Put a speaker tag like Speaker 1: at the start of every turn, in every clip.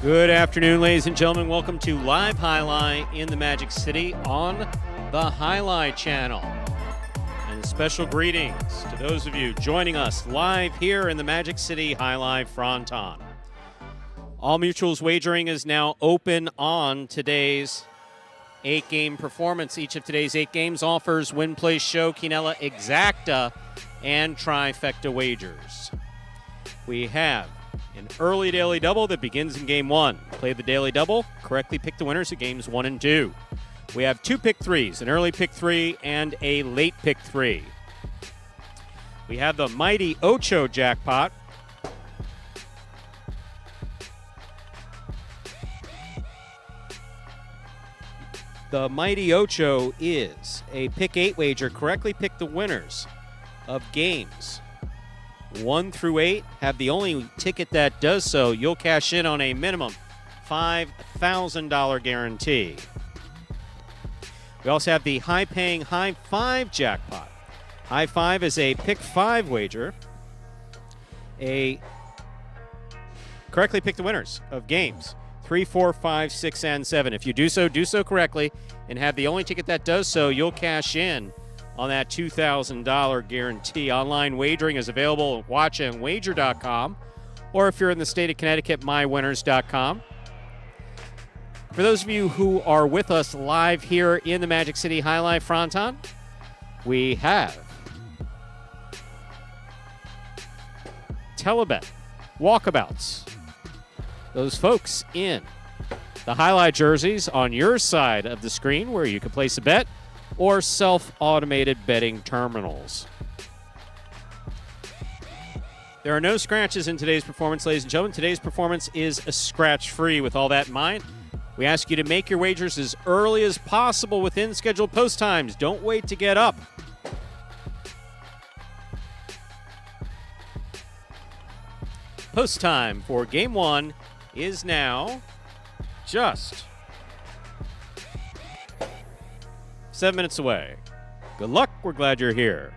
Speaker 1: Good afternoon, ladies and gentlemen. Welcome to Live Highlight in the Magic City on the Highlight Channel. And special greetings to those of you joining us live here in the Magic City Highlight Fronton. All Mutuals wagering is now open on today's 8-game performance. Each of today's 8 games offers win, play, show, quinella, exacta, and trifecta wagers. We have an early daily double that begins in game 1. Play the daily double, correctly pick the winners of games 1 and 2. We have 2 pick 3s, an early pick 3 and a late pick 3. We have the mighty Ocho jackpot. The mighty Ocho is a pick 8 wager. Correctly pick the winners of games 1 through 8. Have the only ticket that does so. You'll cash in on a minimum $5,000 guarantee. We also have the high-paying High 5 jackpot. High 5 is a pick 5 wager. Correctly pick the winners of games 3, 4, 5, 6, and 7. If you do so correctly and have the only ticket that does so, you'll cash in on that $2,000 guarantee. Online wagering is available at watchandwager.com, or if you're in the state of Connecticut, mywinners.com. For those of you who are with us live here in the Magic City Highlight Fronton, we have Telebet, Walkabouts, those folks in the highlight jerseys on your side of the screen where you can place a bet, or self-automated betting terminals. There are no scratches in today's performance, ladies and gentlemen. Today's performance is a scratch-free. With all that in mind, we ask you to make your wagers as early as possible within scheduled post times. Don't wait to get up. Post time for Game 1 is now just 7 minutes away. Good luck. We're glad you're here.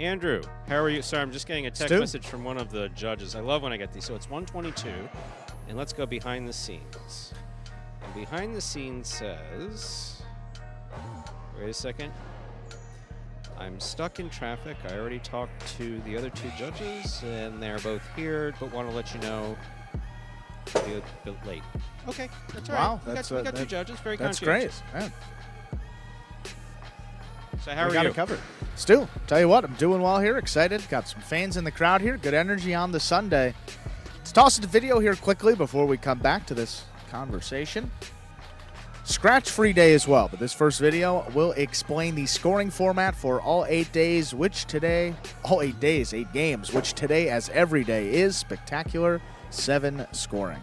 Speaker 1: Andrew, how are you? Sorry, I'm just getting a text message from one of the judges. I love when I get these. So it's 1:22, and let's go behind the scenes. And behind the scenes says, wait a second. I'm stuck in traffic. I already talked to the other 2 judges, and they're both here, but want to let you know I'll be a bit late. Okay, that's all right.
Speaker 2: Wow,
Speaker 1: We got 2 judges. Very
Speaker 2: that's
Speaker 1: conscientious.
Speaker 2: great. Man.
Speaker 1: So how
Speaker 2: We
Speaker 1: are
Speaker 2: got
Speaker 1: you?
Speaker 2: it covered. Stu, tell you what, I'm doing well here. Excited. Got some fans in the crowd here. Good energy on the Sunday. Let's toss the video here quickly before we come back to this conversation. Scratch-free day as well, but this first video will explain the scoring format for all 8 days, all 8 days, 8 games, which today, as every day, is Spectacular 7 scoring.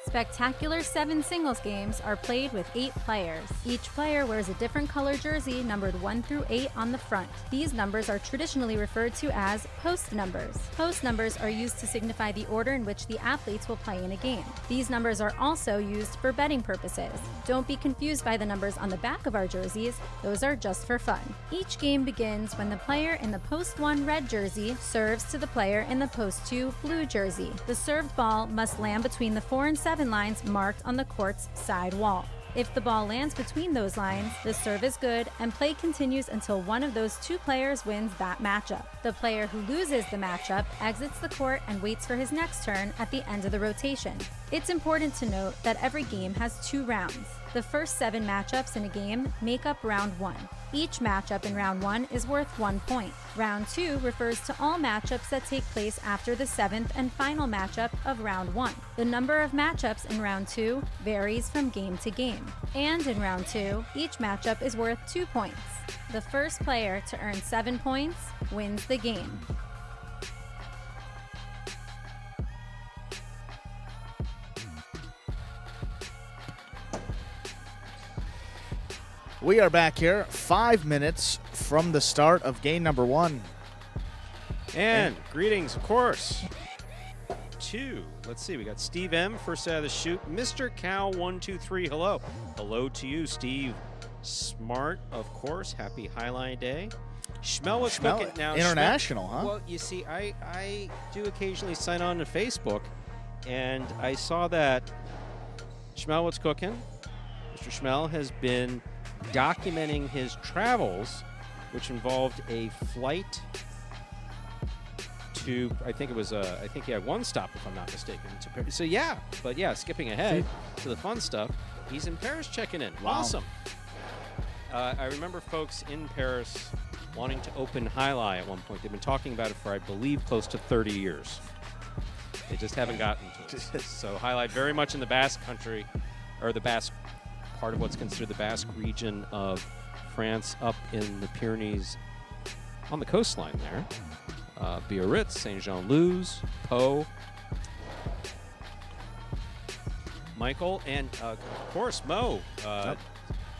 Speaker 3: Spectacular 7 singles games are played with 8 players. Each player wears a different color jersey numbered 1 through 8 on the front. These numbers are traditionally referred to as post numbers. Post numbers are used to signify the order in which the athletes will play in a game. These numbers are also used for betting purposes. Don't be confused by the numbers on the back of our jerseys. Those are just for fun. Each game begins when the player in the post 1 red jersey serves to the player in the post 2 blue jersey. The served ball must land between the 4 and 7 lines marked on the court's side wall. If the ball lands between those lines, the serve is good and play continues until one of those 2 players wins that matchup. The player who loses the matchup exits the court and waits for his next turn at the end of the rotation. It's important to note that every game has 2 rounds. The first 7 matchups in a game make up round 1. Each matchup in round 1 is worth 1 point. Round 2 refers to all matchups that take place after the 7th and final matchup of round 1. The number of matchups in round 2 varies from game to game. And in round 2, each matchup is worth 2 points. The first player to earn 7 points wins the game.
Speaker 2: We are back here 5 minutes from the start of game number 1.
Speaker 1: And greetings, of course, to, let's see, we got Steve M, first out of the shoot. Mr. Cow 123, hello. Hello to you, Steve Smart, of course. Happy Highlight Day. Schmel was cooking now.
Speaker 2: International, huh?
Speaker 1: Well, you see, I do occasionally sign on to Facebook, and I saw that Schmel, what's cooking? Mr. Schmel has been documenting his travels, which involved a flight to, I think he had one stop, if I'm not mistaken, to Paris. So yeah, but yeah, skipping ahead to the fun stuff, he's in Paris checking in.
Speaker 2: Wow.
Speaker 1: Awesome. I remember folks in Paris wanting to open Highlight at one point. They've been talking about it for, I believe, close to 30 years. They just haven't gotten to it. So Highlight very much in the Basque country, or the Basque part of what's considered the Basque region of France, up in the Pyrenees on the coastline there. Biarritz, Saint-Jean-Luz, Po, Michael, and of course Mo.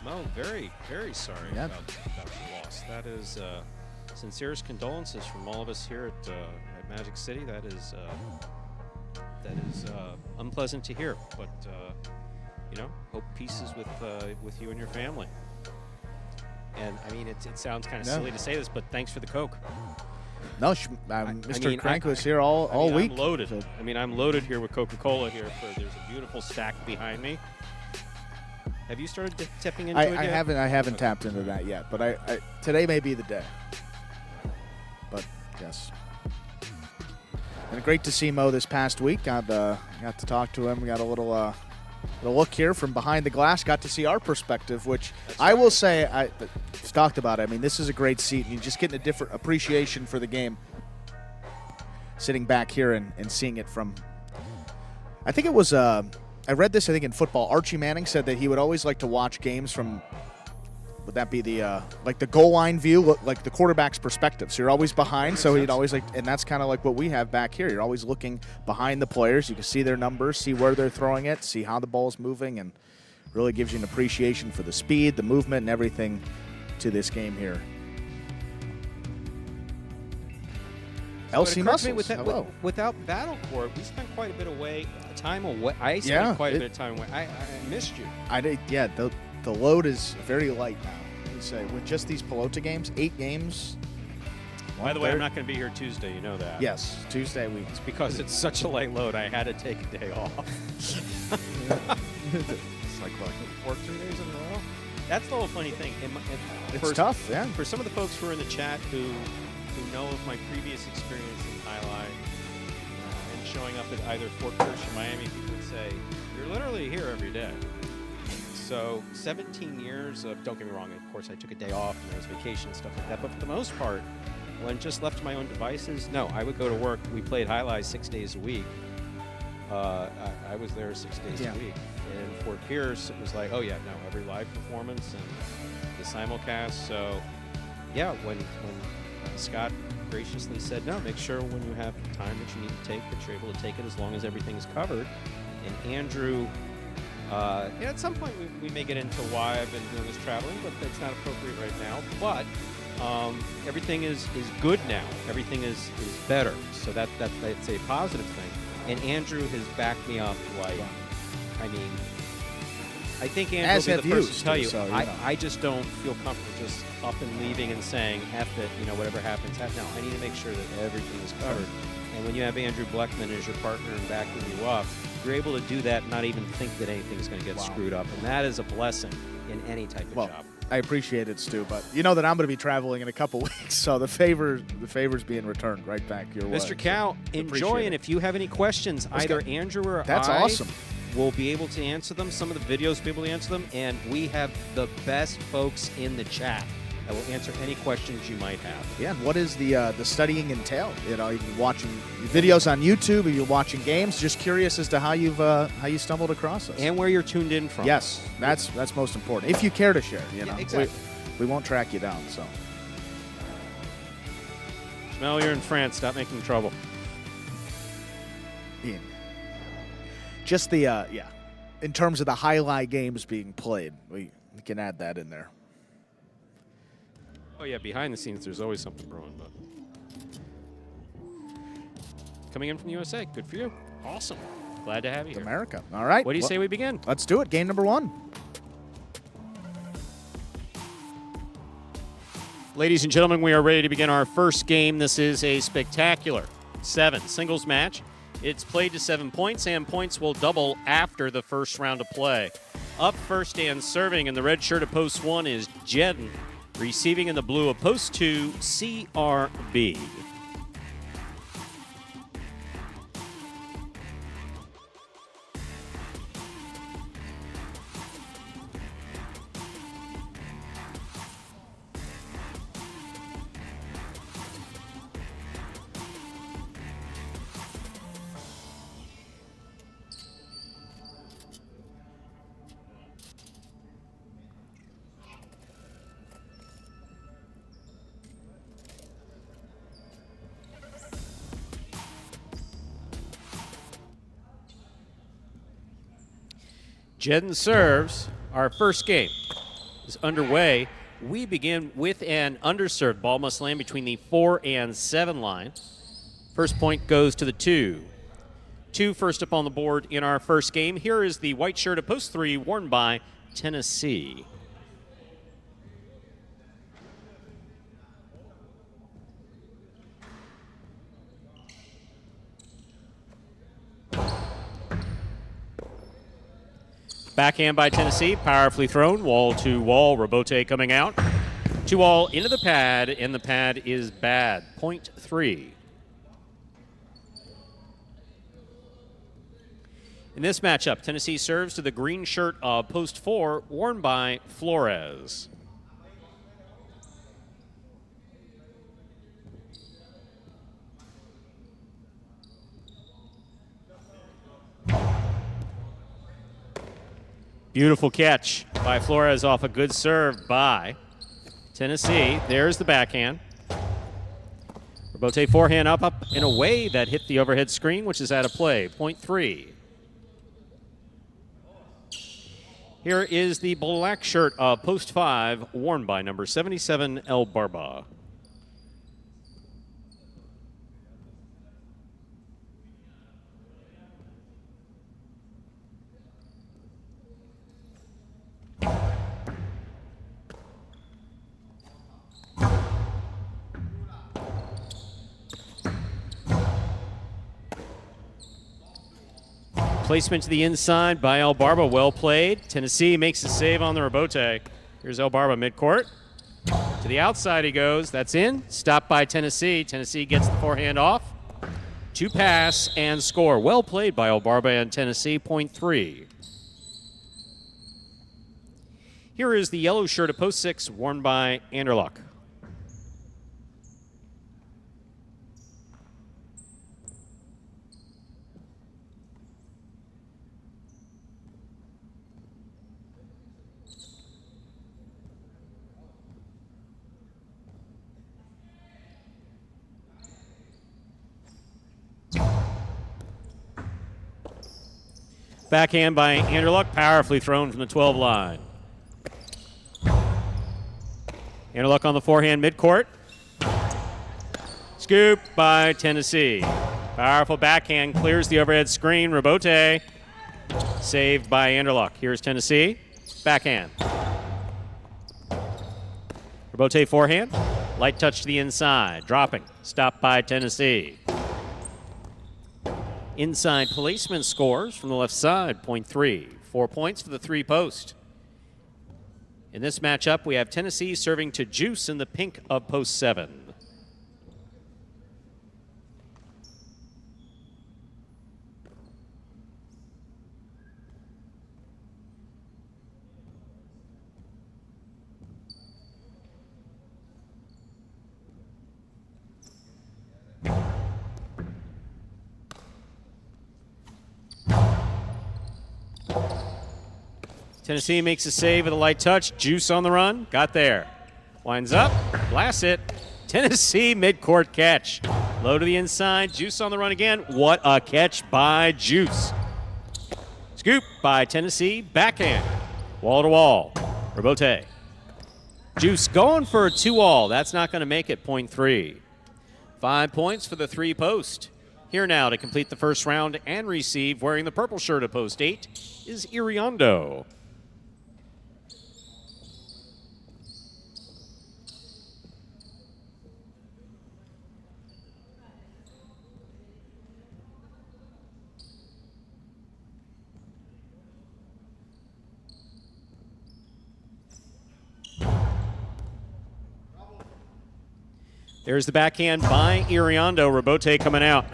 Speaker 1: Mo, very, very sorry about your loss. That is sincerest condolences from all of us here at Magic City. That is unpleasant to hear, but hope peace is with you and your family. And I mean, it sounds kind of silly to say this, but thanks for the Coke.
Speaker 2: No, Mr. Crank was here all week.
Speaker 1: I'm loaded. So. I'm loaded here with Coca-Cola here. There's a beautiful stack behind me. Have you started tipping into it yet?
Speaker 2: I haven't tapped into that yet, but today may be the day. But yes, and great to see Mo this past week. Got to talk to him. We got a little look here from behind the glass. Got to see our perspective, which I will say I've talked about it. I mean, this is a great seat, and you're just getting a different appreciation for the game. Sitting back here and seeing it from, I think it was. I read this, I think, in football. Archie Manning said that he would always like to watch games from, would that be the goal line view, like the quarterback's perspective. So you're always behind, so he'd always and that's kind of like what we have back here. You're always looking behind the players. You can see their numbers, see where they're throwing it, see how the ball's moving, and really gives you an appreciation for the speed, the movement, and everything to this game here. LC Muscles, hello.
Speaker 1: Without Battle Corps, we spent quite a bit of time away. I spent quite a bit of time away. I missed you.
Speaker 2: I did. Yeah, the load is very light now. Let me say, with just these Pelota games, 8 games.
Speaker 1: By the way, I'm not going to be here Tuesday. You know that.
Speaker 2: Yes, Tuesday
Speaker 1: it's because it's such a light load. I had to take a day off.
Speaker 2: It's like
Speaker 1: 14 days in a row. That's the whole funny thing.
Speaker 2: It's tough, yeah.
Speaker 1: For some of the folks who are in the chat who know of my previous experience in Highlight and showing up at either Fort Pierce or Miami, people would say, you're literally here every day. So 17 years of, don't get me wrong, of course I took a day off and there was vacation and stuff like that, but for the most part, when just left to my own devices, no, I would go to work. We played Highlight 6 days a week. I was there 6 days a week. And Fort Pierce, it was like, oh yeah, no, every live performance and the simulcast. So yeah, when Scott graciously said, no, make sure when you have time that you need to take, that you're able to take it as long as everything's covered. And Andrew, at some point we may get into why I've been doing this traveling, but that's not appropriate right now. But everything is good now. Everything is better. So that's a positive thing. And Andrew has backed me up like, I mean, I think Andrew will be the first to tell you, I just don't feel comfortable just up and leaving and saying, F it, whatever happens. No, I need to make sure that everything is covered. And when you have Andrew Bleckman as your partner and backing you up, you're able to do that and not even think that anything's going to get screwed up. And that is a blessing in any type of job.
Speaker 2: I appreciate it, Stu, but you know that I'm going to be traveling in a couple weeks, so the favor's being returned right back your way.
Speaker 1: Mr. Cow, enjoy, and if you have any questions, either Andrew or
Speaker 2: That's awesome.
Speaker 1: We'll be able to answer them. Some of the videos will be able to answer them, and we have the best folks in the chat that will answer any questions you might have.
Speaker 2: Yeah, and what is the studying entail? You've been watching videos on YouTube, or you're watching games. Just curious as to how you stumbled across us
Speaker 1: and where you're tuned in from.
Speaker 2: Yes, that's most important. If you care to share,
Speaker 1: Yeah, exactly.
Speaker 2: We won't track you down. So,
Speaker 1: Schmel, you're in France. Stop making trouble.
Speaker 2: Ian. Just the in terms of the highlight games being played, we can add that in there.
Speaker 1: Oh yeah, behind the scenes, there's always something brewing. But coming in from the USA, good for you. Awesome. Glad to have you here.
Speaker 2: America. All right.
Speaker 1: What do you say we begin?
Speaker 2: Let's do it. Game number 1.
Speaker 1: Ladies and gentlemen, we are ready to begin our first game. This is a spectacular 7 singles match It's played to 7 points, and points will double after the first round of play. Up first and serving in the red shirt of post 1 is Jedden. Receiving in the blue of post 2, CRB. Jedden serves. Our first game is underway. We begin with an underserved. Ball must land between the 4 and 7 line. First point goes to the 2. 2 first up on the board in our first game. Here is the white shirt of post 3 worn by Tennessee. Backhand by Tennessee, powerfully thrown, wall to wall. Robote coming out. 2-all into the pad, and the pad is bad. Point 3. In this matchup, Tennessee serves to the green shirt of post 4, worn by Flores. Beautiful catch by Flores off a good serve by Tennessee. There's the backhand. Robote forehand up in a way that hit the overhead screen, which is out of play. Point 3. Here is the black shirt of post 5, worn by number 77, El Barba. Placement to the inside by El Barba, well played. Tennessee makes a save on the Robote. Here's El Barba midcourt. To the outside he goes, that's in. Stopped by Tennessee. Tennessee gets the forehand off. 2 pass and score. Well played by El Barba and Tennessee, point 3. Here is the yellow shirt of post 6, worn by Anderluck. Backhand by Anderluck, powerfully thrown from the 12 line. Anderluck on the forehand midcourt. Scoop by Tennessee. Powerful backhand, clears the overhead screen. Robote saved by Anderluck. Here's Tennessee. Backhand. Robote forehand. Light touch to the inside. Dropping. Stopped by Tennessee. Inside placement scores from the left side, point 3. 4 points for the 3 post. In this matchup, we have Tennessee serving to Juice in the pink of post 7. Tennessee makes a save with a light touch. Juice on the run. Got there. Winds up. Blasts it. Tennessee midcourt catch. Low to the inside. Juice on the run again. What a catch by Juice. Scoop by Tennessee. Backhand. Wall to wall. Robote. Juice going for a 2-all. That's not going to make it. Point 3. 5 points for the 3 post. Here now to complete the first round and receive, wearing the purple shirt of post 8, is Iriondo. There's the backhand by Iriondo. Robote coming out.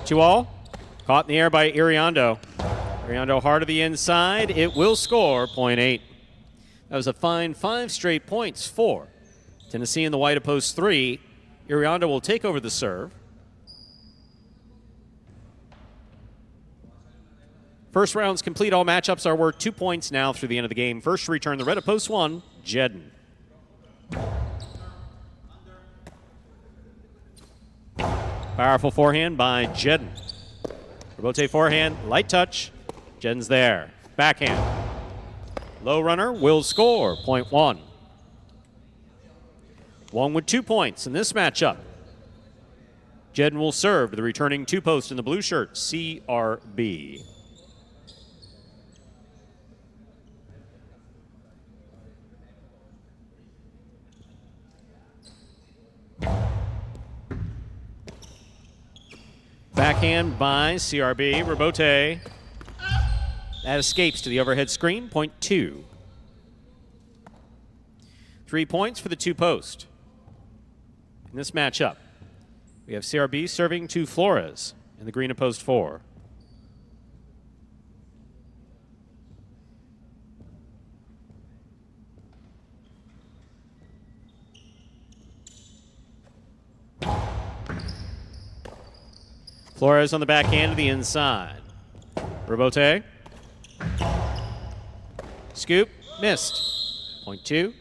Speaker 1: 2-all. Caught in the air by Iriondo. Iriondo hard to the inside. It will score, point 8. That was a fine 5 straight points for Tennessee in the white of post 3. Iriondo will take over the serve. First round's complete. All matchups are worth 2 points now through the end of the game. First to return the red of post 1, Jedden. Powerful forehand by Jedden. Robote forehand, light touch. Jedden's there. Backhand. Low runner will score, point 1. Wong with 2 points in this matchup. Jedden will serve to the returning 2-post in the blue shirt, CRB. Backhand by CRB. Robote. That escapes to the overhead screen, point 2. 3 points for the 2-post. In this matchup, we have CRB serving to Flores in the green of post 4. Flores on the backhand to the inside. Robote. Scoop. Missed. Point 2.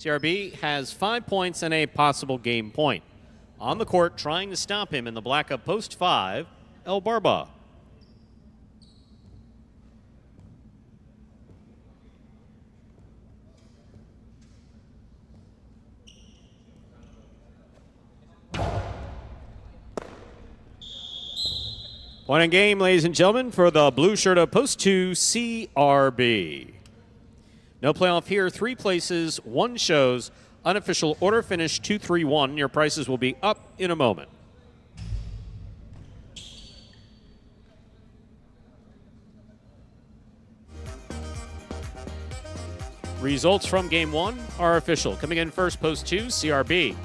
Speaker 1: CRB has 5 points and a possible game point. On the court, trying to stop him in the black of post 5, El Barba. Point in game, ladies and gentlemen, for the blue shirt of post 2, CRB. No playoff here. 3 places, 1 shows. Unofficial order finish 2-3-1. Your prices will be up in a moment. Results from game 1 are official. Coming in first, post 2, CRB.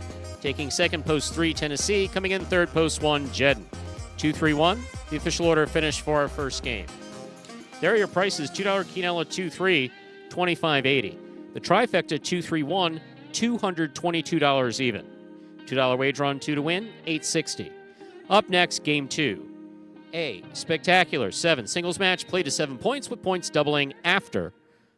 Speaker 1: Taking second, post 3, Tennessee. Coming in third, post 1, Jedden. 2-3-1, the official order finish for our first game. There are your prices. $2 Quinella 2-3, $25.80. The trifecta 2-3-1, $222 even. $2 wager on 2 to win, $860. Up next, game 2. A spectacular 7 singles match played to 7 points with points doubling after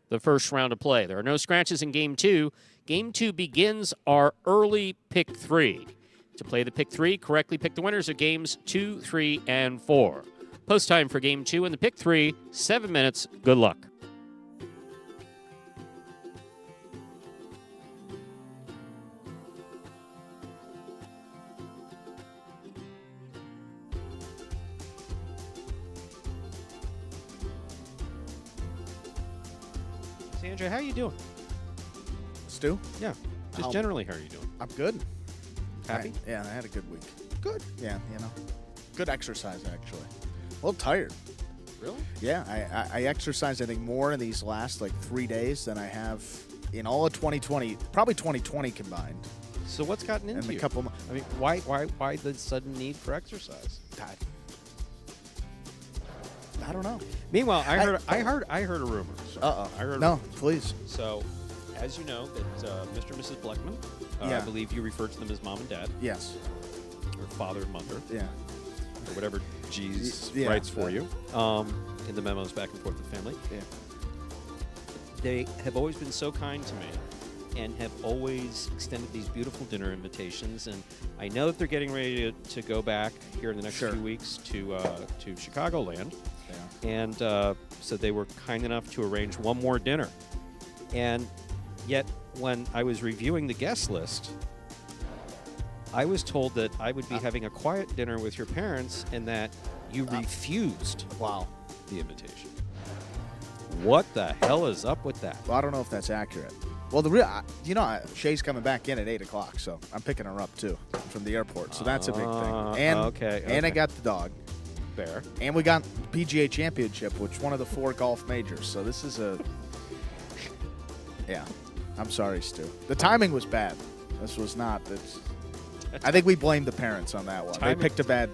Speaker 1: the first round of play. There are no scratches in game 2. Game 2 begins our early pick 3. To play the pick 3, correctly pick the winners of games 2, 3, and 4. Post time for game 2 and the pick 3, 7 minutes. Good luck. Sandra, how you doing?
Speaker 2: Stu?
Speaker 1: Yeah, just generally, how are you doing?
Speaker 2: I'm good.
Speaker 1: Happy?
Speaker 2: I had a good week. Good. Yeah, good exercise, actually. A little tired.
Speaker 1: Really?
Speaker 2: Yeah, I exercised, I think, more in these last, 3 days than I have in all of 2020, probably 2020 combined.
Speaker 1: So what's gotten into
Speaker 2: And
Speaker 1: you?
Speaker 2: a couple
Speaker 1: I mean, why the sudden need for exercise?
Speaker 2: I don't know.
Speaker 1: Meanwhile, I heard a rumor. I heard.
Speaker 2: No, please.
Speaker 1: So, as you know, that Mr. and Mrs. Bleckman, I believe you refer to them as mom and dad,
Speaker 2: Yes.
Speaker 1: or father and mother,
Speaker 2: Yeah.
Speaker 1: or whatever G's
Speaker 2: Yeah,
Speaker 1: writes for you in the memos back and forth with family.
Speaker 2: Yeah.
Speaker 1: They have always been so kind to me and have always extended these beautiful dinner invitations. And I know that they're getting ready to go back here in the next few weeks to Chicagoland.
Speaker 2: Yeah.
Speaker 1: And so they were kind enough to arrange one more dinner. And yet, when I was reviewing the guest list, I was told that I would be having a quiet dinner with your parents and that you refused the invitation. What the hell is up with that?
Speaker 2: Well, I don't know if that's accurate. Well, Shay's coming back in at 8 o'clock, so I'm picking her up, too, from the airport. So that's a big thing. And I got the dog.
Speaker 1: Fair.
Speaker 2: And we got PGA Championship, which one of the 4 golf majors. So this is a... Yeah. I'm sorry, Stu. The timing was bad. This was not. I think we blame the parents on that one. They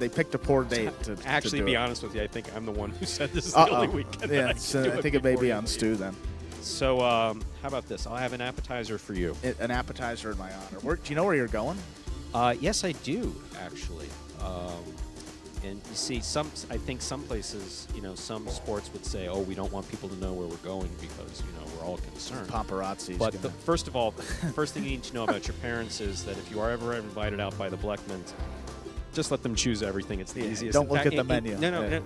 Speaker 2: picked a poor date to
Speaker 1: Actually,
Speaker 2: to
Speaker 1: be
Speaker 2: do
Speaker 1: honest with you, I think I'm the one who said this is the only weekend.
Speaker 2: Yeah, so I think it may be on Stu then.
Speaker 1: So how about this? I'll have an appetizer for you.
Speaker 2: An appetizer in my honor. Do you know where you're going?
Speaker 1: Yes, I do, actually. And you see, I think some places, some sports would say, "Oh, we don't want people to know where we're going because we're all concerned."
Speaker 2: Paparazzi.
Speaker 1: But first of all, first thing you need to know about your parents is that if you are ever invited out by the Bleckmans, just let them choose everything. It's the easiest.
Speaker 2: Don't look at the menu.
Speaker 1: No.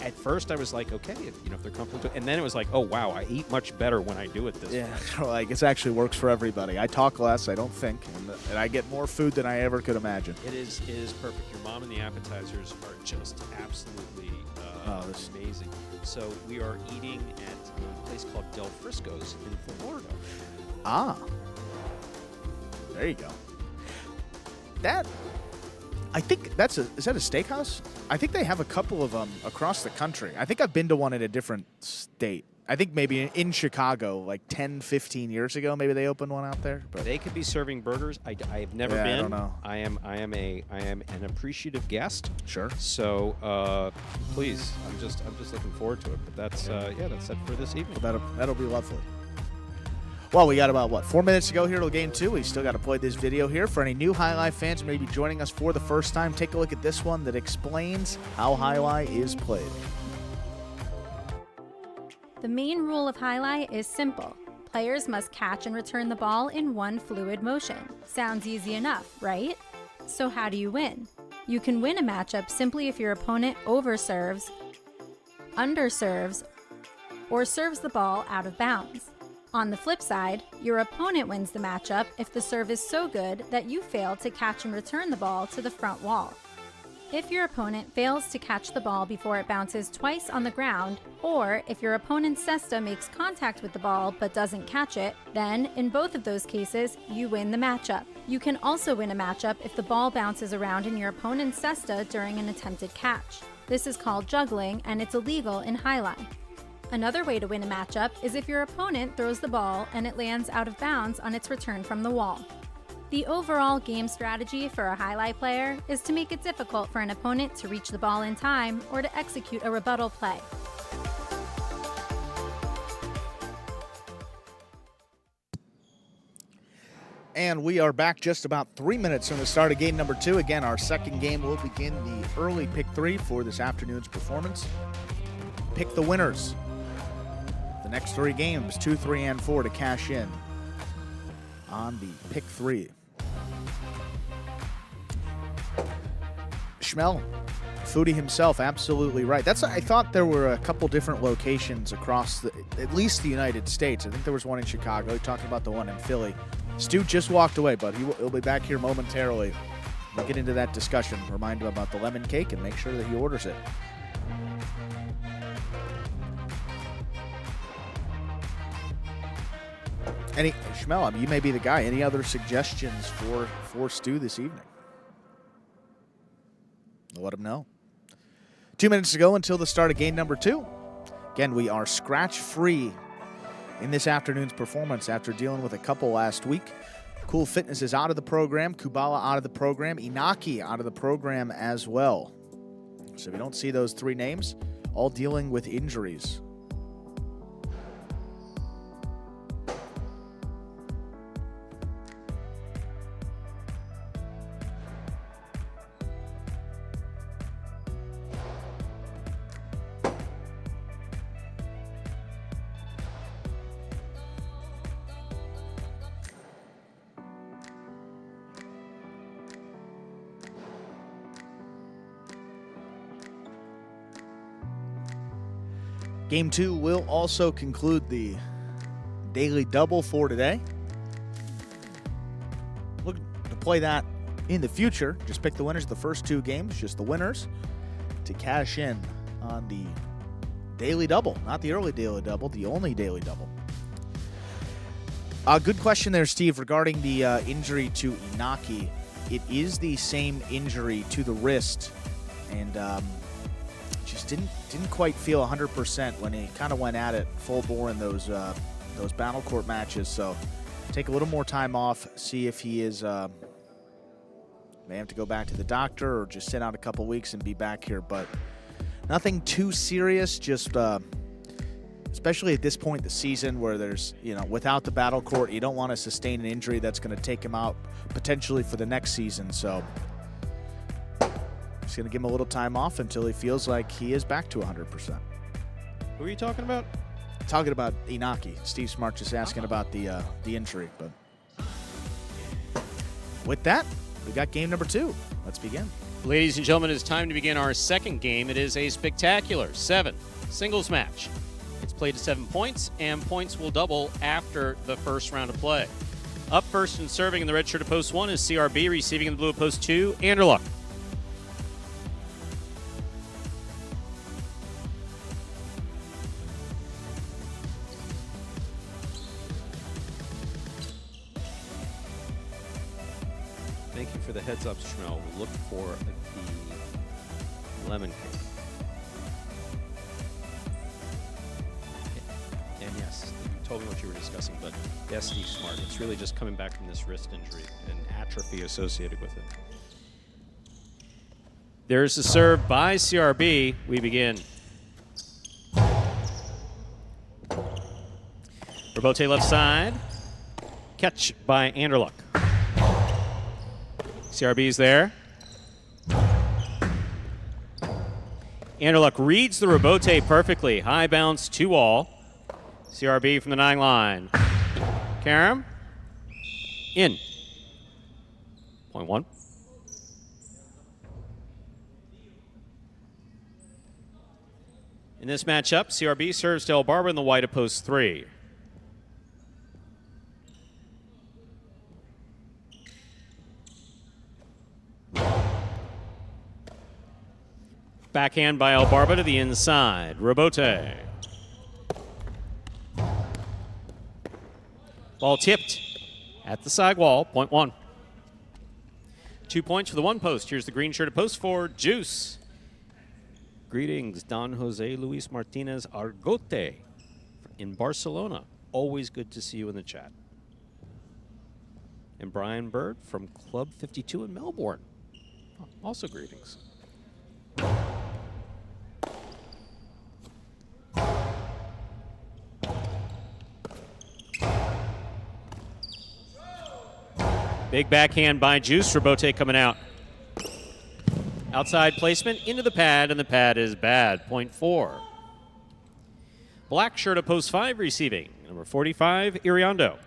Speaker 1: At first, I was like, okay, if they're comfortable, and then it was like, oh wow, I eat much better when I do it this way.
Speaker 2: Yeah, like it actually works for everybody. I talk less, I don't think, and I get more food than I ever could imagine.
Speaker 1: It is perfect. Your mom and the appetizers are just absolutely amazing. So we are eating at a place called Del Frisco's in Florida.
Speaker 2: Ah, there you go. I think is that a steakhouse? I think they have a couple of them across the country. I think I've been to one in a different state. I think maybe in Chicago, like 10, 15 years ago, maybe they opened one out there. But
Speaker 1: they could be serving burgers. I have never been.
Speaker 2: I don't know.
Speaker 1: I am an appreciative guest.
Speaker 2: Sure.
Speaker 1: So please, I'm just looking forward to it. But that's that's it for this evening.
Speaker 2: Well, that'll be lovely. Well, we got about, 4 minutes to go here till game 2. We still got to play this video here. For any new Highlight fans who may be joining us for the first time, take a look at this one that explains how Highlight is played.
Speaker 3: The main rule of Highlight is simple. Players must catch and return the ball in one fluid motion. Sounds easy enough, right? So how do you win? You can win a matchup simply if your opponent overserves, underserves, or serves the ball out of bounds. On the flip side, your opponent wins the matchup if the serve is so good that you fail to catch and return the ball to the front wall. If your opponent fails to catch the ball before it bounces twice on the ground, or if your opponent's cesta makes contact with the ball but doesn't catch it, then in both of those cases, you win the matchup. You can also win a matchup if the ball bounces around in your opponent's cesta during an attempted catch. This is called juggling, and it's illegal in Highlight. Another way to win a matchup is if your opponent throws the ball and it lands out of bounds on its return from the wall. The overall game strategy for a Highlight player is to make it difficult for an opponent to reach the ball in time or to execute a rebuttal play.
Speaker 2: And we are back just about 3 minutes from the start of game number 2. Again, our second game will begin the early pick 3 for this afternoon's performance. Pick the winners. The next 3 games, 2, 3, and 4 to cash in on the pick 3. Schmel, foodie himself, absolutely right. I thought there were a couple different locations across at least the United States. I think there was one in Chicago. He talked about the one in Philly. Stu just walked away, but he'll be back here momentarily. We'll get into that discussion. Remind him about the lemon cake and make sure that he orders it. Schmel, you may be the guy. Any other suggestions for Stu this evening? Let him know. 2 minutes to go until the start of game number 2. Again, we are scratch-free in this afternoon's performance after dealing with a couple last week. Cool Fitness is out of the program. Kubala out of the program. Inaki out of the program as well. So we don't see those 3 names, all dealing with injuries. Game 2 will also conclude the daily double for today. Look to play that in the future. Just pick the winners of the first 2 games, just the winners, to cash in on the daily double. Not the early daily double, the only daily double. Good question there, Steve, regarding the injury to Inaki. It is the same injury to the wrist, and just didn't quite feel 100% when he kind of went at it full bore in those those battle court matches. So take a little more time off, see if he is may have to go back to the doctor or just sit out a couple weeks and be back here. But nothing too serious, just especially at this point in the season where there's, without the battle court, you don't want to sustain an injury that's going to take him out potentially for the next season. So just going to give him a little time off until he feels like he is back to 100%.
Speaker 1: Who are you talking about?
Speaker 2: Talking about Inaki. Steve Smart just asking about the injury. But with that, we got game number 2. Let's begin.
Speaker 1: Ladies and gentlemen, it's time to begin our second game. It is a spectacular 7 singles match. It's played to 7 points, and points will double after the first round of play. Up first and serving in the red shirt of post 1 is CRB, receiving in the blue of post 2, Anderluck. Thank you for the heads up, Schnell. We'll look for the lemon cake. And yes, you told me what you were discussing, but yes, Steve Smart. It's really just coming back from this wrist injury and atrophy associated with it. There's a serve by CRB. We begin. Robote left side. Catch by Anderluck. CRB's there. Anderluck reads the Robote perfectly. High bounce, 2-all. CRB from the 9 line. Karam. In. Point 1. In this matchup, CRB serves to El Barba in the white of post 3. Backhand by El Barba to the inside. Robote. Ball tipped at the sidewall. Point 1. 2 points for the 1 post. Here's the green shirt of post 4, Juice. Greetings, Don Jose Luis Martinez Argote in Barcelona. Always good to see you in the chat. And Brian Bird from Club 52 in Melbourne. Also greetings. Big backhand by Juice. Robote coming out. Outside placement into the pad, and the pad is bad. Point 4. Black shirt of post 5 receiving. Number 45, Iriondo.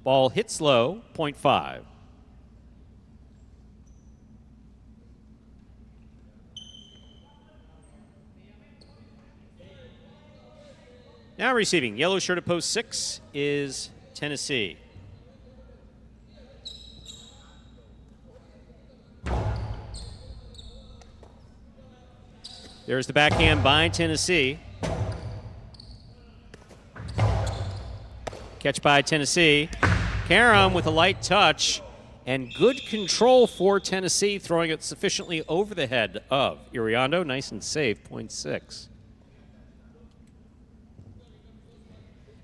Speaker 1: Ball hits low, point 5. Now receiving, yellow shirt of post 6 is Tennessee. There's the backhand by Tennessee. Catch by Tennessee. Karam with a light touch and good control for Tennessee, throwing it sufficiently over the head of Iriondo. Nice and safe, point 6.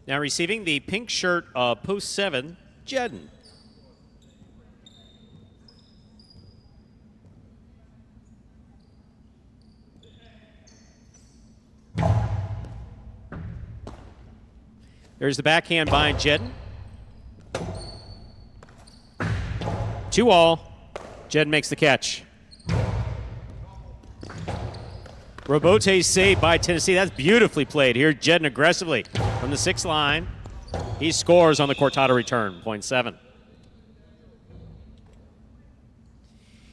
Speaker 1: Now receiving the pink shirt of post 7, Jedden. There's the backhand by Jedden. 2-all. Jedden makes the catch. Robote saved by Tennessee. That's beautifully played here. Jedden aggressively from the 6th line. He scores on the Cortado return, point 7.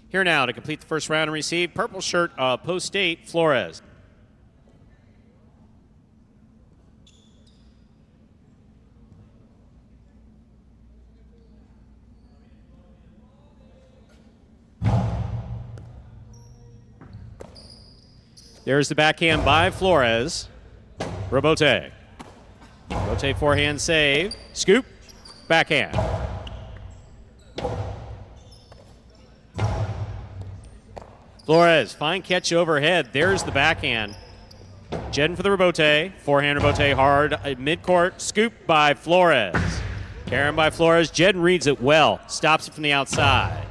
Speaker 1: Here now to complete the first round and receive purple shirt, post 8, Flores. There's the backhand by Flores. Robote. Robote forehand save. Scoop. Backhand. Flores, fine catch overhead. There's the backhand. Jedden for the Robote. Forehand Robote hard at midcourt. Scoop by Flores. Carrying by Flores. Jedden reads it well. Stops it from the outside.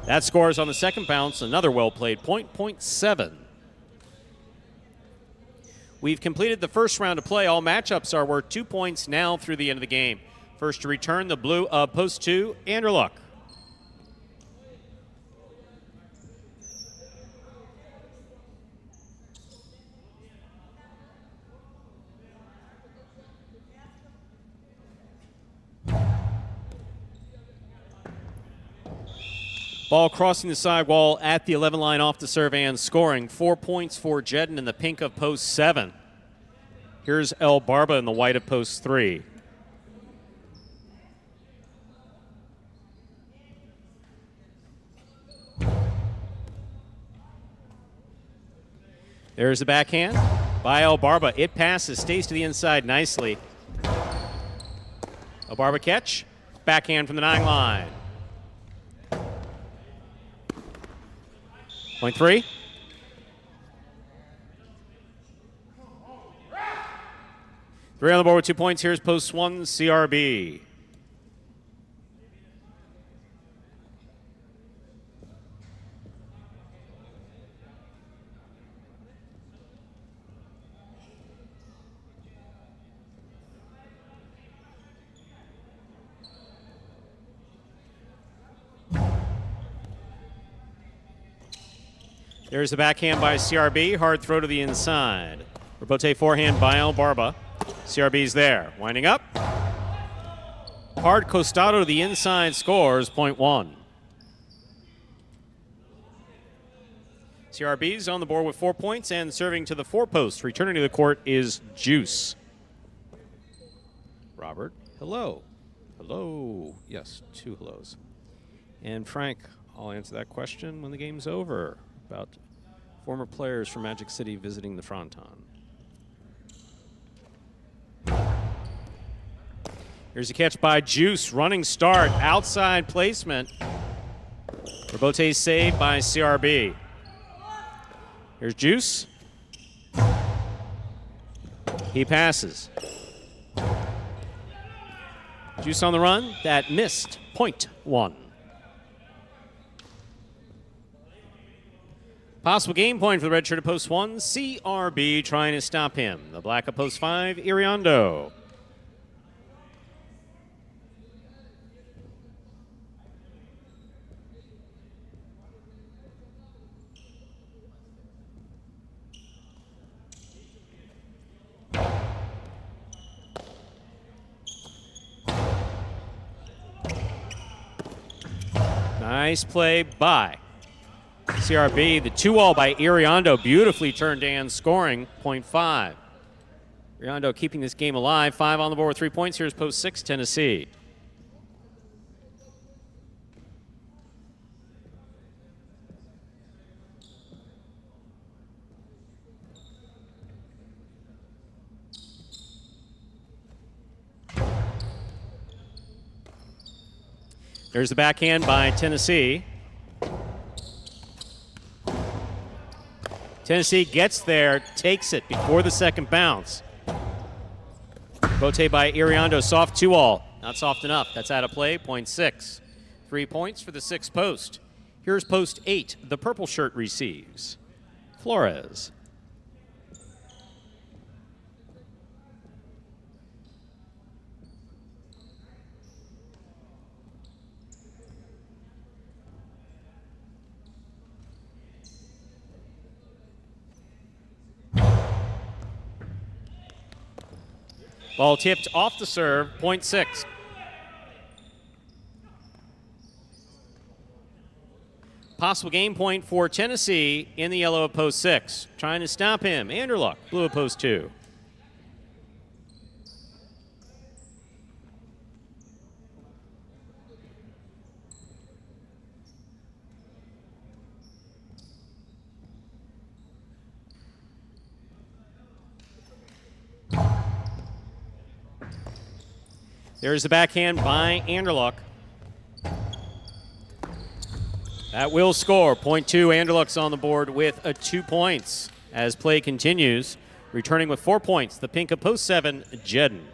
Speaker 1: That scores on the second bounce. Another well-played point, point 7. We've completed the first round of play. All matchups are worth 2 points now through the end of the game. First to return the blue of post 2, Andrew Luck. Ball crossing the sidewall at the 11 line off the serve and scoring. 4 points for Jedden in the pink of post 7. Here's El Barba in the white of post 3. There's the backhand by El Barba. It passes, stays to the inside nicely. El Barba catch. Backhand from the 9 line. Point 3. Three on the board with 2 points. Here's post 1, CRB. There's the backhand by CRB. Hard throw to the inside. Robote forehand by El Barba. CRB's there. Winding up. Hard costado to the inside scores. Point 1. CRB's on the board with 4 points and serving to the 4 post. Returning to the court is Juice. Robert, hello. Hello. Yes, 2 hellos. And Frank, I'll answer that question when the game's over. About former players from Magic City visiting the Fronton. Here's a catch by Juice. Running start. Outside placement. Robote saved by CRB. Here's Juice. He passes. Juice on the run. That missed. Point 1. Possible game point for the red shirt at post 1. CRB trying to stop him. The black at post 5. Iriondo. Nice play by CRB. The 2-all by Iriondo beautifully turned and scoring. Point 5. Iriondo keeping this game alive. 5 on the board with 3 points. Here's post 6, Tennessee. There's the backhand by Tennessee. Tennessee gets there, takes it before the second bounce. Bote by Iriondo, soft 2-all. Not soft enough. That's out of play. Point 6. 3 points for the 6th post. Here's post 8. The purple shirt receives. Flores. Ball tipped off the serve, point 6. Possible game point for Tennessee in the yellow of post 6. Trying to stop him. Anderluck, blue of post 2. There's the backhand by Anderluck. That will score. Point two. Anderluck's on the board with 2 points as play continues. Returning with 4 points, the pink of post 7, Jedden.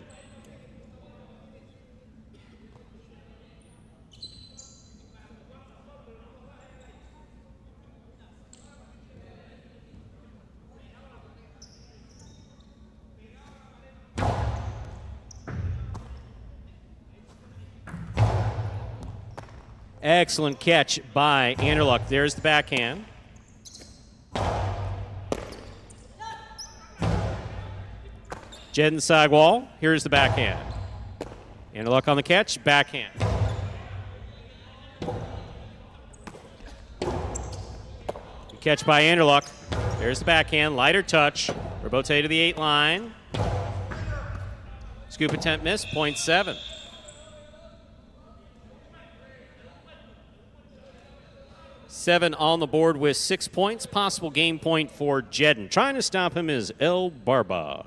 Speaker 1: Excellent catch by Anderluck. There's the backhand. Jedden side wall. Here's the backhand. Anderluck on the catch. Backhand. Good catch by Anderluck. There's the backhand. Lighter touch. Rebote to the 8 line. Scoop attempt missed. Point 7. Seven on the board with 6 points. Possible game point for Jedden. Trying to stop him is El Barba.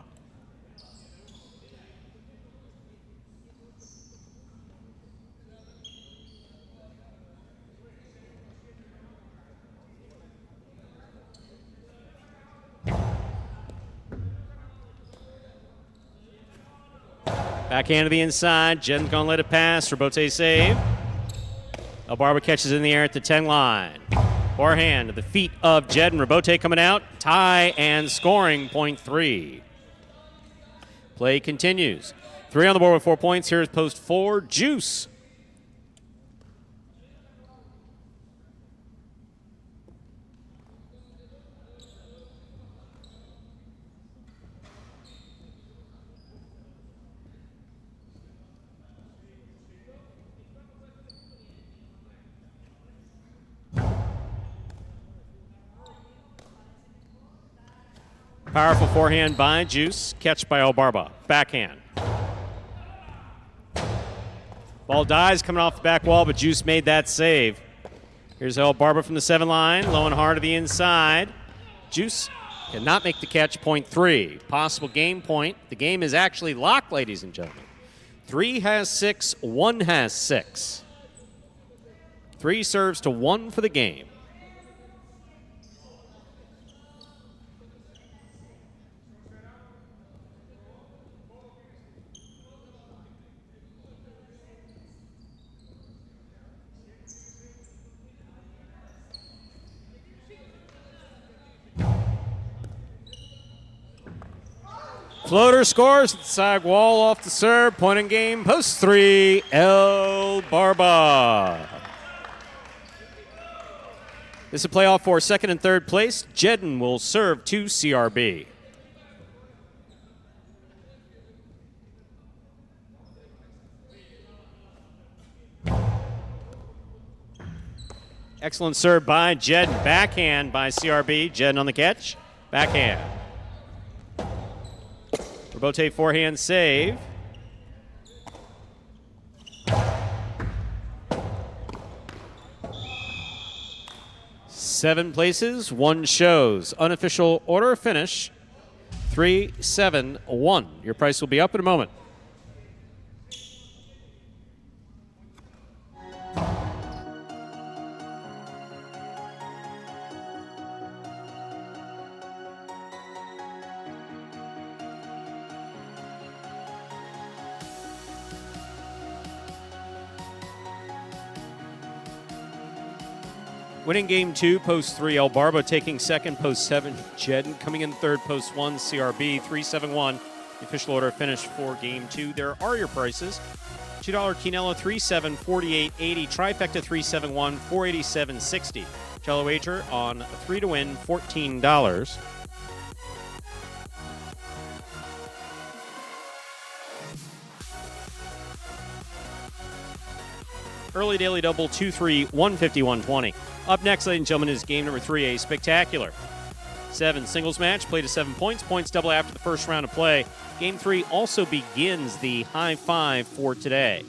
Speaker 1: Backhand to the inside. Jedden's going to let it pass. Rebote save. El Barba catches in the air at the 10 line. Forehand to the feet of Jedden. Rebote coming out. Tie and scoring. Point 3. Play continues. 3 on the board with 4 points. Here's post 4, Juice. Powerful forehand by Juice. Catch by El Barba. Backhand. Ball dies coming off the back wall, but Juice made that save. Here's El Barba from the 7 line. Low and hard to the inside. Juice cannot make the catch. Point 3. Possible game point. The game is actually locked, ladies and gentlemen. 3 has 6. 1 has 6. 3 serves to 1 for the game. Floater scores at the side wall off the serve. Point in game. Post 3, El Barba. This is a playoff for second and third place. Jedden will serve to CRB. Excellent serve by Jedden. Backhand by CRB. Jedden on the catch. Backhand. Rebote forehand save. Seven places, 1 shows. Unofficial order of finish, 3-7-1. Your price will be up in a moment. Winning game 2, post 3, El Barba taking second, post 7, Jedden coming in third, post 1, CRB, 3-7-1. The official order finish for game 2. There are your prices. $2 Quinella, 3-7-48-80. Trifecta, 3-7-1, 487.60. Jello wager on 3 to win, $14. Early daily double, 2-3, 150-120. Up next, ladies and gentlemen, is game number 3, a spectacular 7 singles match. Played to 7 points. Points double after the first round of play. Game 3 also begins the high 5 for today.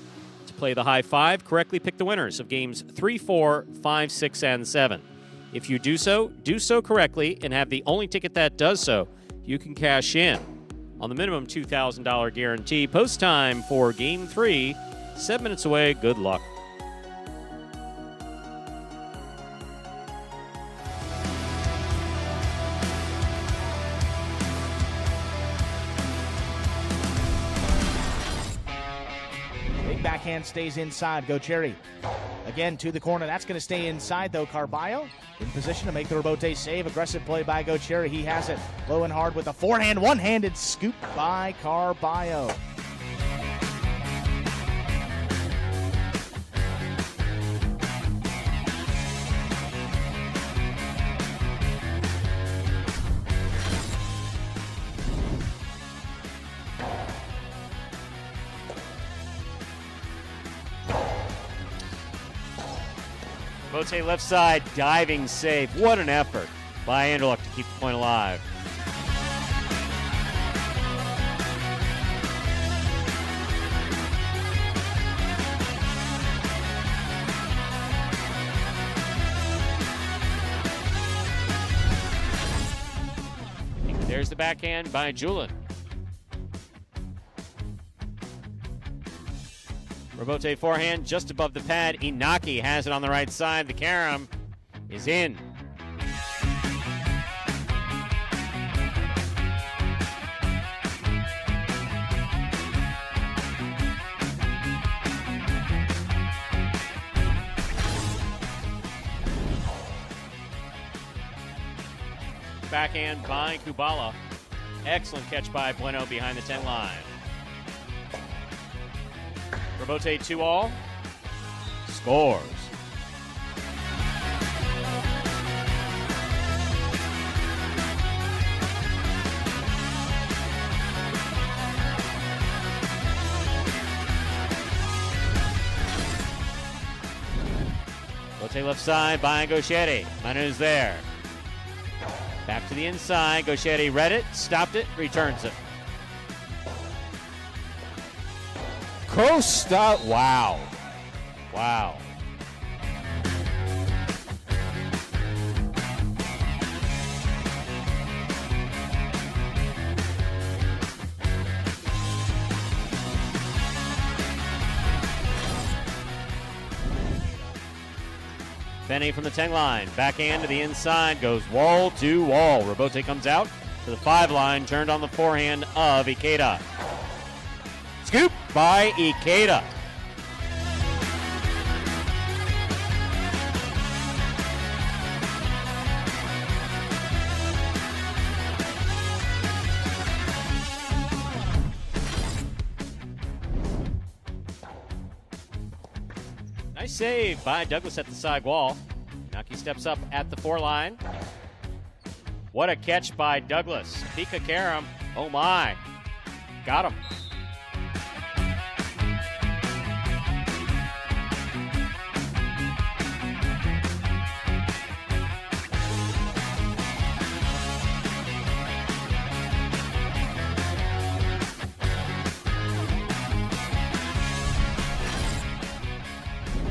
Speaker 1: To play the high 5, correctly pick the winners of games 3, 4, 5, 6, and 7. If you do so correctly and have the only ticket that does so, you can cash in on the minimum $2,000 guarantee. Post time for Game 3, 7 minutes away. Good luck.
Speaker 2: Big backhand stays inside. Go Cherry. Again to the corner. That's going to stay inside, though. Carballo in position to make the rebote save. Aggressive play by Go Cherry. He has it low and hard with a forehand. One-handed scoop by Carballo.
Speaker 1: Bote left side, diving save. What an effort by Anderluck to keep the point alive. There's the backhand by Julin. Rebote forehand just above the pad. Inaki has it on the right side. The carom is in. Backhand by Kubala. Excellent catch by Bueno behind the 10 line. Rebote 2-all. Scores. Rebote left side by Gauchetti. Manu's there. Back to the inside. Gauchetti read it, stopped it, returns it. Costa, wow. Wow. Benny from the 10 line, backhand to the inside, goes wall to wall. Rebote comes out to the 5 line, turned on the forehand of Ikeda. Scoop by Ikeda. Nice save by Douglas at the side wall. Naki steps up at the 4 line. What a catch by Douglas. Pika Karam, oh my. Got him.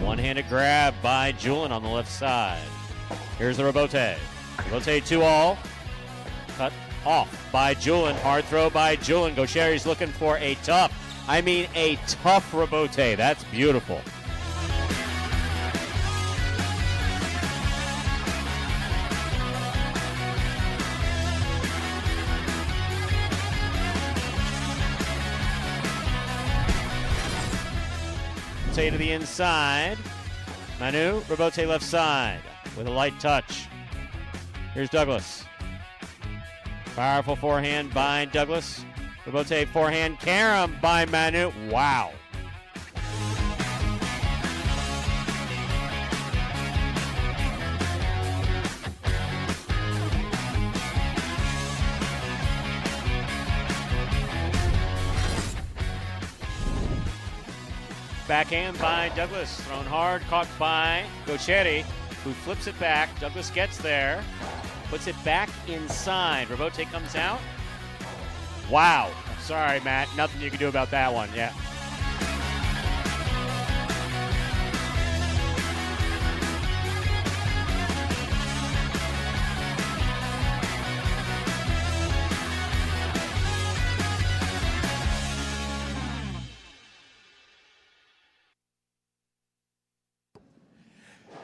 Speaker 1: One-handed grab by Julin on the left side. Here's the Rebote. Rebote 2-all. Cut off by Julin. Hard throw by Julin. Gaucheri's looking for a tough Rebote. That's beautiful. Rebote to the inside. Manu, Rebote left side with a light touch. Here's Douglas. Powerful forehand by Douglas. Rebote forehand, carom by Manu. Wow. Backhand by Douglas, thrown hard, caught by Gauchetti, who flips it back. Douglas gets there, puts it back inside. Rebote comes out. Wow. Sorry, Matt. Nothing you can do about that one. Yeah.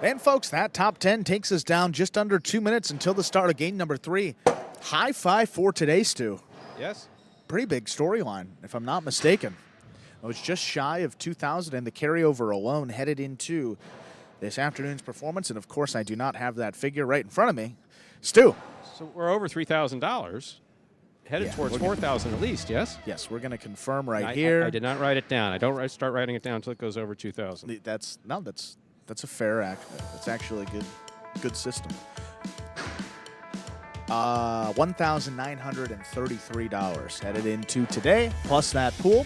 Speaker 2: And folks, that top 10 takes us down just under 2 minutes until the start of game number 3. High five for today, Stu.
Speaker 1: Yes.
Speaker 2: Pretty big storyline, if I'm not mistaken. It was just shy of 2,000, and the carryover alone headed into this afternoon's performance. And of course, I do not have that figure right in front of me. Stu.
Speaker 1: So we're over $3,000, headed towards $4,000 at least. Yes.
Speaker 2: Yes, we're going to confirm right here.
Speaker 1: I did not write it down. I don't start writing it down until it goes over 2,000.
Speaker 2: That's a fair act. That's actually a good system. $1,933 headed into today, plus that pool.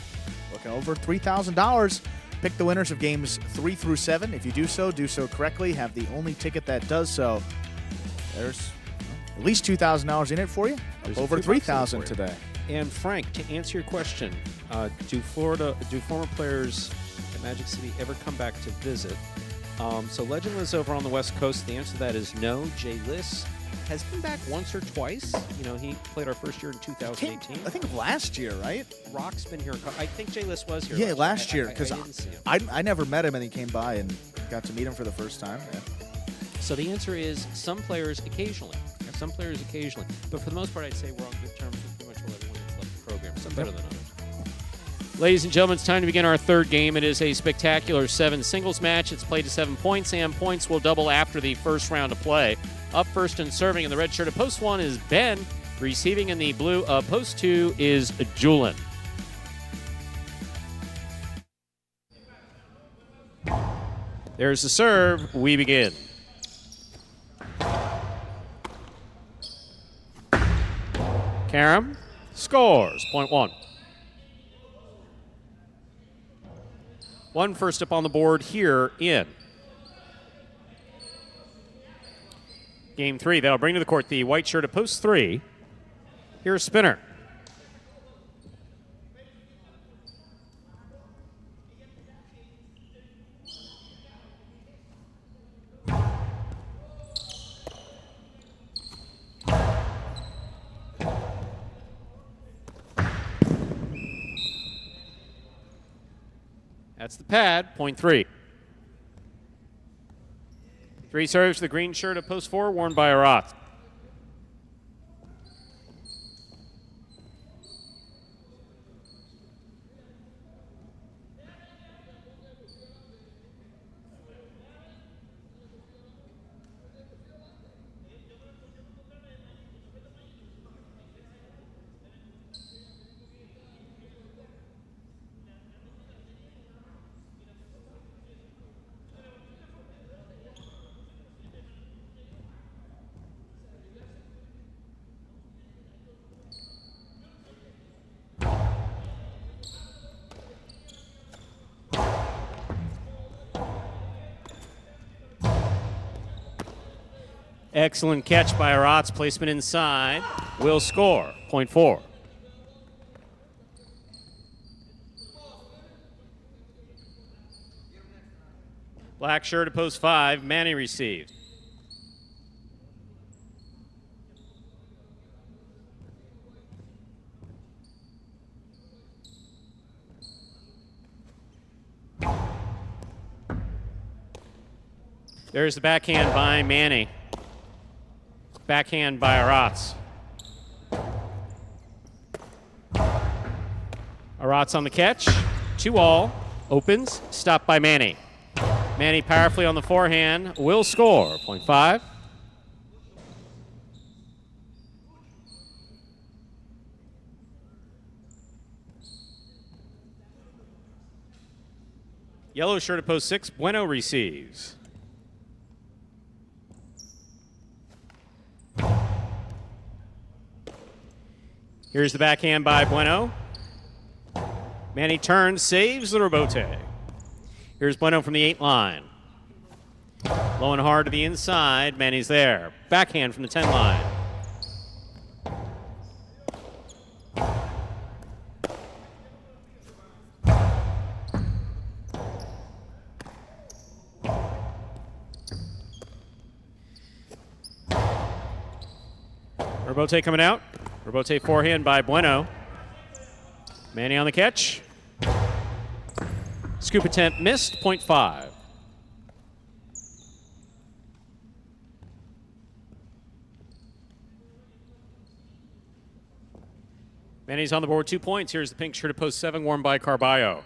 Speaker 2: Looking over $3,000. Pick the winners of games 3 through 7. If you do so correctly. Have the only ticket that does so. There's at least $2,000 in it for you. Over $3,000 today.
Speaker 1: And Frank, to answer your question, do former players at Magic City ever come back to visit? So Legend lives over on the West Coast. The answer to that is no. Jay Liss has been back once or twice. You know, he played our first year in 2018.
Speaker 2: I think last year, right?
Speaker 1: Rock's been here. I think Jay Liss was here.
Speaker 2: Yeah, last year, because
Speaker 1: I didn't see him.
Speaker 2: I never met him, and he came by and got to meet him for the first time. Yeah.
Speaker 1: So the answer is some players occasionally. Some players occasionally. But for the most part, I'd say we're on good terms with pretty much everyone that's left the program. Some better than others. Ladies and gentlemen, it's time to begin our third game. It is a spectacular 7 singles match. It's played to 7 points, and points will double after the first round of play. Up first and serving in the red shirt of post 1 is Ben. Receiving in the blue of post 2 is Julian. There's the serve. We begin. Karam scores. Point 1. 1 first up on the board here in game 3. That'll bring to the court the white shirt of post 3. Here's Spinner. That's the pad, point 3. 3 serves to the green shirt of post 4, worn by Arat. Excellent catch by Arat's. Placement inside. Will score. Point 4. Black shirt at post 5. Manny received. There's the backhand by Manny. Backhand by Aratz. Aratz on the catch. 2-all. Opens. Stopped by Manny. Manny powerfully on the forehand. Will score. Point 5. Yellow shirt at post 6. Bueno receives. Here's the backhand by Bueno. Manny turns, saves the rebote. Here's Bueno from the 8 line. Low and hard to the inside. Manny's there. Backhand from the 10 line. Rebote coming out. Rebote forehand by Bueno. Manny on the catch. Scoop attempt missed, point 5. Manny's on the board, 2 points. Here's the pink shirt at post 7, worn by Carballo.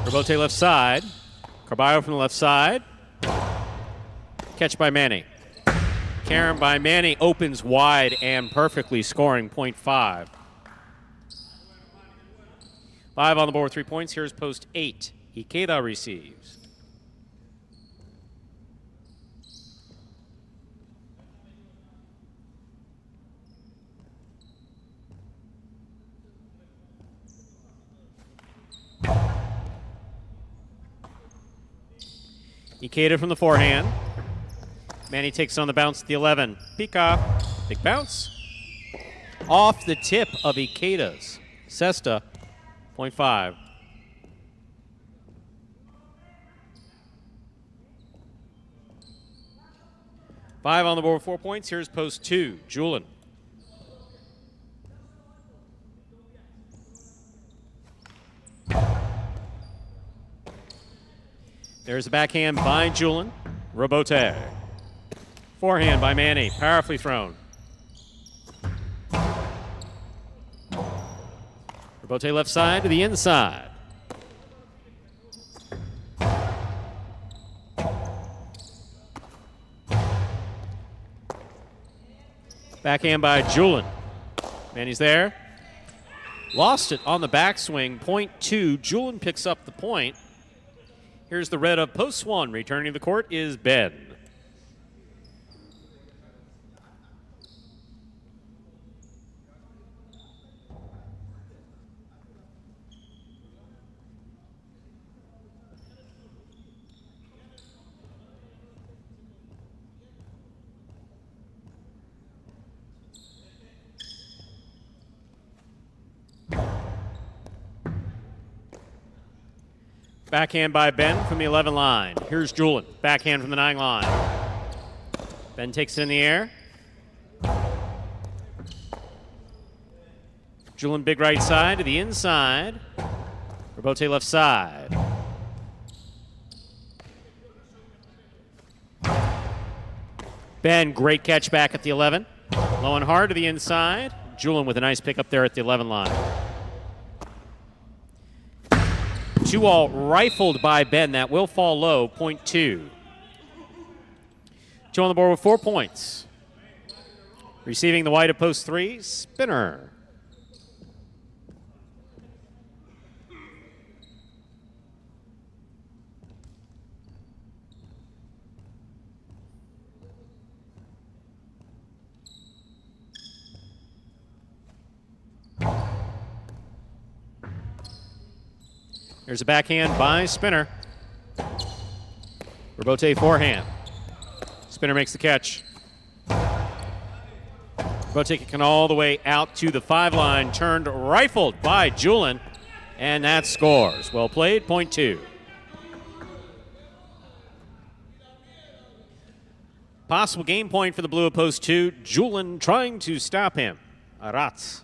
Speaker 1: Robote left side. Carballo from the left side. Catch by Manny. Karen by Manny opens wide and perfectly, scoring .5. 5 on the board, 3 points. Here's post 8. Ikeda receives. Ikeda from the forehand. Manny takes on the bounce at the 11. Pika. Big bounce. Off the tip of Ikeda's. Cesta, .5. 5 on the board, 4 points. Here's post 2. Julin. There's a backhand by Julin. Robote. Forehand by Manny. Powerfully thrown. Robote left side to the inside. Backhand by Julin. Manny's there. Lost it on the backswing. .2. Julin picks up the point. Here's the red of post 1. Returning to the court is Ben. Backhand by Ben from the 11 line. Here's Julin. Backhand from the 9 line. Ben takes it in the air. Julin big right side to the inside. Robote left side. Ben, great catch back at the 11. Low and hard to the inside. Julin with a nice pick up there at the 11 line. 2-all rifled by Ben. That will fall low, .2. 2 on the board with 4 points. Receiving the white at post 3, Spinner. There's a backhand by Spinner. Robote forehand. Spinner makes the catch. Robote kicking all the way out to the 5 line. Turned rifled by Julin. And that scores. Well played, .2. Possible game point for the blue at post 2. Julin trying to stop him. Aratz.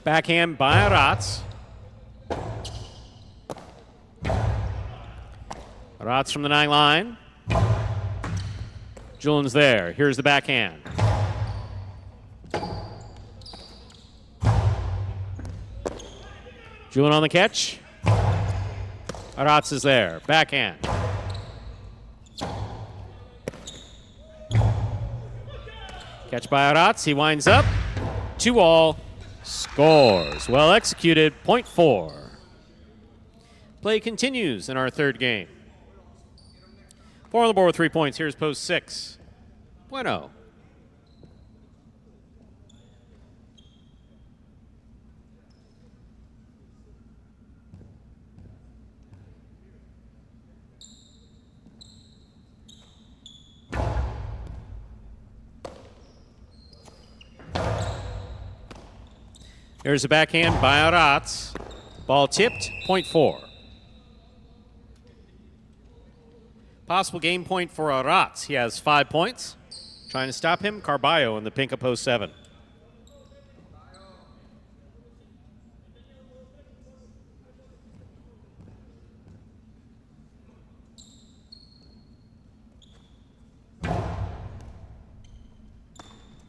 Speaker 1: Backhand by Aratz. Aratz from the 9 line. Julin's there. Here's the backhand. Julin on the catch. Aratz is there. Backhand. Catch by Aratz. He winds up. 2-all. Scores. Well executed. .4. Play continues in our third game. 4 on the board with 3 points. Here's post 6. Bueno. Here's a backhand by Aratz. Ball tipped, point 4. Possible game point for Aratz. He has 5 points. Trying to stop him, Carballo in the pink of post 7.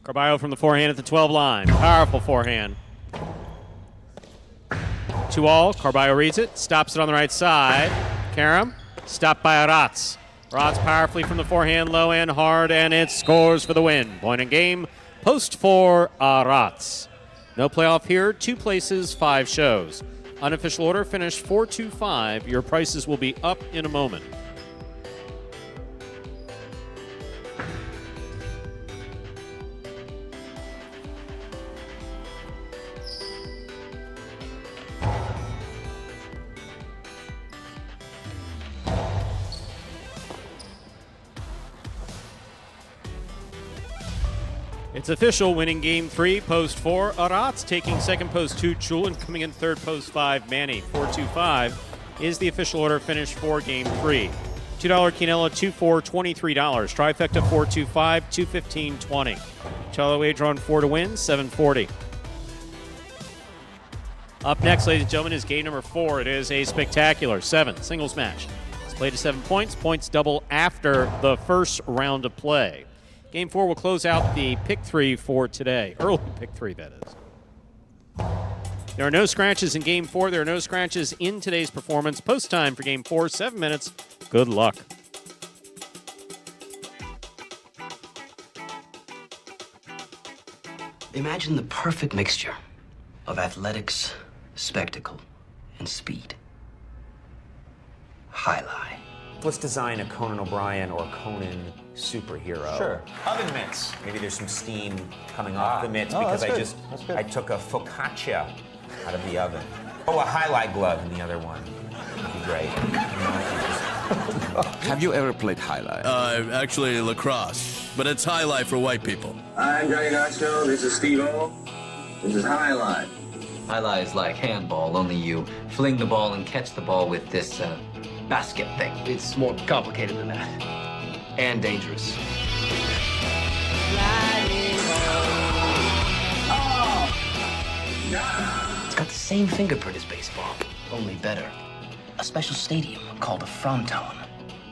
Speaker 1: Carballo from the forehand at the 12 line. Powerful forehand. 2-all. Carballo reads it. Stops it on the right side. Karam. Stopped by Aratz. Aratz powerfully from the forehand, low and hard, and it scores for the win. Point in game. Post 4, Aratz. No playoff here. 2 places, 5 shows. Unofficial order finished 4-2-5. Your prices will be up in a moment. It's official, winning game 3, post 4, Aratz, taking second post 2, Chulin coming in third post 5, Manny. 4-2-5 is the official order finish for game 3. $2 Quinella, 2-4, $23. Trifecta 4-2-5, $215, $20. $2 wager on 4 to win, $740. Up next, ladies and gentlemen, is game number 4. It is a spectacular 7 singles match. It's played to 7 points. Points double after the first round of play. Game 4 will close out the pick 3 for today. Early pick 3, that is. There are no scratches in Game 4. There are no scratches in today's performance. Post time for Game 4, 7 minutes. Good luck.
Speaker 4: Imagine the perfect mixture of athletics, spectacle, and speed. Highlight.
Speaker 5: Let's design a Conan O'Brien or Conan superhero.
Speaker 6: Sure.
Speaker 5: Oven mitts. Maybe there's some steam coming off the mitts because I took a focaccia out of the oven. Oh, a highlight glove in the other one. Would be great.
Speaker 7: Have you ever played highlight?
Speaker 6: Actually lacrosse, but it's highlight for white people.
Speaker 8: I'm Johnny Knoxville. This is Steve-O. This is Highlight.
Speaker 4: Highlight is like handball, only you fling the ball and catch the ball with this basket thing. It's more complicated than that. And dangerous. It's got the same fingerprint as baseball, only better. A special stadium called a Fronton.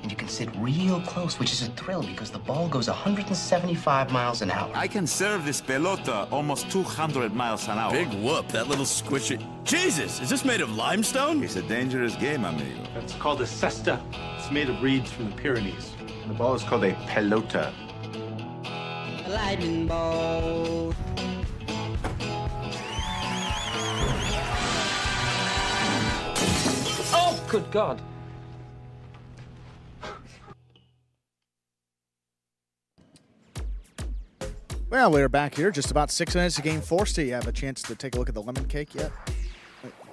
Speaker 4: And you can sit real close, which is a thrill because the ball goes 175 miles an hour.
Speaker 7: I can serve this pelota almost 200 miles an hour.
Speaker 6: Big whoop, that little squishy. Jesus, is this made of limestone?
Speaker 7: It's a dangerous game, amigo.
Speaker 9: It's called a cesta. It's made of reeds from the Pyrenees. And the ball is called a pelota.
Speaker 10: A lightning ball.
Speaker 4: Oh, good God.
Speaker 2: Well, we're back here. Just about 6 minutes of Game 4. Still, you have a chance to take a look at the lemon cake yet?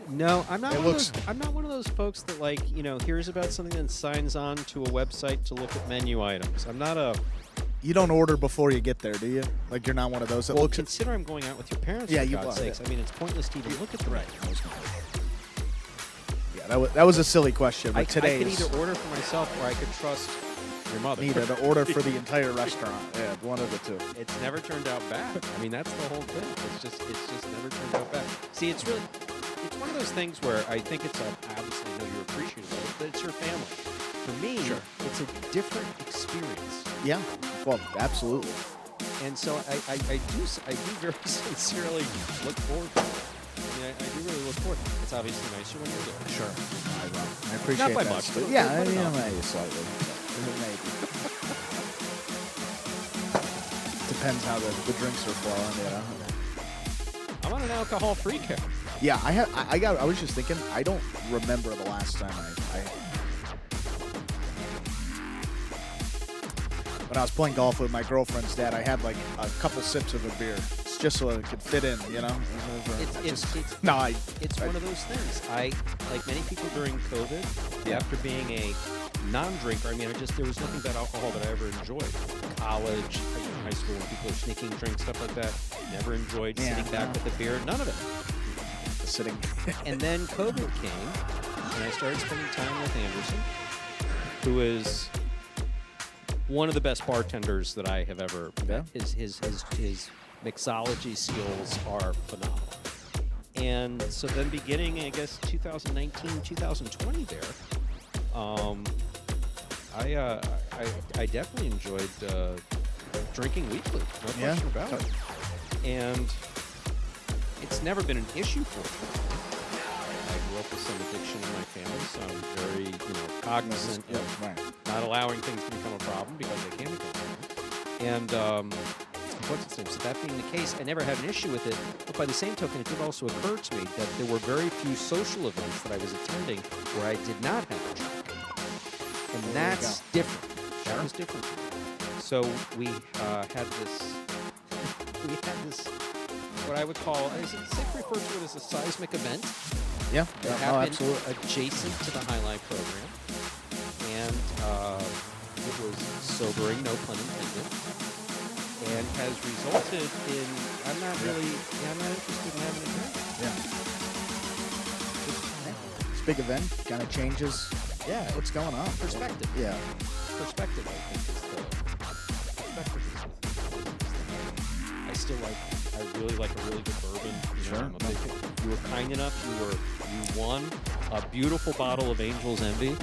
Speaker 1: No, I'm not one of those folks that, like, you know, hears about something and signs on to a website to look at menu items. I'm not a...
Speaker 2: You don't order before you get there, do you? Like, you're not one of those that looks
Speaker 1: consider I'm going out with your parents,
Speaker 2: Yeah,
Speaker 1: for
Speaker 2: you
Speaker 1: God's
Speaker 2: are,
Speaker 1: sakes.
Speaker 2: yeah.
Speaker 1: I mean, it's pointless to even look at the right.
Speaker 2: Yeah, that was a silly question, but
Speaker 1: I
Speaker 2: today
Speaker 1: could either order for myself or I could trust your mother.
Speaker 2: neither to order for the entire restaurant. Yeah, one of the two.
Speaker 1: It's never turned out bad. I mean, that's the whole thing. It's just never turned out bad. See, it's one of those things where I think it's obviously, I know you're appreciative of it, but it's your family. For me, it's a different experience.
Speaker 2: Yeah, well, absolutely.
Speaker 1: And so I do very sincerely look forward to it. I mean, I do really look forward. It's obviously nicer when you're there.
Speaker 2: Sure. I appreciate
Speaker 1: Not by
Speaker 2: that.
Speaker 1: much,
Speaker 2: But
Speaker 1: but
Speaker 2: yeah,
Speaker 1: but
Speaker 2: I mean,
Speaker 1: enough.
Speaker 2: maybe slightly. Maybe. Depends how the drinks are flowing, you know.
Speaker 1: I'm on an alcohol-free kick.
Speaker 2: Yeah, I was just thinking, I don't remember the last time when I was playing golf with my girlfriend's dad, I had like a couple sips of a beer. It's just so it could fit in, you know?
Speaker 1: It's one of those things. Like many people during COVID, after being a non-drinker, I mean, there was nothing about alcohol that I ever enjoyed. College, high school, when people are sneaking drinks, stuff like that. Never enjoyed sitting back with a beer. None of it.
Speaker 2: sitting.
Speaker 1: And then COVID came, and I started spending time with Anderson, who is one of the best bartenders that I have ever met. His mixology skills are phenomenal. And so then beginning, I guess, 2019, 2020 there, I definitely enjoyed drinking weekly, no question about it. And it's never been an issue for me. I grew up with some addiction in my family, so I'm very, cognizant of not allowing things to become a problem because they can become a problem. And what's its name? So that being the case, I never had an issue with it. But by the same token, it did also occur to me that there were very few social events that I was attending where I did not have a drink. And that's different. That was different. So we had this, what I would call, is it safe to refer to it as a seismic event?
Speaker 2: Yeah,
Speaker 1: that happened adjacent to the highlight program. And it was sobering, no pun intended. And has resulted in, I'm not interested in having a drink.
Speaker 2: This big event kind of changes what's going on.
Speaker 1: Perspective.
Speaker 2: Yeah.
Speaker 1: Perspective, I think, is the perspective. I really like a really good bourbon. I'm a big fan. You were kind enough. You won a beautiful bottle of Angel's Envy.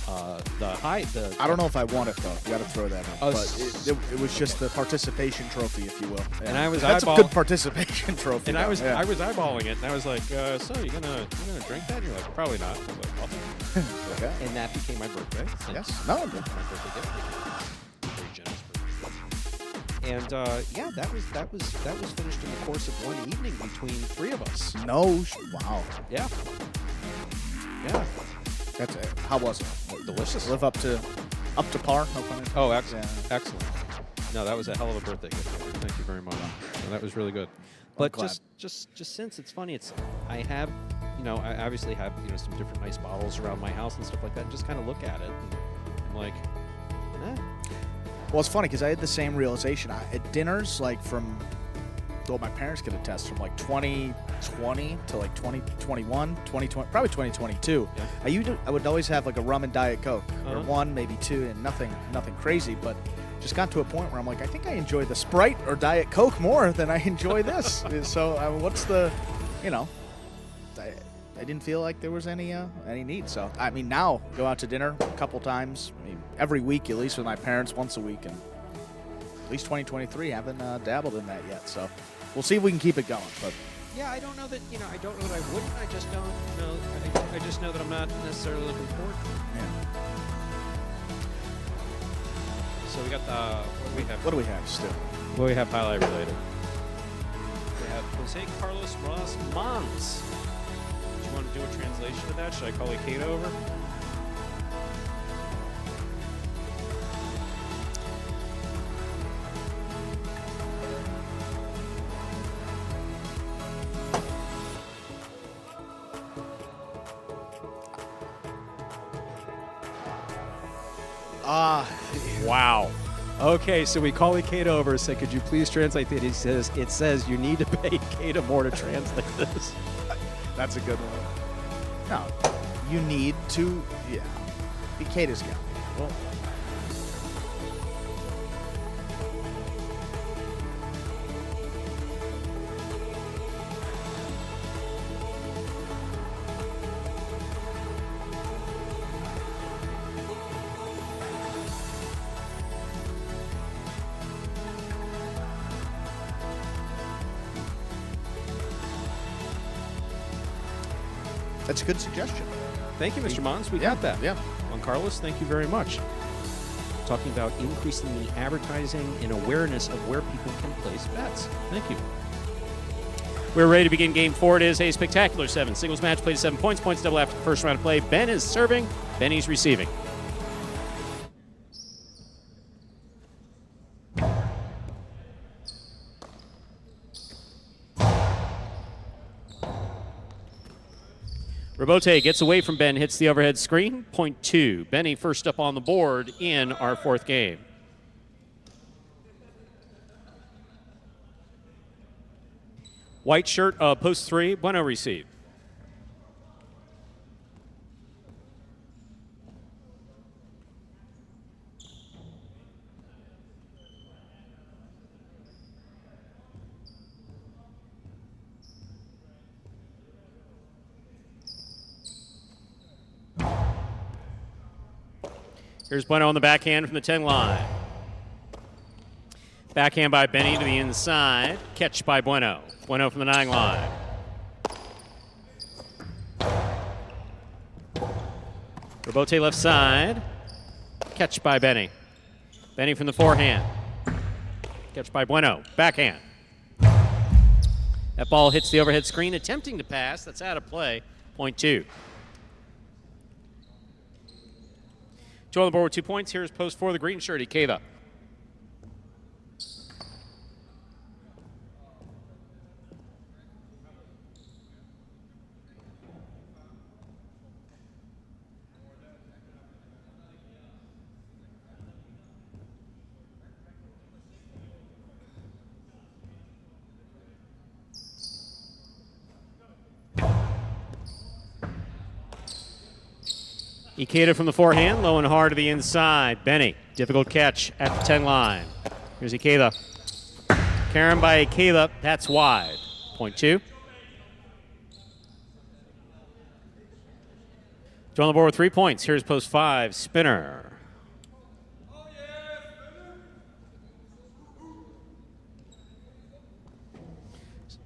Speaker 2: I don't know if I won it though. You got to throw that in. But it was just the participation trophy, if you will. Yeah.
Speaker 1: And I was
Speaker 2: that's a good participation trophy.
Speaker 1: And I was eyeballing it, and I was like, so you're gonna drink that? And you're like, probably not. I was like, awesome.
Speaker 2: Okay.
Speaker 1: And that became my birthday.
Speaker 2: Yes. No.
Speaker 1: My birthday gift. Very generous birthday. And that was finished in the course of one evening between three of us.
Speaker 2: Wow.
Speaker 1: Yeah. Yeah.
Speaker 2: That's it. How was it?
Speaker 1: Delicious.
Speaker 2: Live up to par. No pun intended.
Speaker 1: Oh, excellent. Yeah. Excellent. No, that was a hell of a birthday gift. Thank you very much. So that was really good. But just since it's funny, I have, I obviously have, some different nice bottles around my house and stuff like that. And just kind of look at it, and I'm like,
Speaker 2: Well, it's funny because I had the same realization at dinners, like from, though my parents could attest, from like 2020 to like 2021, 2020, probably 2022. Yeah. I would always have like a rum and Diet Coke, or one, maybe two, and nothing crazy, but just got to a point where I'm like, I think I enjoy the Sprite or Diet Coke more than I enjoy this. So what's the, I didn't feel like there was any need. So I mean, now go out to dinner a couple times, every week at least with my parents, once a week, and at least 2023 haven't dabbled in that yet. So we'll see if we can keep it going. But
Speaker 1: yeah, I don't know that I don't know that I wouldn't. I just don't know. I just know that I'm not necessarily looking forward to it.
Speaker 2: Yeah.
Speaker 1: So we got
Speaker 2: what do we have still?
Speaker 1: What do we have highlight related? We have Jose Carlos Ross Mons. Do you want to do a translation of that? Should I call Ikeda over? Wow. Okay, so we call Ikeda over and say, could you please translate that? He says, it says you need to pay Ikeda more to translate this.
Speaker 2: That's a good one. No, you need to, Ikeda's got it. Well, that's a good suggestion.
Speaker 1: Thank you, Mr. Mons. We got that.
Speaker 2: Yeah.
Speaker 1: Juan Carlos, thank you very much. Talking about increasing the advertising and awareness of where people can place bets. Thank you. We're ready to begin Game 4. It is a spectacular 7 singles match. Played 7 points. Points double after the first round of play. Ben is serving. Benny's receiving. Rabote gets away from Ben, hits the overhead screen. Point 2. Benny first up on the board in our fourth game. White shirt, post 3, Bueno receive. Here's Bueno on the backhand from the 10 line. Backhand by Benny to the inside. Catch by Bueno. Bueno from the 9 line. Rebote left side. Catch by Benny. Benny from the forehand. Catch by Bueno. Backhand. That ball hits the overhead screen. Attempting to pass. That's out of play. Point 2. 2 on the board with 2 points. Here's post 4, the green shirt, Ikeda. Ikeda from the forehand, low and hard to the inside. Benny, difficult catch at the 10 line. Here's Ikeda. Karen by Ikeda, that's wide. Point 2. 2 on the board with 3 points. Here's post 5, spinner.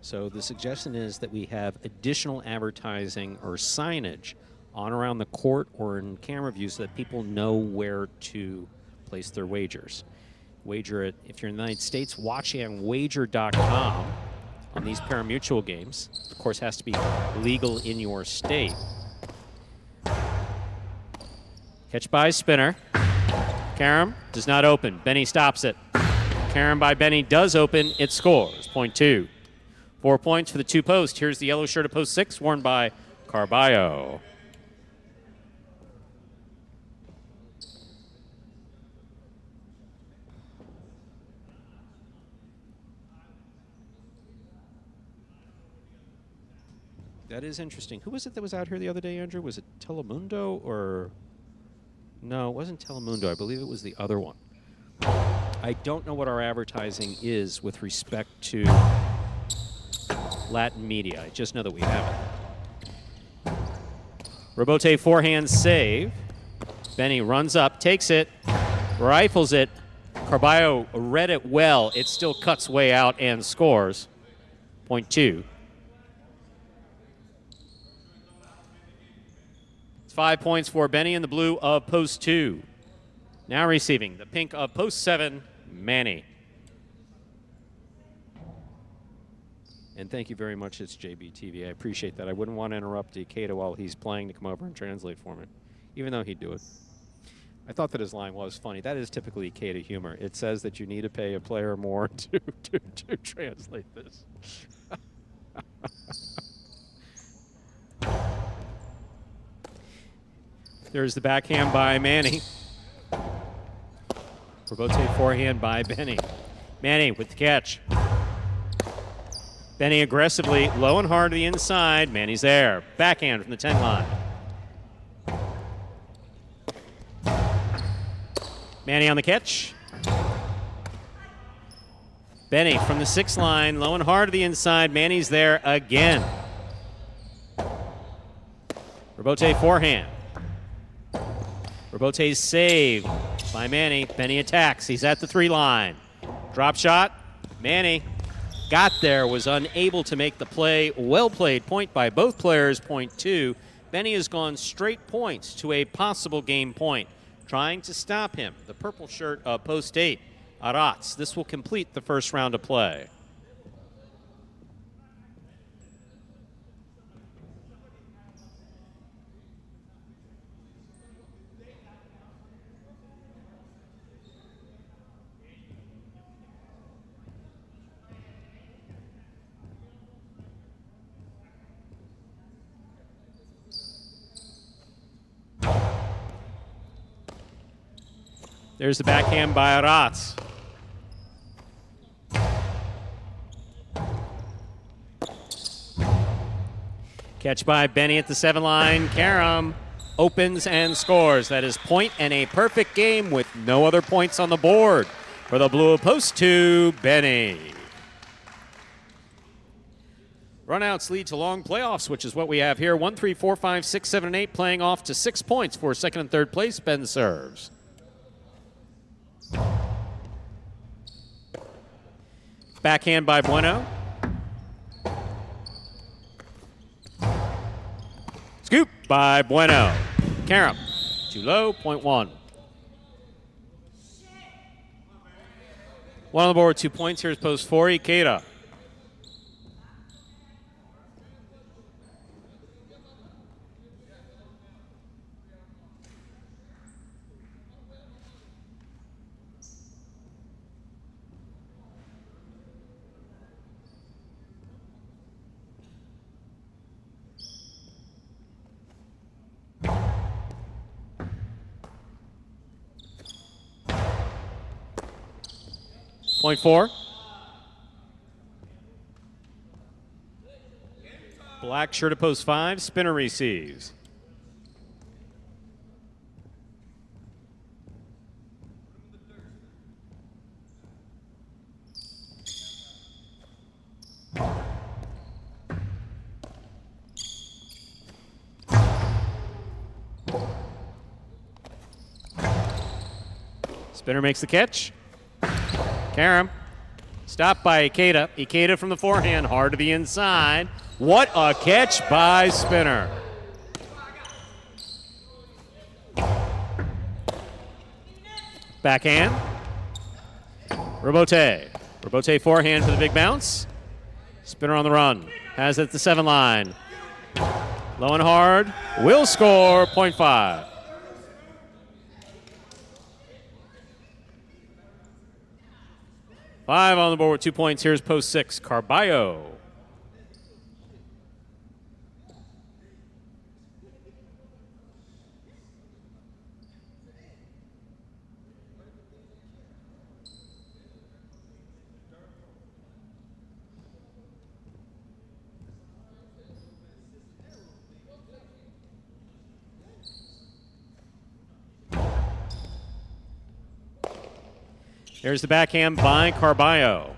Speaker 1: So the suggestion is that we have additional advertising or signage on around the court or in camera view so that people know where to place their wagers. Wager it, if you're in the United States, watching on wager.com on these pari-mutuel games. Of course, has to be legal in your state. Catch by spinner. Karam does not open. Benny stops it. Karam by Benny does open. It scores. Point 2. 4 points for the 2 post. Here's the yellow shirt at post 6, worn by Carballo. That is interesting. Who was it that was out here the other day, Andrew? Was it Telemundo or... No, it wasn't Telemundo. I believe it was the other one. I don't know what our advertising is with respect to Latin media. I just know that we have it. Rebote forehand save. Benny runs up, takes it, rifles it. Carballo read it well. It still cuts way out and scores. Point 2. It's 5 points for Benny in the blue of post 2. Now receiving the pink of post 7, Manny. And thank you very much, it's JBTV. I appreciate that. I wouldn't want to interrupt Ikeda while he's playing to come over and translate for me, even though he'd do it. I thought that his line was funny. That is typically Ikeda humor. It says that you need to pay a player more to translate this. There's the backhand by Manny. Rebote forehand by Benny. Manny with the catch. Benny aggressively, low and hard to the inside. Manny's there. Backhand from the 10 line. Manny on the catch. Benny from the 6 line, low and hard to the inside. Manny's there again. Rebote forehand. Rebote's saved by Manny. Benny attacks. He's at the 3 line. Drop shot. Manny got there, was unable to make the play. Well played. Point by both players. Point 2. Benny has gone straight points to a possible game point. Trying to stop him. The purple shirt of post 8, Arats. This will complete the first round of play. There's the backhand by Arats. Catch by Benny at the 7 line. Karam opens and scores. That is point and a perfect game with no other points on the board for the Blue Post 2, Benny. Runouts lead to long playoffs, which is what we have here. 1, 3, 4, 5, 6, 7, and 8 playing off to 6 points for second and third place. Ben serves. Backhand by Bueno. Scoop by Bueno. Karam, too low, point 1. 1 on the board, 2 points. Here's post 4, Ikeda. Point 4. Black shirt at post 5. Spinner receives. Spinner makes the catch. Karam, stopped by Ikeda. Ikeda from the forehand, hard to the inside. What a catch by Spinner. Backhand. Robote. Robote forehand for the big bounce. Spinner on the run. Has it at the 7 line. Low and hard. Will score, point 5. Five on the board with 2 points. Here's post 6, Carballo. Here's the backhand by Carballo.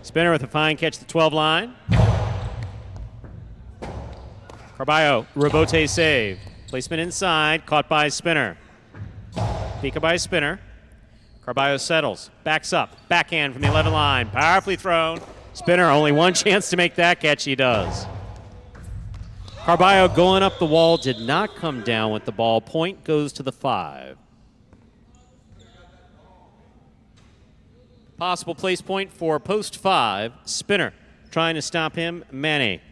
Speaker 1: Spinner with a fine catch at the 12 line. Carballo, Robote save. Placement inside, caught by Spinner. Pika by Spinner. Carballo settles, backs up, backhand from the 11 line. Powerfully thrown. Spinner, only one chance to make that catch, he does. Carballo going up the wall, did not come down with the ball. Point goes to the 5. Possible place point for post 5. Spinner trying to stop him. Manny.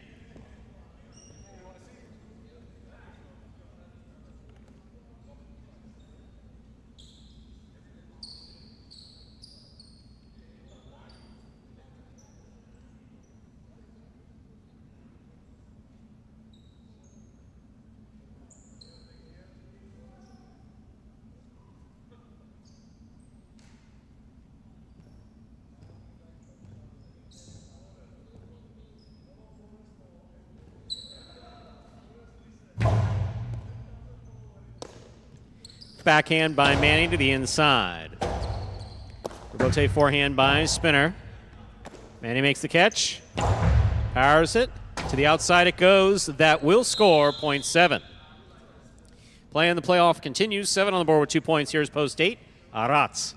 Speaker 1: Backhand by Manning to the inside. Robote forehand by Spinner. Manning makes the catch. Powers it. To the outside it goes. That will score, point 7. Play in the playoff continues. 7 on the board with 2 points. Here's post 8, Arats.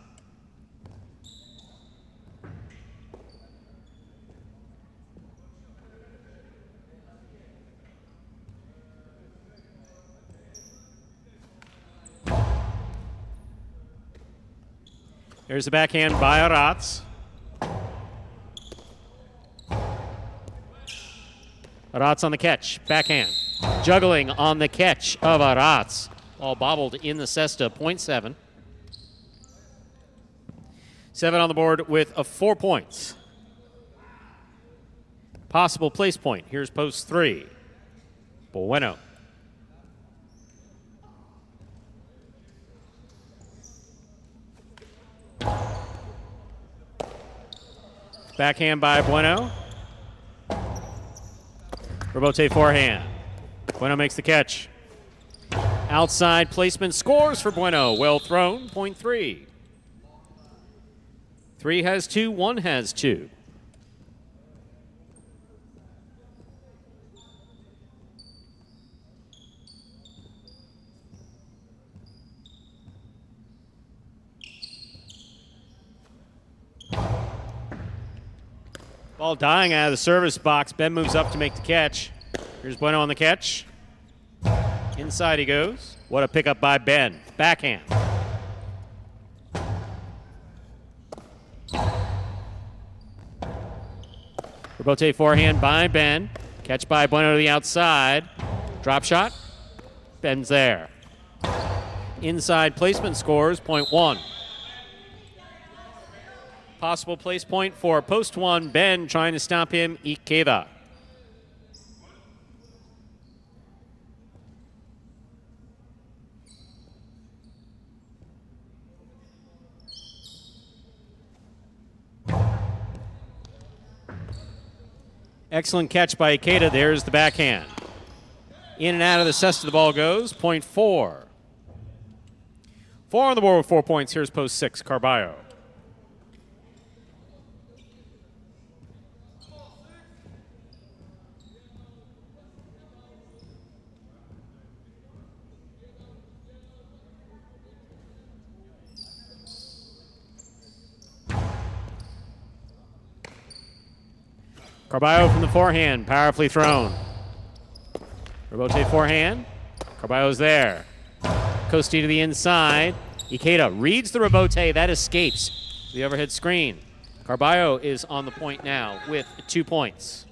Speaker 1: Here's the backhand by Arats. Arats on the catch. Backhand. Juggling on the catch of Arats. All bobbled in the cesta. Point 7. 7 on the board with 4 points. Possible place point. Here's post 3. Bueno. Backhand by Bueno. Rebote forehand. Bueno makes the catch. Outside placement scores for Bueno. Well thrown, point 3. 3 has 2, 1 has 2. Ball dying out of the service box. Ben moves up to make the catch. Here's Bueno on the catch. Inside he goes. What a pickup by Ben. Backhand. Rebote forehand by Ben. Catch by Bueno to the outside. Drop shot. Ben's there. Inside placement scores, point 1. Possible place point for post 1. Ben trying to stop him. Ikeda. Excellent catch by Ikeda. There's the backhand. In and out of the cesta the ball goes. Point 4. 4 on the board with 4 points. Here's post 6, Carballo. Carballo from the forehand, powerfully thrown. Rebote forehand. Carballo's there. Costi to the inside. Ikeda reads the rebote. That escapes the overhead screen. Carballo is on the point now with 2 points.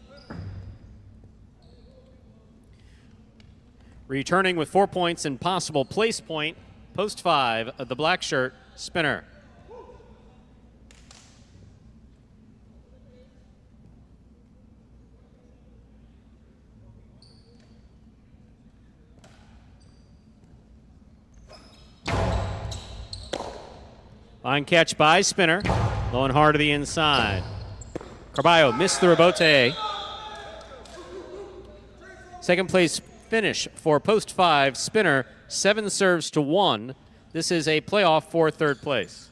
Speaker 1: Returning with 4 points and possible place point, post 5 of the black shirt, Spinner. Line catch by Spinner. Low and hard to the inside. Carballo missed the rebote. Second place finish for post 5. Spinner, 7 serves to 1. This is a playoff for third place.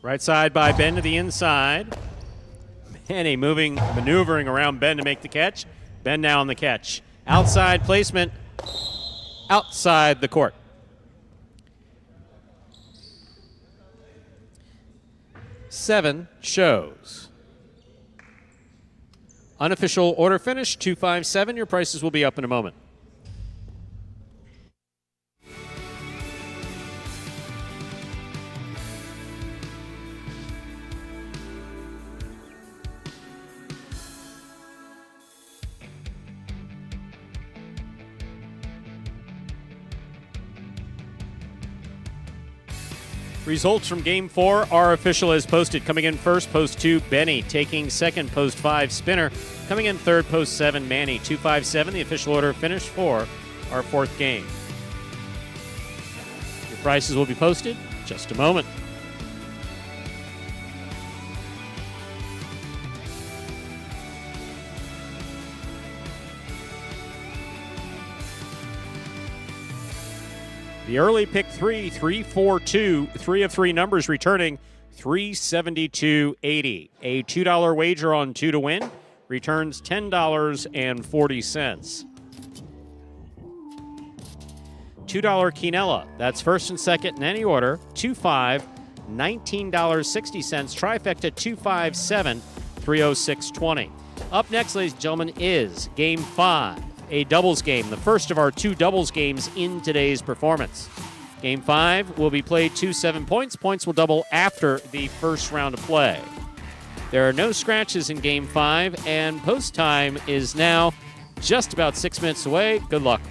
Speaker 1: Right side by Ben to the inside. Manny maneuvering around Ben to make the catch. Ben now on the catch. Outside placement, outside the court. Seven shows. Unofficial order finish, 257. Your prices will be up in a moment. Results from Game 4 are official as posted. Coming in first, post 2, Benny. Taking second, post 5, Spinner. Coming in third, post 7, Manny. 257, the official order finish for our fourth game. Your prices will be posted in just a moment. The early pick 3, 3-4-2, 3 of 3 numbers returning, 372.80. A $2 wager on 2 to win returns $10.40. $2 quinella, that's first and second in any order, 2-5, $19.60, trifecta 257, 306.20. Up next, ladies and gentlemen, is Game 5. A doubles game, the first of our 2 doubles games in today's performance. Game 5 will be played 2-7 points. Points will double after the first round of play. There are no scratches in Game 5, and post time is now just about 6 minutes away. Good luck.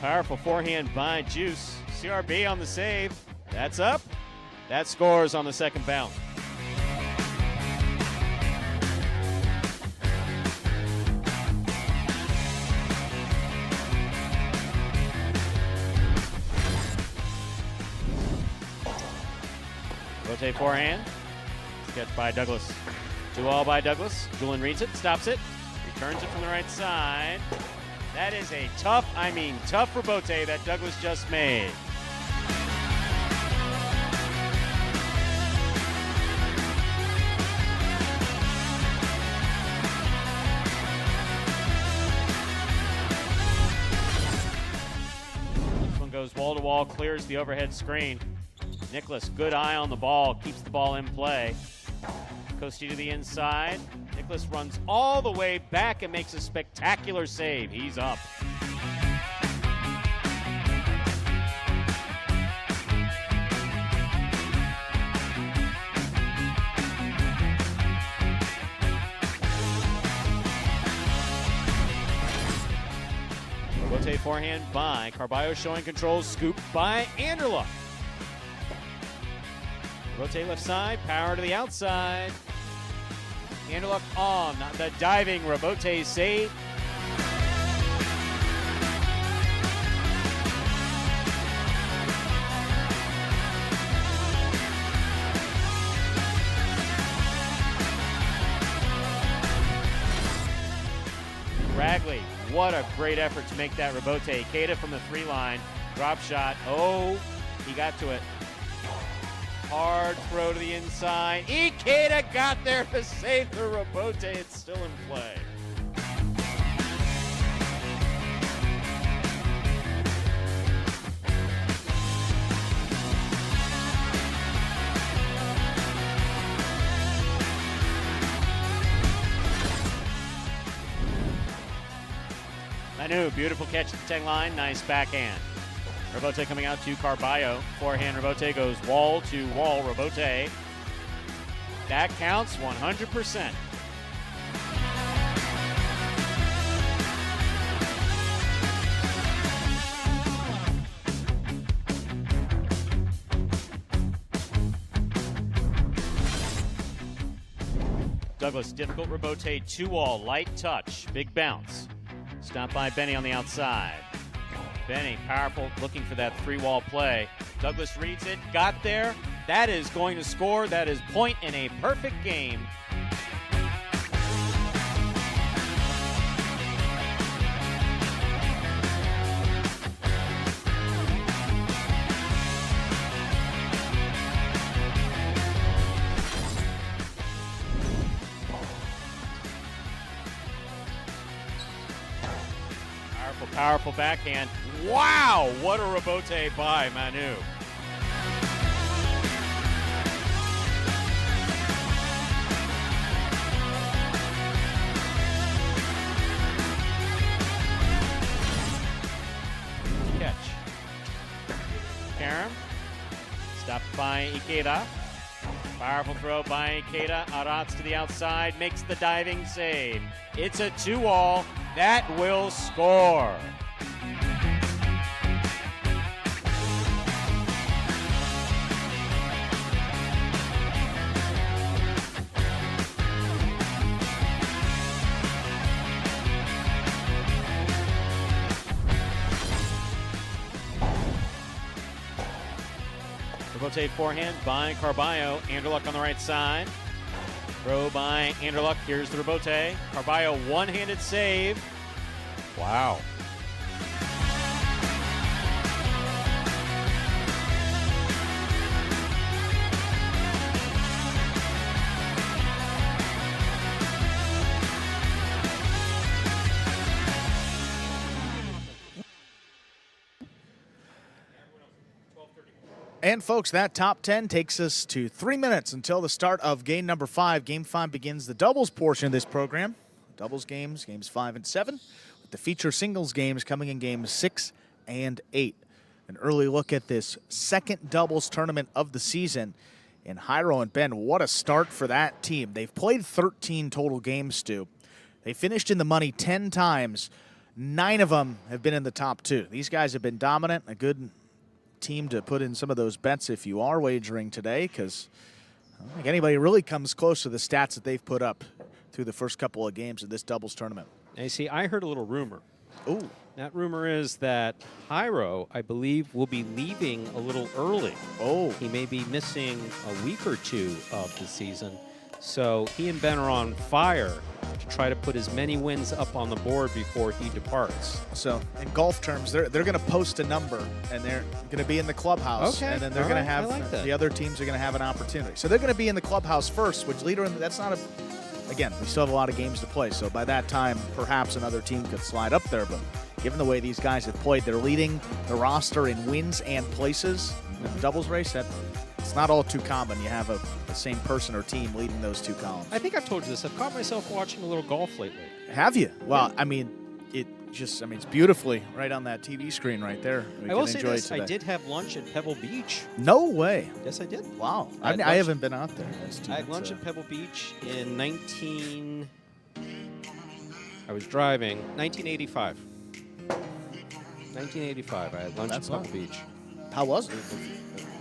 Speaker 1: Powerful forehand by Juice. CRB on the save. That's up. That scores on the second bounce. Rotate forehand. Catch by Douglas. 2-all by Douglas. Julian reads it, stops it, returns it from the right side. That is a tough rebote that Douglas just made. This one goes wall to wall, clears the overhead screen. Nicholas, good eye on the ball, keeps the ball in play. Costi to the inside. Nicholas runs all the way back and makes a spectacular save. He's up. Rotate forehand by Carballo, showing control. Scoop by Anderluck. Rotate left side, power to the outside. Anderluck on the diving rebote save. Ragley, what a great effort to make that rebote. Keita from the 3 line, drop shot. Oh, he got to it. Hard throw to the inside. Ikeda got there to save the rebote. It's still in play. Manu, beautiful catch at the 10 line. Nice backhand. Rebote coming out to Carballo. Forehand rebote goes wall to wall rebote. That counts 100%. Douglas, difficult rebote, 2-all, light touch, big bounce. Stopped by Benny on the outside. Benny, powerful, looking for that 3-wall play. Douglas reads it, got there. That is going to score. That is point in a perfect game. Powerful backhand. Wow, what a rebote by Manu. Catch. Karam. Stopped by Ikeda. Powerful throw by Ikeda. Arats to the outside, makes the diving save. It's a 2-all. That will score. Rotate forehand by Carballo. Anderluck on the right side. Throw by Anderluck. Here's the rebote. Carballo, one-handed save. Wow.
Speaker 2: And folks, that top 10 takes us to 3 minutes until the start of game number 5. Game 5 begins the doubles portion of this program. Doubles games 5 and 7, with the feature singles games coming in games 6 and 8. An early look at this second doubles tournament of the season. And Jairo and Ben, what a start for that team. They've played 13 total games, Stu. They finished in the money 10 times, 9 of them have been in the top 2. These guys have been dominant, a good team to put in some of those bets if you are wagering today, because I don't think anybody really comes close to the stats that they've put up through the first couple of games of this doubles tournament.
Speaker 1: Now, see, I heard a little rumor.
Speaker 2: Ooh.
Speaker 1: That rumor is that Jairo, I believe, will be leaving a little early.
Speaker 2: Oh.
Speaker 1: He may be missing a week or 2 of the season. So he and Ben are on fire to try to put as many wins up on the board before he departs.
Speaker 2: So in golf terms, they're going to post a number, and they're going to be in the clubhouse.
Speaker 1: Okay.
Speaker 2: And then they're going to have the other teams are going to have an opportunity. So they're going to be in the clubhouse first, which that's not a. Again, we still have a lot of games to play, so by that time, perhaps another team could slide up there. But given the way these guys have played, they're leading the roster in wins and places in the doubles race. It's not all too common. You have the same person or team leading those 2 columns.
Speaker 1: I think I've told you this. I've caught myself watching a little golf lately.
Speaker 2: Have you? Well, I mean, it's beautifully right on that TV screen right there.
Speaker 1: I will say this, I did have lunch at Pebble Beach.
Speaker 2: No way.
Speaker 1: Yes, I did.
Speaker 2: Wow. I haven't been out there.
Speaker 1: I had lunch at Pebble Beach in I was driving, 1985. 1985, I had lunch at Pebble Beach.
Speaker 2: How was it?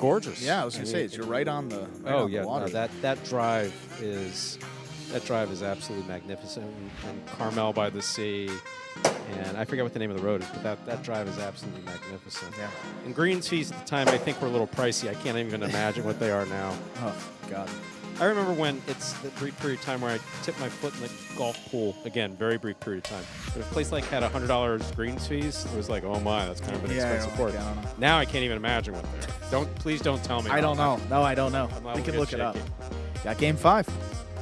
Speaker 1: Gorgeous.
Speaker 2: Yeah, I was going to say, you're right on the water.
Speaker 1: No, that drive is absolutely magnificent. And Carmel by the Sea, and I forget what the name of the road is, but that drive is absolutely magnificent.
Speaker 2: Yeah.
Speaker 1: And greens fees at the time, I think, were a little pricey. I can't even imagine what they are now.
Speaker 2: Oh, God.
Speaker 1: I remember when it's the brief period of time where I tipped my foot in the golf pool. Again, very brief period of time. But if a place like had $100 greens fees, it was like, oh my, that's kind of an expensive course. Now I can't even imagine what they are. Please don't tell me.
Speaker 2: I don't know. No, I don't know. We can look it up. Got game 5.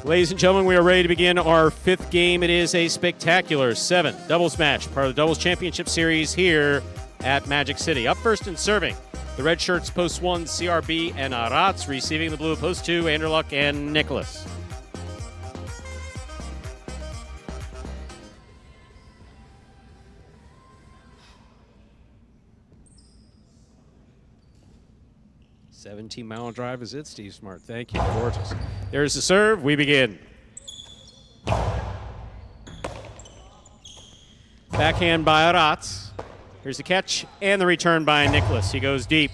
Speaker 1: Ladies and gentlemen, we are ready to begin our 5th game. It is a spectacular 7 doubles match, part of the Doubles Championship Series here at Magic City. Up first and serving, the red shirts, post 1, CRB and Arats. Receiving the blue, post 2, Anderluck and Nicholas. $17-mile drive is it, Steve Smart. Thank you. Gorgeous. There's the serve. We begin. Backhand by Arats. Here's the catch and the return by Nicholas. He goes deep.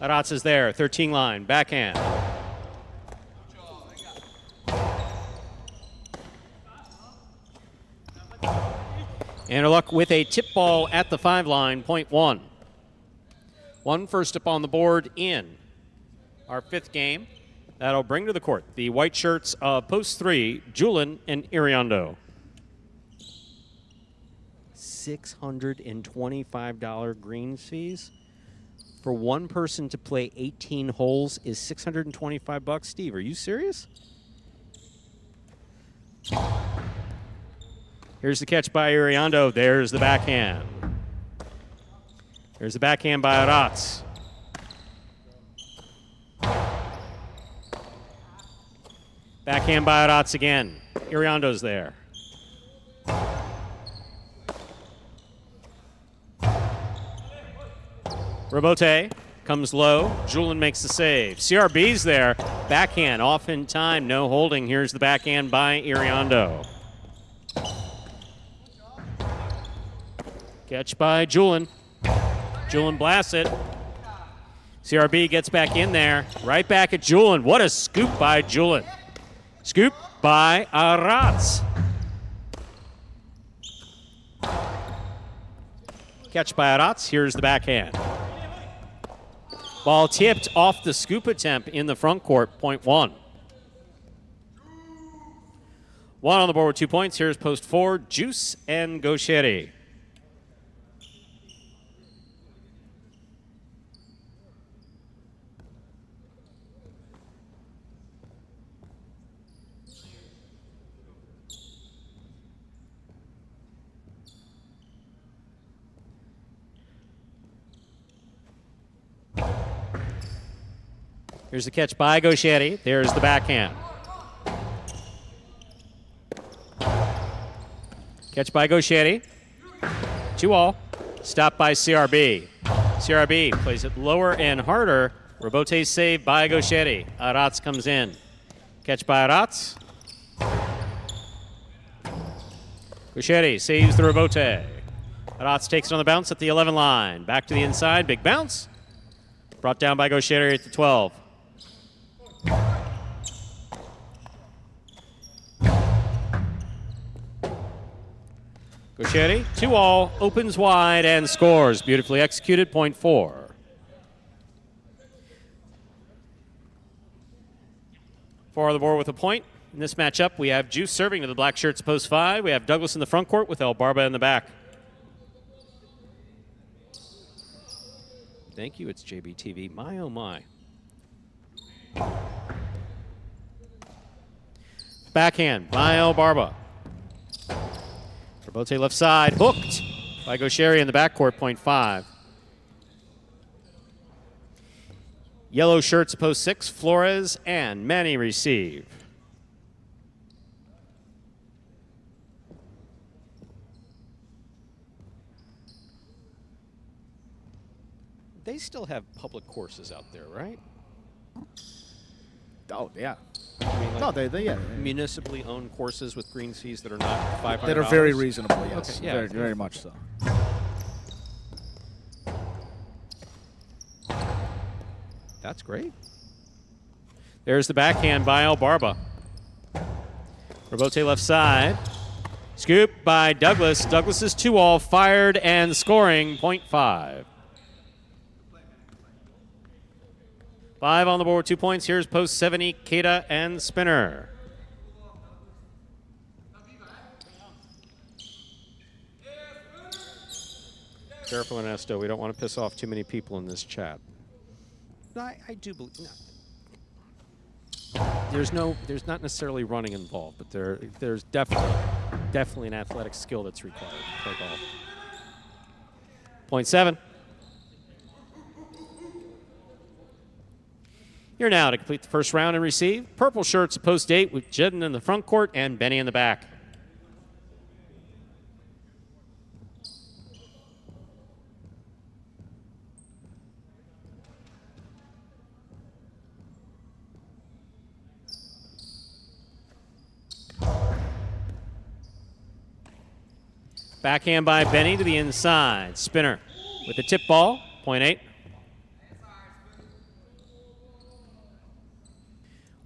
Speaker 1: Arats is there. 13 line. Backhand. Anderluck with a tip ball at the 5 line. Point 1. 1 first up on the board in our 5th game. That'll bring to the court the white shirts of post 3, Julin and Iriondo. $625 greens fees for one person to play 18 holes is $625. Steve, are you serious? Here's the catch by Iriondo. There's the backhand. There's the backhand by Arats. Backhand by Arats again. Iriondo's there. Robote comes low. Julin makes the save. CRB's there. Backhand off in time. No holding. Here's the backhand by Iriondo. Catch by Julin. Julin blasts it. CRB gets back in there. Right back at Julin. What a scoop by Julin. Scoop by Arats. Catch by Arats. Here's the backhand. Ball tipped off the scoop attempt in the front court. Point 1. 1 on the board with 2 points. Here's post 4, Juice and Gaucheri. Here's the catch by Gaucheri. There's the backhand. Catch by Gaucheri. 2-all. Stopped by CRB. CRB plays it lower and harder. Robote saved by Gaucheri. Arats comes in. Catch by Arats. Gaucheri saves the Robote. Adatz takes it on the bounce at the 11 line. Back to the inside, big bounce. Brought down by Gaucheri at the 12. Gaucheri, 2-all, opens wide and scores. Beautifully executed, point 4. For the board with a point. In this matchup, we have Juice serving to the black shirts post 5. We have Douglas in the front court with El Barba in the back. Thank you, it's JBTV. My, oh my. Backhand by El Barba. Robote left side, hooked by Gaucheri in the backcourt, point 5. Yellow shirts post 6, Flores and Manny receive. They still have public courses out there, right?
Speaker 2: Oh, yeah.
Speaker 1: I mean, like
Speaker 2: No, they yeah.
Speaker 1: municipally owned courses with green fees that are not $500.
Speaker 2: That are very reasonable, yes.
Speaker 1: Okay, yeah.
Speaker 2: Very, very much so.
Speaker 1: That's great. There's the backhand by El Barba. Robote left side. Scoop by Douglas. Douglas's 2-all fired and scoring, point 5. 5 on the board, 2 points. Here's post 70, Keita and Spinner. Careful, Ernesto. We don't want to piss off too many people in this chat. I do believe. No. There's not necessarily running involved, but there's definitely an athletic skill that's required to play golf. Point 7. Here now to complete the first round and receive. Purple shirts post 8 with Jedden in the front court and Benny in the back. Backhand by Benny to the inside. Spinner with the tip ball, point 8.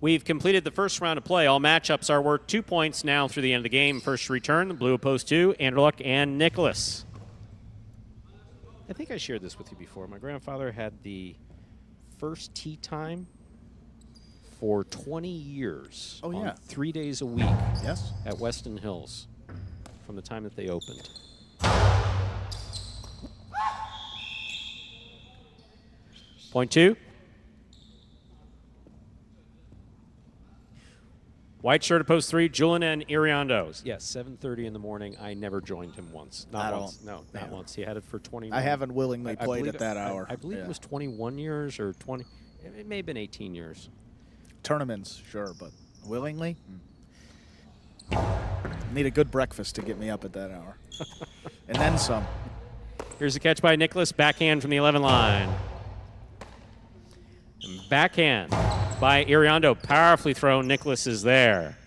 Speaker 1: We've completed the first round of play. All matchups are worth 2 points now through the end of the game. First return, the blue post 2, Anderluck and Nicholas. I think I shared this with you before. My grandfather had the first tee time for 20 years.
Speaker 2: Oh, yeah.
Speaker 1: 3 days a week.
Speaker 2: Yes.
Speaker 1: At Weston Hills from the time that they opened. Point 2. White shirt at post 3, Julian and Iriondos. Yes, 7:30 in the morning. I never joined him once. Not once. No, not once. He had it for 20.
Speaker 2: I haven't willingly played at that hour.
Speaker 1: I believe it was 21 years or 20. It may have been 18 years.
Speaker 2: Tournaments, sure, but willingly? Need a good breakfast to get me up at that hour. And then some.
Speaker 1: Here's a catch by Nicholas. Backhand from the 11 line. And backhand by Iriondo. Powerfully thrown. Nicholas is there.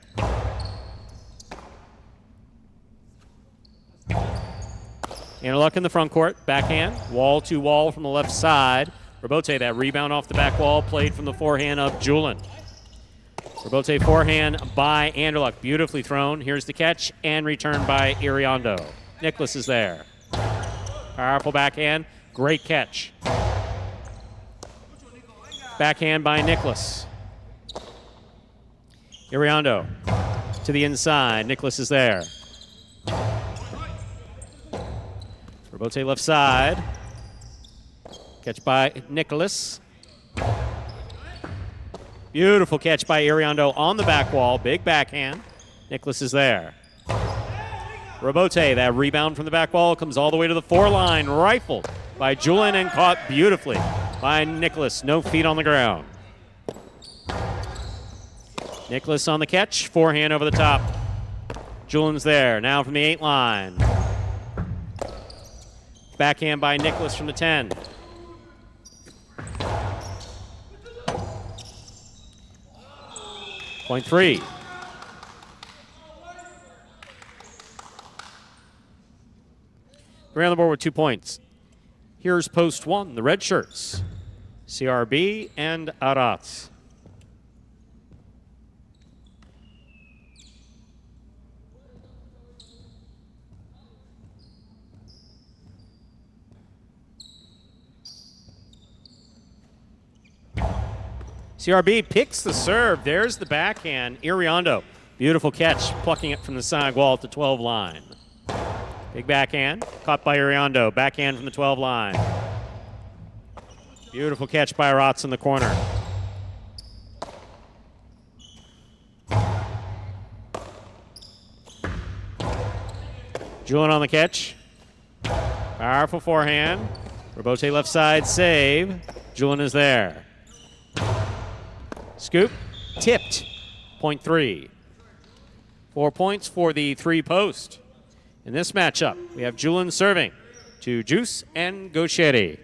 Speaker 1: Anderluck in the front court. Backhand. Wall to wall from the left side. Robote, that rebound off the back wall, played from the forehand of Julin. Robote forehand by Anderluck. Beautifully thrown. Here's the catch and return by Iriondo. Nicholas is there. Powerful backhand. Great catch. Backhand by Nicholas. Iriondo to the inside. Nicholas is there. Robote left side. Catch by Nicholas. Beautiful catch by Iriondo on the back wall. Big backhand. Nicholas is there. Robote, that rebound from the back wall comes all the way to the 4 line. Rifled by Julien and caught beautifully by Nicholas. No feet on the ground. Nicholas on the catch. Forehand over the top. Julien's there. Now from the 8 line. Backhand by Nicholas from the 10. Point 3. Three on the board with 2 points. Here's post 1, the red shirts. CRB and Arats. CRB picks the serve. There's the backhand. Iriondo, beautiful catch, plucking it from the side wall at the 12 line. Big backhand, caught by Iriondo. Backhand from the 12 line. Beautiful catch by Rotz in the corner. Julien on the catch. Powerful forehand. Robote left side save. Julien is there. Scoop, tipped, point 3. 4 points for the 3 post. In this matchup, we have Julien serving to Juice and Gaucheri.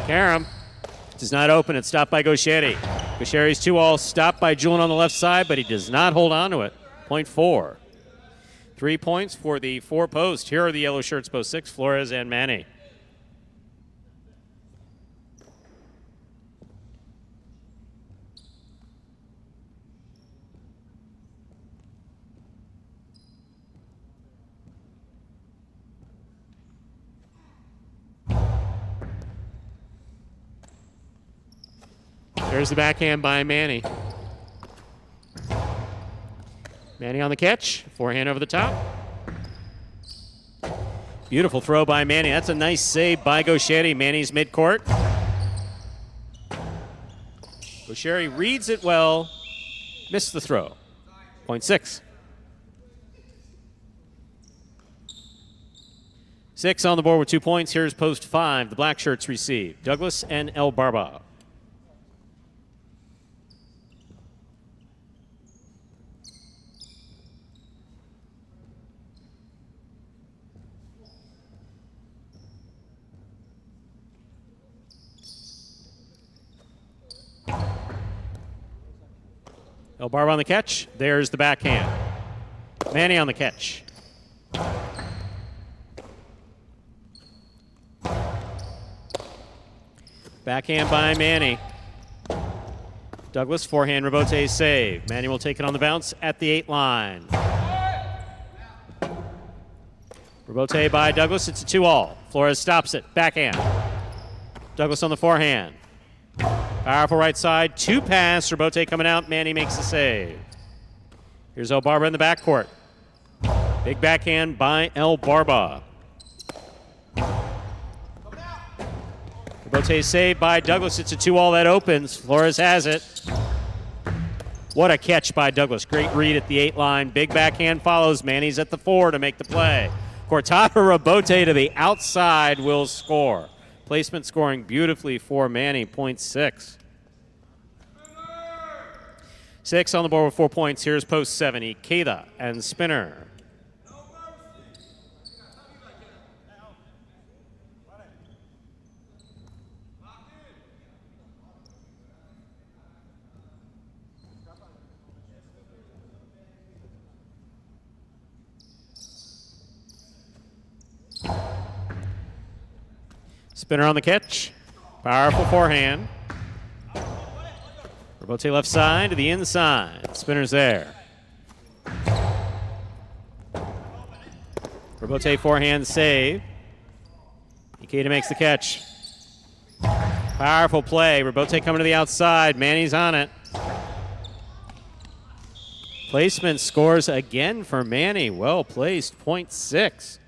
Speaker 1: Karam does not open it. Stopped by Gaucheri. Gaucheri's 2-all. Stopped by Julien on the left side, but he does not hold on to it. Point 4. 3 points for the 4 post. Here are the yellow shirts, post 6, Flores and Manny. There's the backhand by Manny. Manny on the catch. Forehand over the top. Beautiful throw by Manny. That's a nice save by Gaucheri. Manny's midcourt. Gaucheri reads it well. Missed the throw. Point 6. 6 on the board with 2 points. Here's post 5. The black shirts receive. Douglas and El Barba. El Barba on the catch. There's the backhand. Manny on the catch. Backhand by Manny. Douglas, forehand, Robote save. Manny will take it on the bounce at the 8 line. Robote by Douglas. It's a 2-all. Flores stops it. Backhand. Douglas on the forehand. Powerful right side. 2 pass. Robote coming out. Manny makes the save. Here's El Barba in the backcourt. Big backhand by El Barba. Robote saved by Douglas. It's a 2-all that opens. Flores has it. What a catch by Douglas. Great read at the 8 line. Big backhand follows. Manny's at the 4 to make the play. Cortado Robote to the outside will score. Placement scoring beautifully for Manny, point 6. 6 on the board with 4 points. Here's post 7, Ikeda and Spinner. Spinner on the catch. Powerful forehand. Robote left side to the inside. Spinner's there. Robote forehand save. Ikeda makes the catch. Powerful play. Robote coming to the outside. Manny's on it. Placement scores again for Manny. Well placed. Point 6.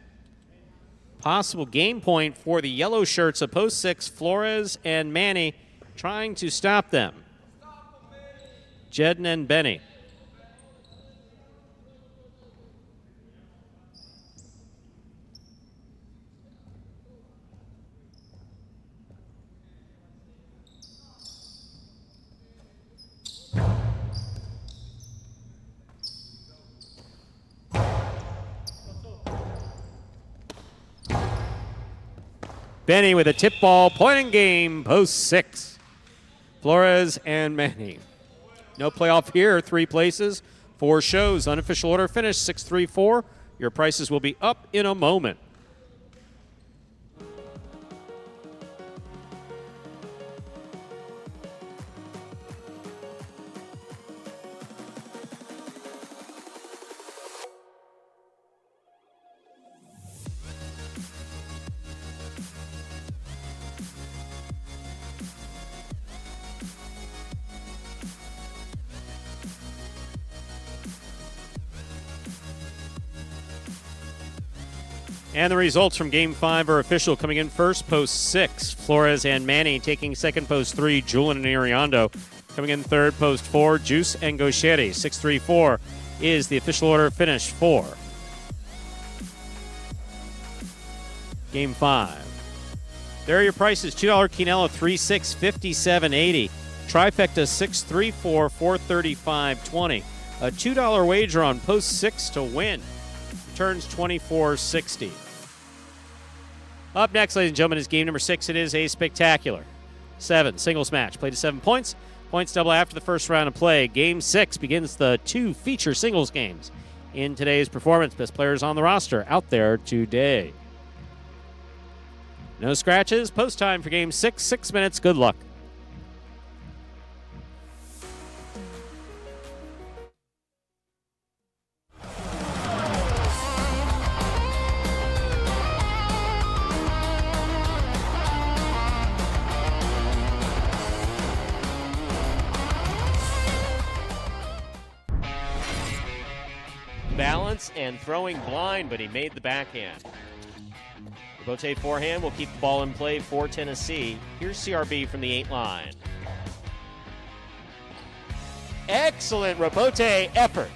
Speaker 1: Possible game point for the yellow shirts of post 6, Flores and Manny trying to stop them. Jedden and Benny. Benny with a tip ball, point in game, post 6. Flores and Manny. No playoff here, 3 places, 4 shows. Unofficial order finish 6-3-4. Your prices will be up in a moment. And the results from Game 5 are official. Coming in first, post 6, Flores and Manny. Taking second, post 3, Julian and Iriondo. Coming in third, post 4, Juice and Gaucheri. 6-3-4 is the official order finish for Game 5. There are your prices. $2 Quinella, 3-6, 57.80. Trifecta, 6-3-4, 435.20. A $2 wager on post 6 to win. Returns 24.60. Up next, ladies and gentlemen, is game number 6. It is a spectacular 7 singles match. Played to 7 points. Points double after the first round of play. Game 6 begins the 2 feature singles games in today's performance. Best players on the roster out there today. No scratches. Post time for game 6. 6 minutes. Good luck. Balance and throwing blind, but he made the backhand. Robote forehand will keep the ball in play for Tennessee. Here's CRB from the 8 line. Excellent Robote effort.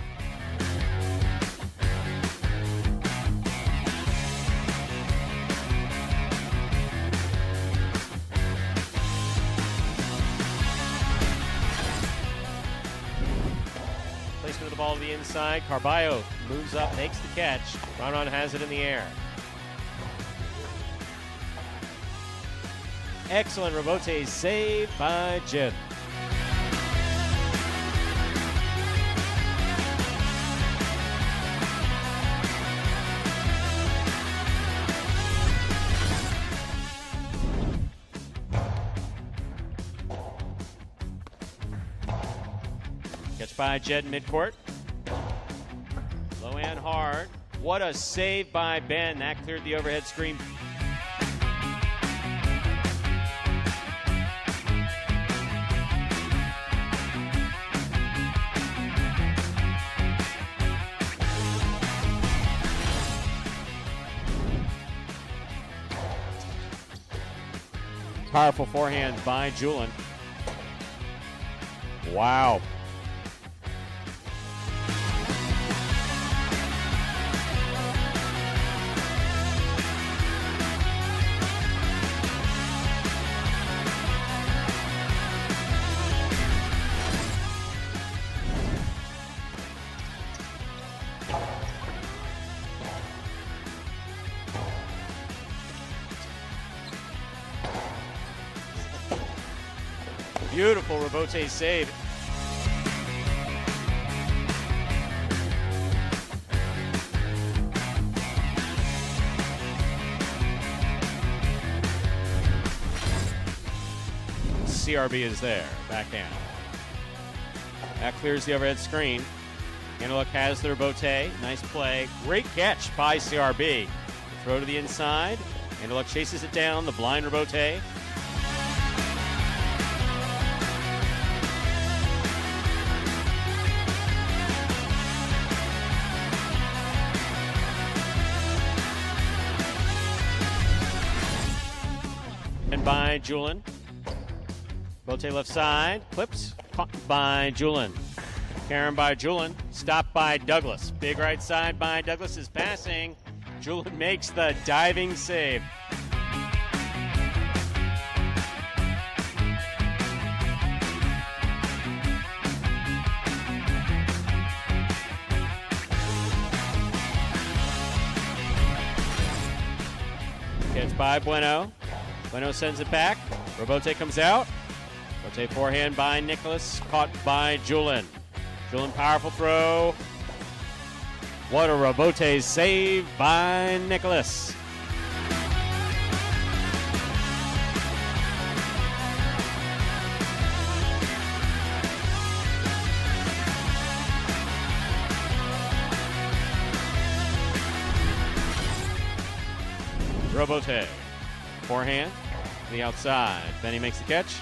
Speaker 1: Placement of the ball to the inside. Carballo moves up, makes the catch. Fronton has it in the air. Excellent Robote save by Jim. Catch by Jed in midcourt. Low and hard. What a save by Ben. That cleared the overhead screen. Powerful forehand by Julian. Wow. Beautiful Robote save. CRB is there, backhand. That clears the overhead screen. Antelope has the Robote. Nice play. Great catch by CRB. Throw to the inside. Antelope chases it down. The blind Robote. And by Julian. Robote left side. Clips. Caught by Julian. Karen by Julian. Stopped by Douglas. Big right side by Douglas is passing. Julian makes the diving save. Catch by Bueno. Bueno sends it back. Robote comes out. Robote forehand by Nicholas, caught by Julin. Julin, powerful throw. What a Robote save by Nicholas. Robote, forehand, to the outside. Benny makes the catch.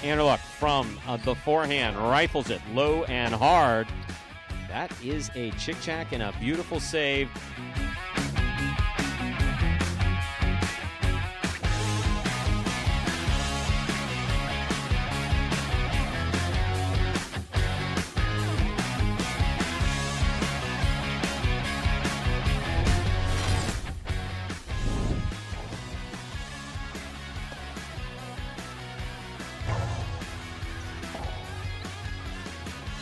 Speaker 1: Anderluck from the forehand, rifles it low and hard. That is a chick-chack and a beautiful save.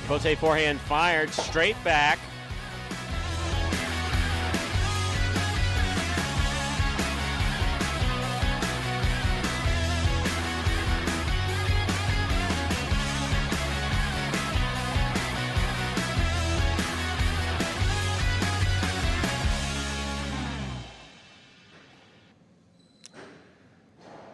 Speaker 1: Robote forehand fired straight back.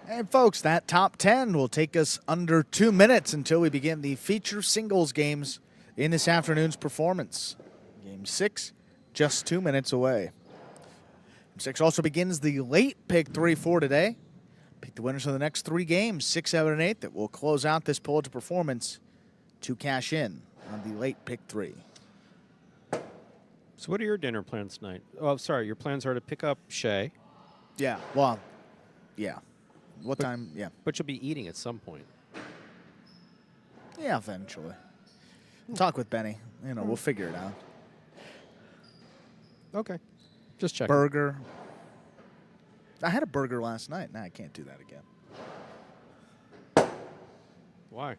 Speaker 2: And folks, that top 10 will take us under 2 minutes until we begin the feature singles games in this afternoon's performance. Game 6, just 2 minutes away. Game 6 also begins the late pick 3 for today. Pick the winners of the next 3 games, 6, 7, and 8, that will close out this Pelota performance to cash in on the late pick 3.
Speaker 1: So what are your dinner plans tonight? Oh, sorry, your plans are to pick up Shay.
Speaker 2: Yeah, well, yeah. What time? Yeah.
Speaker 1: But you'll be eating at some point.
Speaker 2: Yeah, eventually. Talk with Benny. You know, we'll figure it out.
Speaker 1: Okay. Just check.
Speaker 2: Burger. I had a burger last night. Now I can't do that again.
Speaker 1: Why?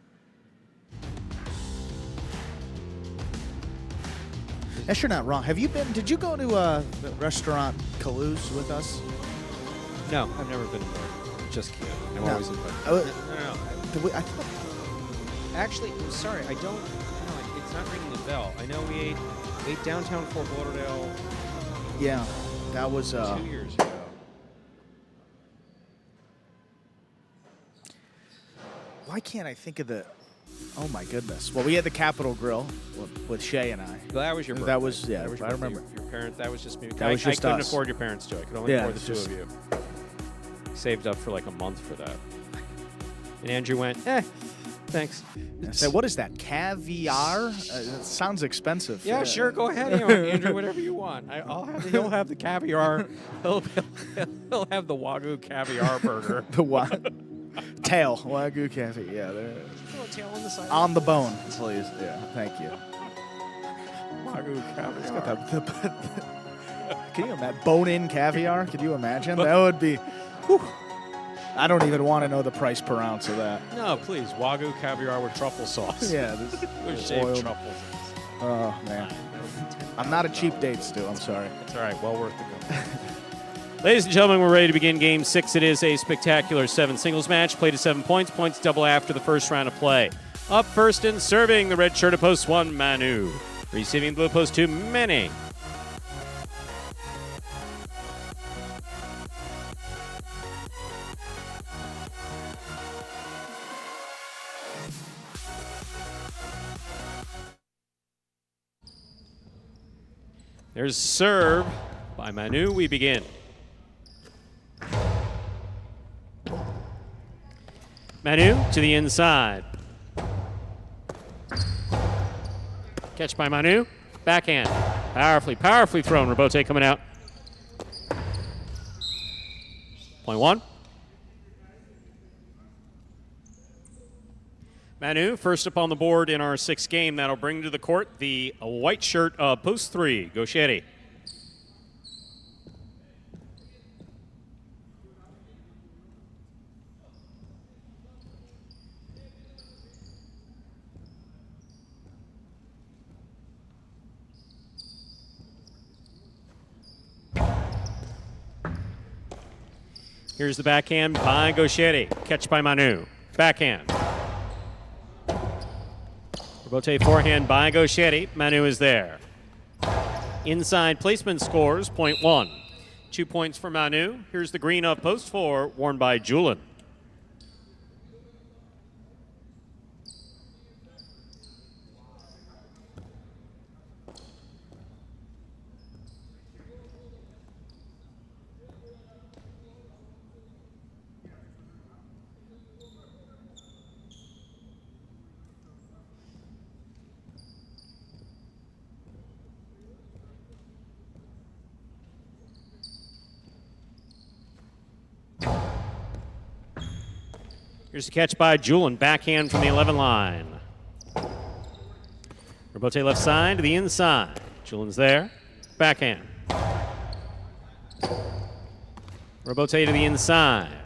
Speaker 2: Yes, you're not wrong. Have you been? Did you go to the restaurant Calouse with us?
Speaker 1: No, I've never been there. Just kidding. I'm always invited.
Speaker 2: No.
Speaker 1: Actually, I'm sorry. I don't. No, it's not ringing the bell. I know we ate downtown Fort Lauderdale.
Speaker 2: Yeah, that was
Speaker 1: 2 years ago.
Speaker 2: Why can't I think of the? Oh my goodness! Well, we had the Capitol Grill with Shay and I.
Speaker 1: Well, that was your birthday.
Speaker 2: That was
Speaker 1: That was
Speaker 2: I remember.
Speaker 1: Your parents. That was just me.
Speaker 2: That was just
Speaker 1: I couldn't
Speaker 2: us.
Speaker 1: afford your parents too. I could only
Speaker 2: Yeah,
Speaker 1: afford the two of you. Saved up for like a month for that. And Andrew went, thanks.
Speaker 2: I said, what is that? Caviar? It sounds expensive.
Speaker 1: Yeah, sure. Go ahead, Andrew. Whatever you want. He'll have the caviar. He'll have the Wagyu caviar burger.
Speaker 2: The what? Tail. Wagyu caviar. Yeah, there.
Speaker 1: Tail on the side.
Speaker 2: On the bone, please. Yeah, thank you.
Speaker 1: Wagyu caviar.
Speaker 2: It's got can you imagine bone-in caviar? Could you imagine? That would be. Whew. I don't even want to know the price per ounce of that.
Speaker 1: No, please. Wagyu caviar with truffle sauce.
Speaker 2: Yeah,
Speaker 1: with shaved truffles.
Speaker 2: Oh, man. I'm not a cheap date, Stu. I'm sorry.
Speaker 1: That's all right. Well worth the go. Ladies and gentlemen, we're ready to begin Game 6. It is a spectacular 7 singles match. Played to 7 points. Points double after the first round of play. Up first and serving the red shirt of post 1, Manu. Receiving blue post 2, Manny. There's a serve by Manu. We begin. Manu to the inside. Catch by Manu. Backhand. Powerfully thrown. Robote coming out. Point 1. Manu, first up on the board in our 6th game. That'll bring to the court the white shirt of post 3, Gauchetti. Here's the backhand by Gauchetti. Catch by Manu. Backhand. Rebote forehand by Gauchetti. Manu is there. Inside placement scores, .1. 2 points for Manu. Here's the green of post 4, worn by Julian. Here's a catch by Julian, backhand from the 11 line. Rebote left side to the inside. Julian's there, backhand. Rebote to the inside.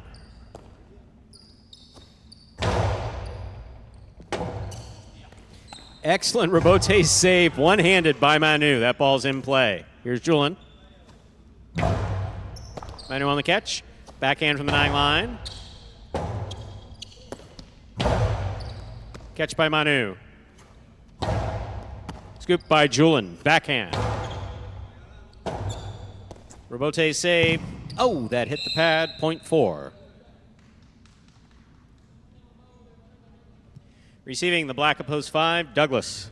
Speaker 1: Excellent Rebote save, one-handed by Manu. That ball's in play. Here's Julian. Manu on the catch, backhand from the 9 line. Catch by Manu. Scoop by Julian. Backhand. Rebote save. Oh, that hit the pad. .4. Receiving the black of post 5, Douglas.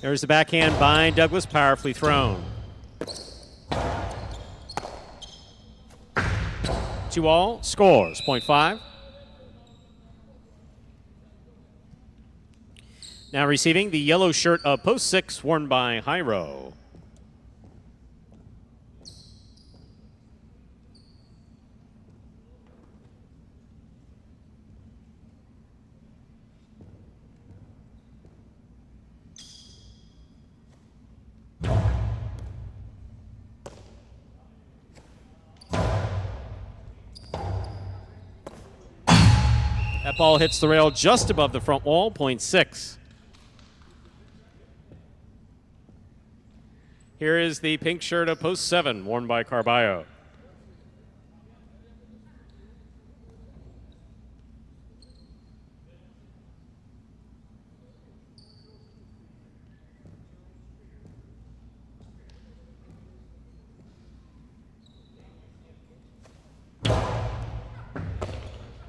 Speaker 1: There's the backhand by Douglas, powerfully thrown. 2-all, scores, .5. Now receiving the yellow shirt of post 6, worn by Jairo. That ball hits the rail just above the front wall, .6. Here is the pink shirt of post 7, worn by Carballo.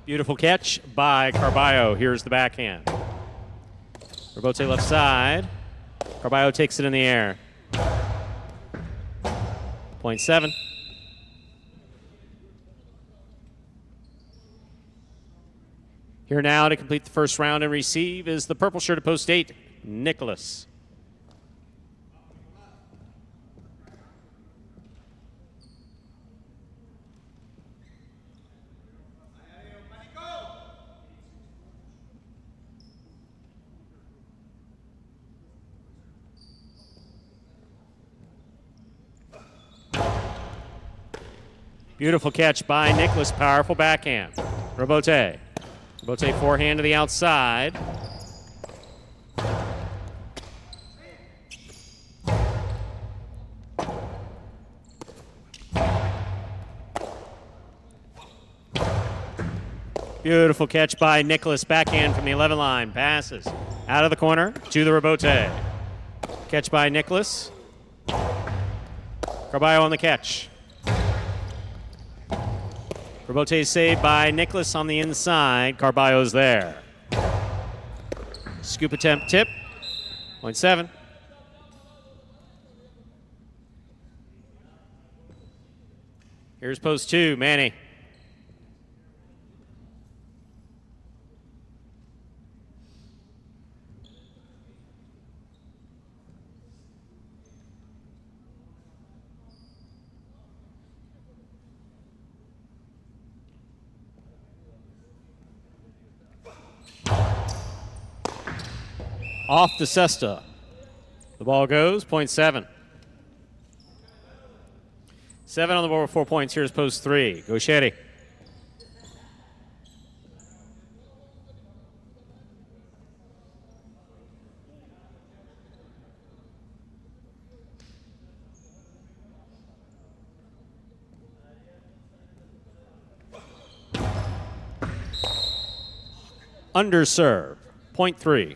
Speaker 1: Beautiful catch by Carballo. Here's the backhand. Rebote left side. Carballo takes it in the air. .7. Here now to complete the first round and receive is the purple shirt of post 8, Nicholas. Beautiful catch by Nicholas, powerful backhand. Rebote. Rebote forehand to the outside. Beautiful catch by Nicholas, backhand from the 11 line. Passes out of the corner to the Rebote. Catch by Nicholas. Carballo on the catch. Rebote saved by Nicholas on the inside. Carballo's there. Scoop attempt tip. .7. Here's post 2, Manny. Off the cesta. The ball goes, .7. 7 on the board with 4 points. Here's post 3. Go Shetty. Underserve. Point 3.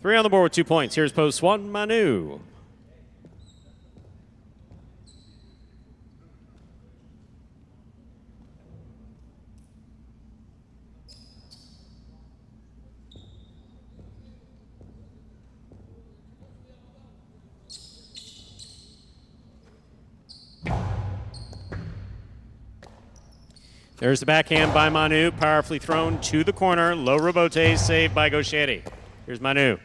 Speaker 1: Three on the board with 2 points. Here's post 1, Manu. There's the backhand by Manu, powerfully thrown to the corner. Low rebote, saved by Gauchetti. Here's Manu.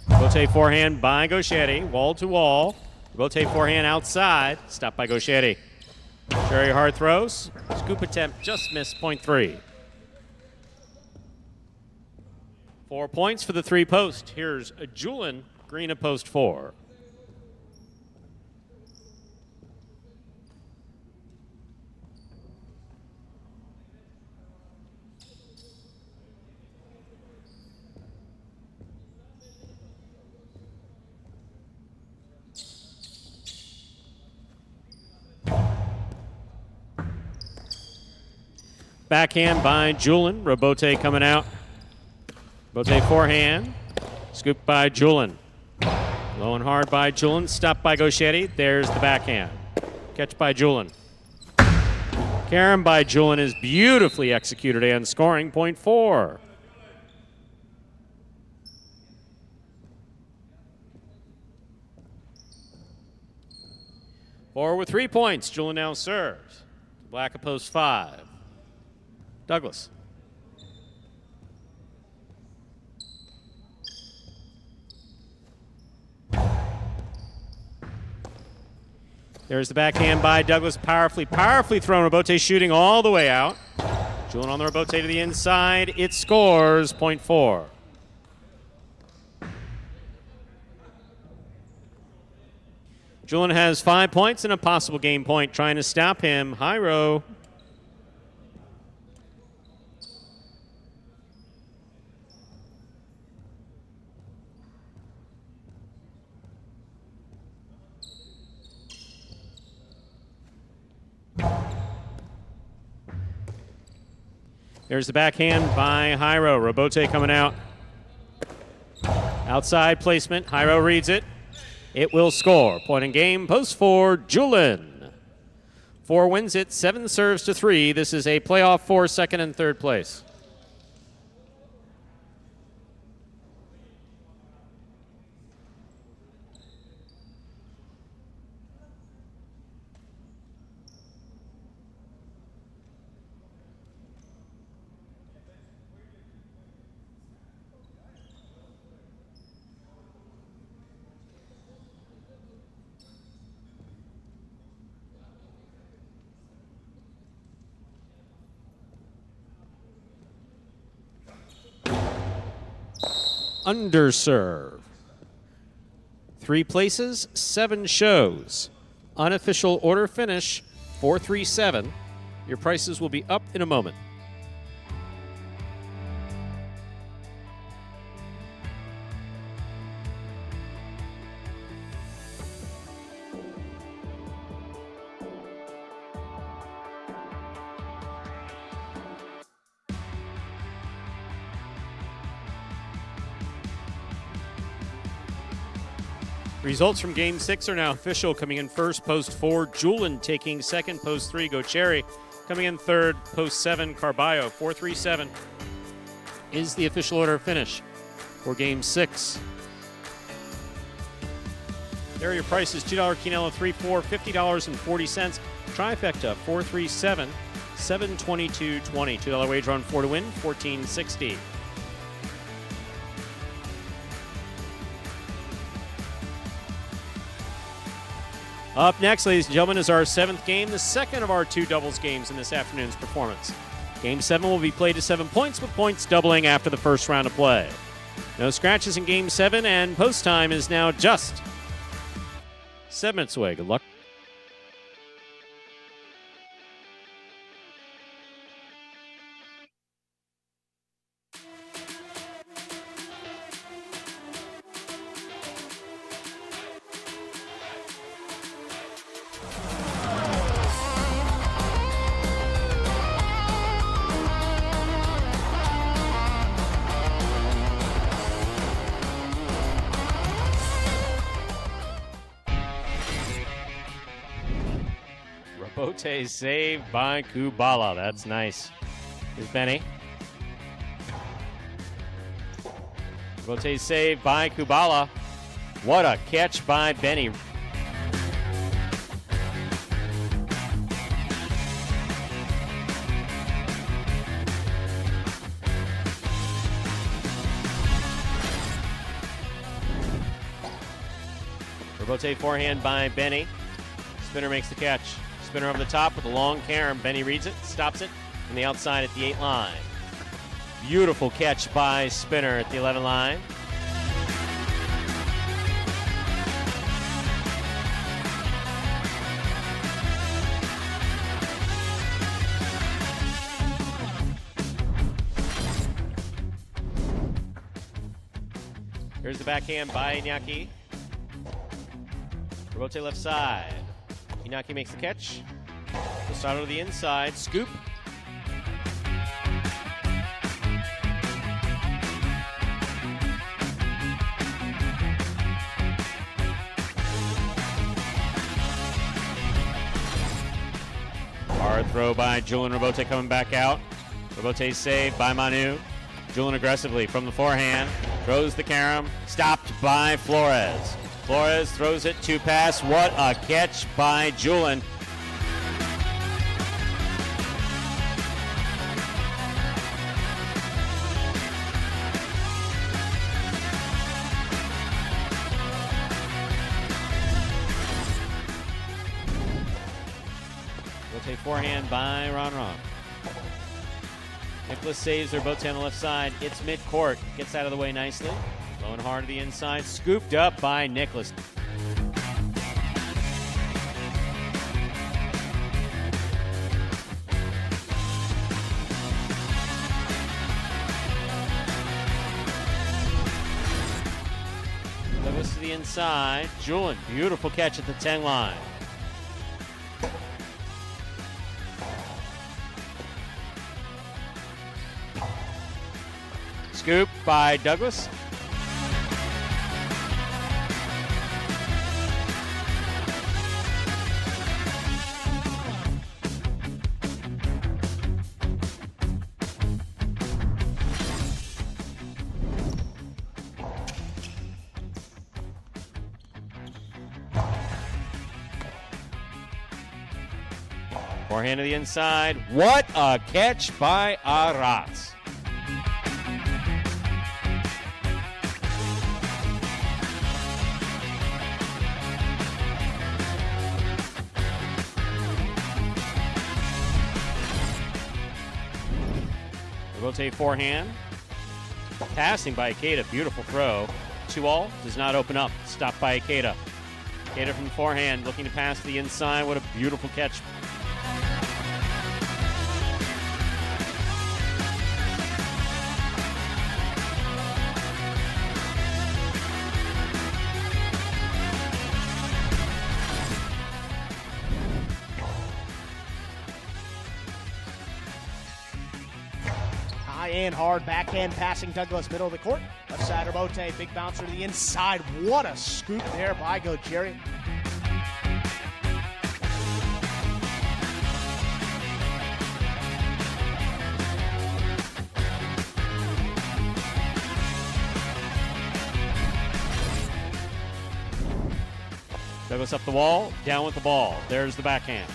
Speaker 1: Rebote forehand by Gauchetti, wall to wall. Rebote forehand outside, stopped by Gauchetti. Very hard throws. Scoop attempt just missed, point 3. 4 points for the 3 post. Here's Julian, green at post 4. Backhand by Julian. Rebote coming out. Rebote forehand. Scoop by Julian. Low and hard by Julian. Stopped by Gauchetti. There's the backhand. Catch by Julian. Carom by Julian is beautifully executed and scoring, point 4. Four with 3 points. Julian now serves. Black at post 5. Douglas. There's the backhand by Douglas, powerfully thrown. Rebote shooting all the way out. Julian on the rebote to the inside. It scores, point 4. Julian has 5 points and a possible game point. Trying to stop him. High row. There's the backhand by Hyro. Rebote coming out. Outside placement. Hyro reads it. It will score. Point in game. Post 4, Julian. 4 wins it. 7 serves to 3. This is a playoff for second and third place. Underserve. 3 places, 7 shows. Unofficial order finish, 437. Your prices will be up in a moment. Results from Game 6 are now official. Coming in first, post 4, Julian. Taking second, post 3, Gauchetti. Coming in third, post 7, Carballo. 4-3-7 is the official order of finish for Game 6. There are your prices. $2 Quinella, 3-4, $50.40. Trifecta, 4-3-7, $722.20. $2 wager on 4 to win, $14.60. Up next, ladies and gentlemen, is our 7th game, the second of our 2 doubles games in this afternoon's performance. Game 7 will be played to 7 points, with points doubling after the first round of play. No scratches in Game 7, and post time is now just 7 minutes away. Good luck. Bote saved by Kubala. That's nice. Here's Benny. Bote saved by Kubala. What a catch by Benny. Bote forehand by Benny. Spinner makes the catch. Spinner over the top with a long carom. Benny reads it, stops it, on the outside at the 8 line. Beautiful catch by Spinner at the 11 line. Here's the backhand by Iñaki. Robote left side. Inaki makes the catch. Posado to the inside. Scoop. Hard throw by Julian Robote coming back out. Robote saved by Manu. Julian aggressively from the forehand. Throws the carom. Stopped by Flores. Flores throws it to pass. What a catch by Julian. Rotate forehand by Ron. Nicholas saves their both on the left side. It's mid-court. Gets out of the way nicely. Low and hard to the inside. Scooped up by Nicholas. Douglas to the inside. Julian, beautiful catch at the 10 line. Scoop by Douglas. Forehand to the inside. What a catch by Arats. Rotate forehand. Passing by Ikeda. Beautiful throw. 2-all. Does not open up. Stopped by Ikeda. Ikeda from the forehand. Looking to pass to the inside. What a beautiful catch.
Speaker 11: High and hard backhand passing Douglas, middle of the court. Left side Robote, big bouncer to the inside. What a scoop there by Jerry.
Speaker 1: Douglas up the wall, down with the ball. There's the backhand.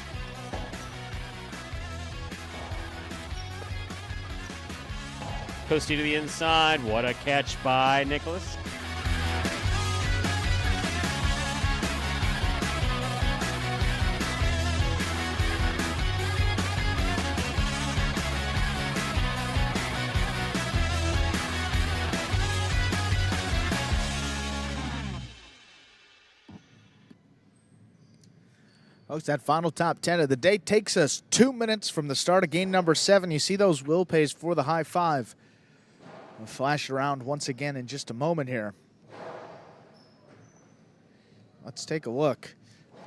Speaker 1: Coasty to the inside. What a catch by Nicholas.
Speaker 2: Folks, that final top 10 of the day takes us 2 minutes from the start of game number 7. You see those will pays for the high five. We'll flash around once again in just a moment here. Let's take a look.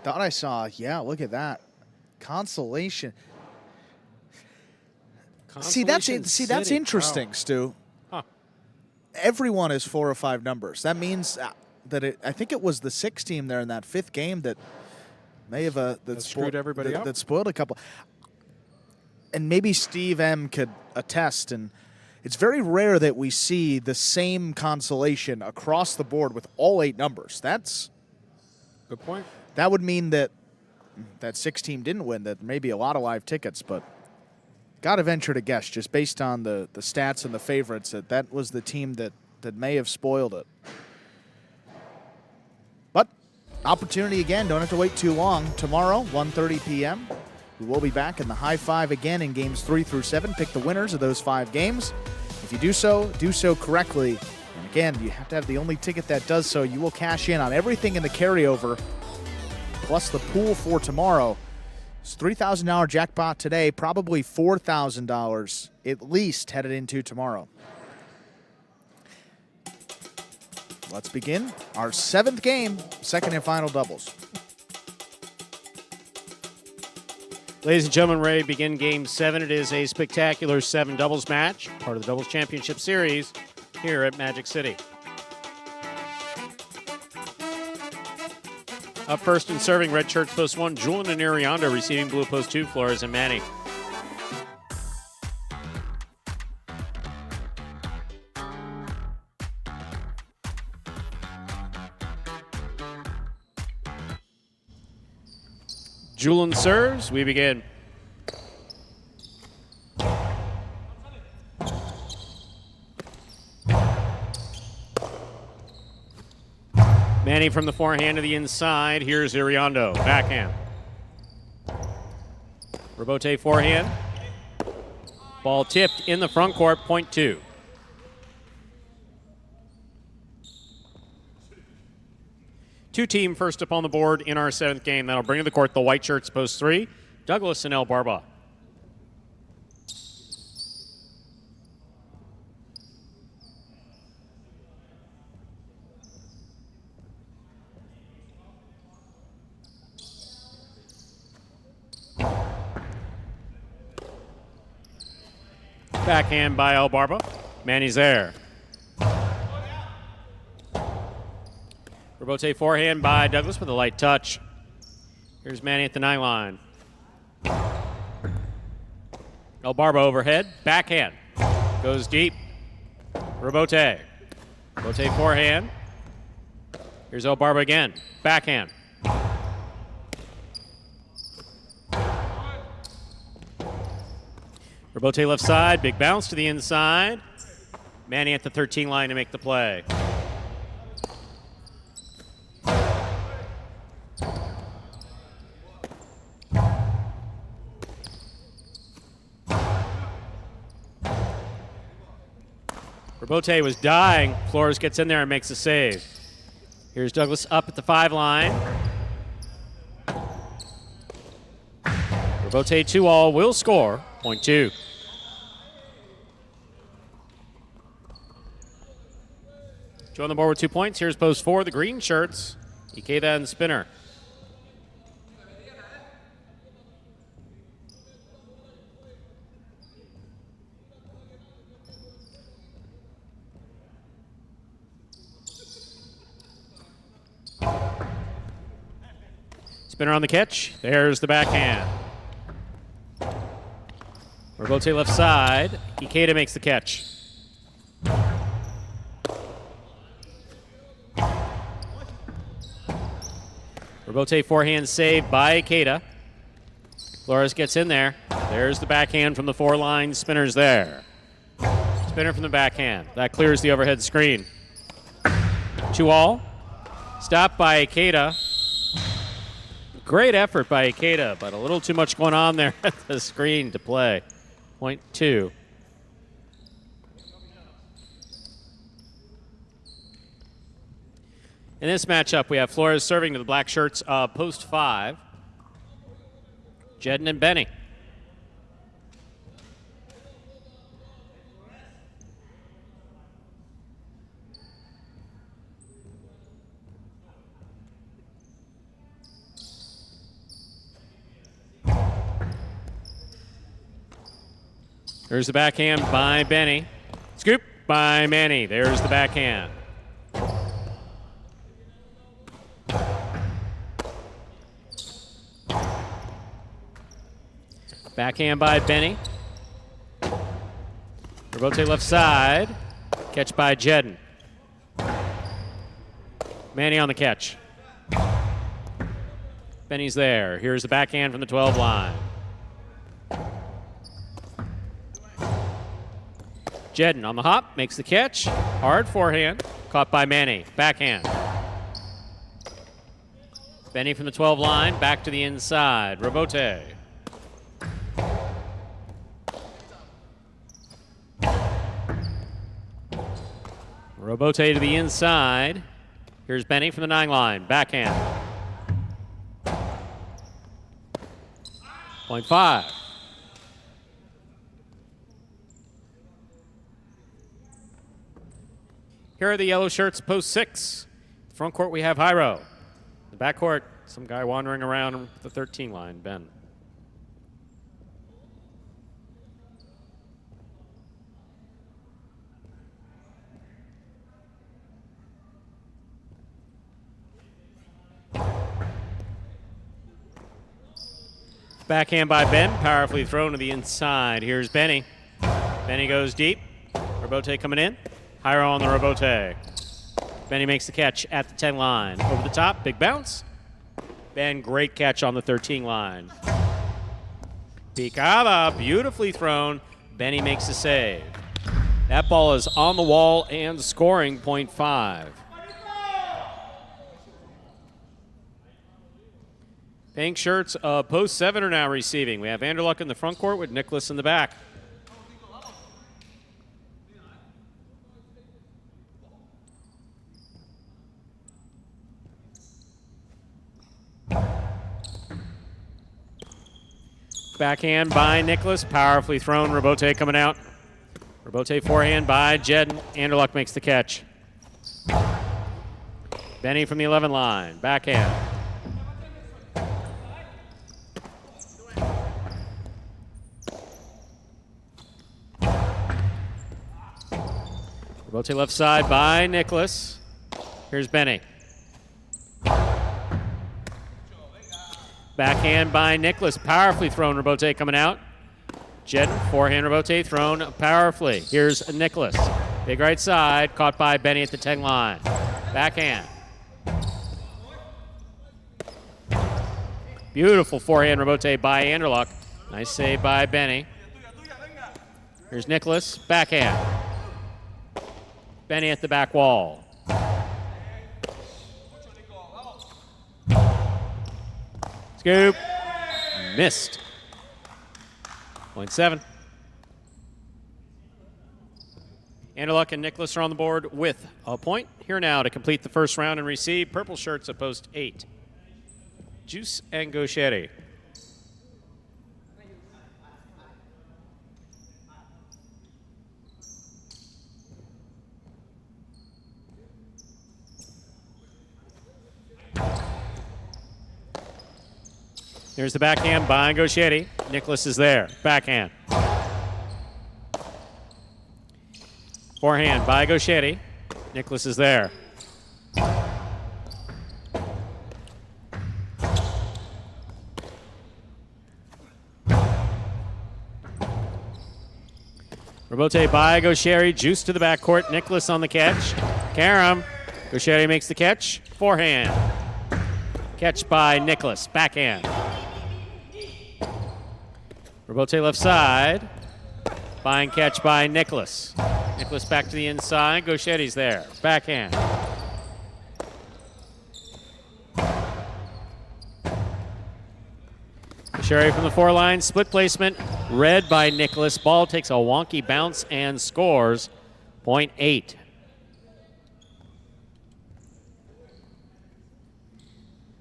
Speaker 2: Thought I saw, yeah, look at that. Consolation. See, that's interesting, Stu.
Speaker 1: Huh.
Speaker 2: Everyone is 4 or 5 numbers. That means that I think it was the 6 team there in that 5th game that may have that
Speaker 1: screwed everybody up.
Speaker 2: That spoiled a couple. And maybe Steve M could attest. And it's very rare that we see the same consolation across the board with all 8 numbers. That's
Speaker 1: good point.
Speaker 2: That would mean that 6 team didn't win. That maybe a lot of live tickets, but got to venture to guess just based on the stats and the favorites that was the team that may have spoiled it. But opportunity again. Don't have to wait too long. Tomorrow, 1:30 p.m. We will be back in the high five again in games 3 through 7. Pick the winners of those 5 games. If you do so correctly. And again, you have to have the only ticket that does so. You will cash in on everything in the carryover, plus the pool for tomorrow. It's $3,000 jackpot today, probably $4,000 at least headed into tomorrow. Let's begin our 7th game, second and final doubles.
Speaker 1: Ladies and gentlemen, ready to begin Game 7. It is a spectacular 7 doubles match, part of the Doubles Championship Series here at Magic City. Up first and serving, red shirts post 1, Julian and Ariando. Receiving blue post 2, Flores and Manny. Julian serves. We begin. Manny from the forehand to the inside. Here's Ariando. Backhand. Rebote forehand. Ball tipped in the front court. Point 2. Two-team first up on the board in our 7th game. That'll bring to the court the white shirts post 3, Douglas and El Barba. Backhand by El Barba. Manny's there. Rebote forehand by Douglas with a light touch. Here's Manny at the 9 line. El Barba overhead. Backhand. Goes deep. Rebote. Rebote forehand. Here's El Barba again. Backhand. Rebote left side. Big bounce to the inside. Manny at the 13 line to make the play. Rebote was dying. Flores gets in there and makes a save. Here's Douglas up at the 5 line. Rebote 2-all will score. Point 2. Joe on the board with 2 points. Here's post 4, the green shirts. Ikeda and Spinner. Spinner on the catch. There's the backhand. Rebote left side. Ikeda makes the catch. Rebote forehand save by Ikeda. Flores gets in there. There's the backhand from the 4 line. Spinner's there. Spinner from the backhand. That clears the overhead screen. 2-all. Stopped by Ikeda. Great effort by Ikeda, but a little too much going on there at the screen to play. Point 2. In this matchup, we have Flores serving to the black shirts post 5. Jedden and Benny. There's the backhand by Benny. Scoop by Manny. There's the backhand. Backhand by Benny. Rebote left side. Catch by Jedden. Manny on the catch. Benny's there. Here's the backhand from the 12 line. Jedden on the hop, makes the catch. Hard forehand, caught by Manny. Backhand. Benny from the 12 line, back to the inside. Rebote. Rebote to the inside. Here's Benny from the 9 line. Backhand. 0.5. Here are the yellow shirts, post 6. Front court, we have Hyro. The back court, some guy wandering around the 13 line, Ben. Backhand by Ben, powerfully thrown to the inside. Here's Benny. Benny goes deep. Rebote coming in. Hyro on the rebote. Benny makes the catch at the 10 line. Over the top, big bounce. Ben, great catch on the 13 line. Picada, beautifully thrown. Benny makes the save. That ball is on the wall and scoring, 0.5. Pink shirts, post 7 are now receiving. We have Vanderluck in the front court with Nicholas in the back. Backhand by Nicholas, powerfully thrown. Rebote coming out. Rebote forehand by Jedden. Vanderluck makes the catch. Benny from the 11 line, backhand. Rebote left side by Nicholas. Here's Benny. Backhand by Nicholas, powerfully thrown. Rebote coming out. Jedden, forehand rebote thrown powerfully. Here's Nicholas. Big right side, caught by Benny at the 10 line. Backhand. Beautiful forehand rebote by Vanderluck. Nice save by Benny. Here's Nicholas, backhand. Benny at the back wall. Scoop. Missed. 0.7. Vanderluck and Nicholas are on the board with a point. Here now to complete the first round and receive purple shirts at post 8. Juice and Gaucheri. Here's the backhand by Gaucheri. Nicholas is there. Backhand. Forehand by Gaucheri. Nicholas is there. Rebote by Gaucheri. Juice to the backcourt. Nicholas on the catch. Karam. Gaucheri makes the catch. Forehand. Catch by Nicholas. Backhand. Rebote left side. Fine catch by Nicholas. Nicholas back to the inside. Gaucheri's there. Backhand. Gaucheri from the 4 line. Split placement. Red by Nicholas. Ball takes a wonky bounce and scores. 0.8.